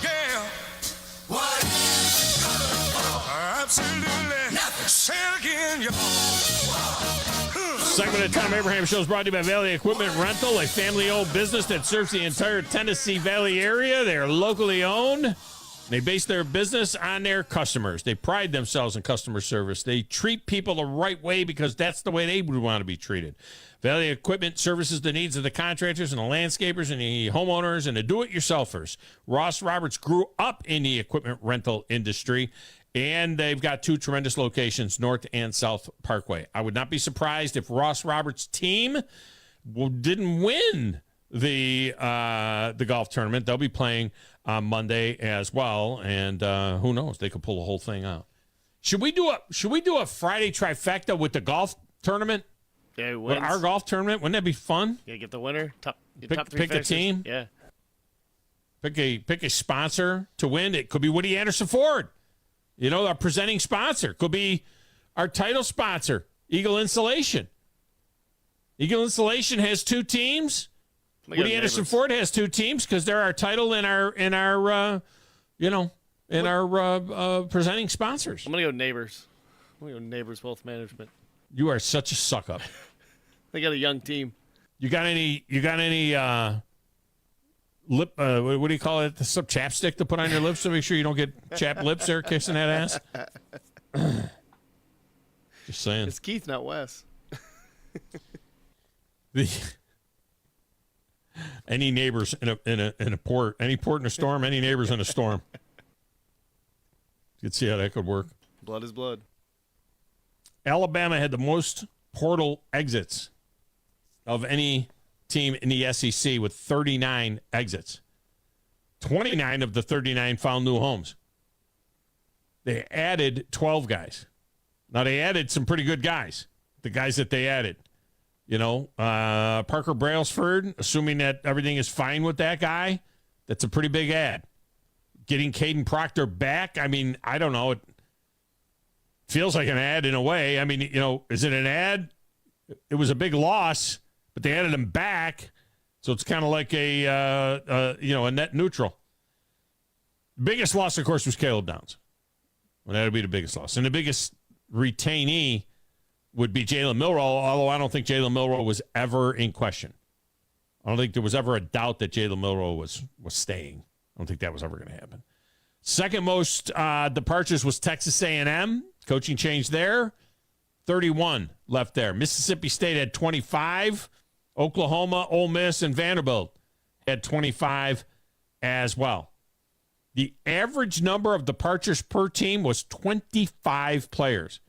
[SPEAKER 8] Yeah. What? Absolutely nothing. Say it again, y'all.
[SPEAKER 5] Segment of the Tom Abraham Show is brought to you by Valley Equipment Rental, a family-owned business that serves the entire Tennessee Valley area. They are locally owned. They base their business on their customers. They pride themselves in customer service. They treat people the right way because that's the way they would want to be treated. Valley Equipment services the needs of the contractors and the landscapers and the homeowners and the do-it-yourselfers. Ross Roberts grew up in the equipment rental industry, and they've got two tremendous locations, North and South Parkway. I would not be surprised if Ross Roberts' team didn't win the golf tournament. They'll be playing on Monday as well, and who knows? They could pull the whole thing out. Should we do a Friday trifecta with the golf tournament?
[SPEAKER 3] Yeah,
[SPEAKER 5] with our golf tournament, wouldn't that be fun?
[SPEAKER 3] Yeah, get the winner, top three
[SPEAKER 5] pick a
[SPEAKER 3] finishers.
[SPEAKER 5] team.
[SPEAKER 3] Yeah,
[SPEAKER 5] pick a sponsor to win. It could be Woody Anderson Ford. You know, our presenting sponsor could be our title sponsor, Eagle Insulation. Eagle Insulation has two teams. Woody Anderson Ford has two teams because they're our title and our presenting sponsors.
[SPEAKER 3] I'm gonna go Neighbors. I'm gonna go Neighbors Wealth Management.
[SPEAKER 5] You are such a suck up.
[SPEAKER 3] They got a young team.
[SPEAKER 5] You got any lip? What do you call it? Some chapstick to put on your lips to make sure you don't get chapped lips there kissing that ass. Just saying.
[SPEAKER 3] It's Keith, not Wes.
[SPEAKER 5] Any neighbors in a port, any port in a storm, any neighbors in a storm. You could see how that could work.
[SPEAKER 3] Blood is blood.
[SPEAKER 5] Alabama had the most portal exits of any team in the SEC with 39 exits. 29 of the 39 found new homes. They added 12 guys. Now, they added some pretty good guys, the guys that they added. You know, Parker Brailsford, assuming that everything is fine with that guy, that's a pretty big add. Getting Caden Proctor back, I mean, I don't know. It feels like an ad in a way. I mean, you know, is it an ad? It was a big loss, but they added him back, so it's kind of like a net neutral. The biggest loss, of course, was Caleb Downs. Well, that would be the biggest loss. And the biggest retainee would be Jalen Milroe, although I don't think Jalen Milroe was ever in question. I don't think there was ever a doubt that Jalen Milroe was staying. I don't think that was ever going to happen. Second most departures was Texas A&M. Coaching change there. 31 left there. Mississippi State had 25. Oklahoma, Ole Miss, and Vanderbilt had 25 as well. The average number of departures per team was 25 players.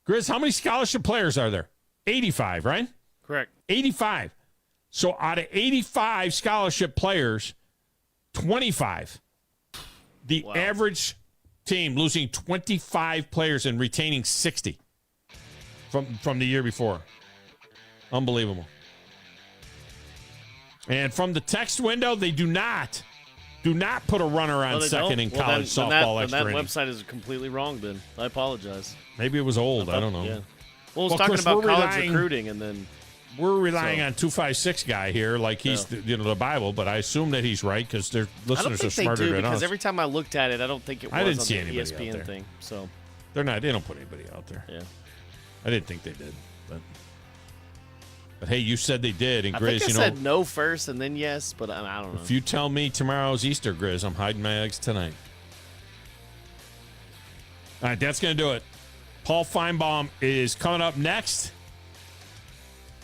[SPEAKER 5] Grizz, how many scholarship players are there? 85, right?
[SPEAKER 3] Correct.
[SPEAKER 5] 85. So out of 85 scholarship players, 25. The average team losing 25 players and retaining 60 from the year before. Unbelievable. And from the text window, they do not put a runner on second in college softball extra
[SPEAKER 3] that
[SPEAKER 5] innings.
[SPEAKER 3] website is completely wrong, then. I apologize.
[SPEAKER 5] Maybe it was old. I don't know.
[SPEAKER 3] Yeah. Well, it was talking about college recruiting, and then
[SPEAKER 5] we're relying on 256 guy here, like he's the Bible. But I assume that he's right because their listeners are smarter than us.
[SPEAKER 3] Because every time I looked at it, I don't think it was
[SPEAKER 5] I didn't
[SPEAKER 3] on
[SPEAKER 5] see
[SPEAKER 3] the
[SPEAKER 5] anybody
[SPEAKER 3] ESPN
[SPEAKER 5] out there.
[SPEAKER 3] thing. So
[SPEAKER 5] They don't put anybody out there.
[SPEAKER 3] Yeah.
[SPEAKER 5] I didn't think they did, but But, hey, you said they did. And,
[SPEAKER 3] I
[SPEAKER 5] Grizz,
[SPEAKER 3] think I said no first and then yes, but I don't know.
[SPEAKER 5] If you tell me tomorrow's Easter, Grizz, I'm hiding my eggs tonight. All right, that's going to do it. Paul Feinbaum is coming up next.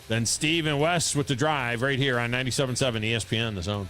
[SPEAKER 5] Then Steve and Wes with The Drive right here on 97.7 ESPN, The Zone.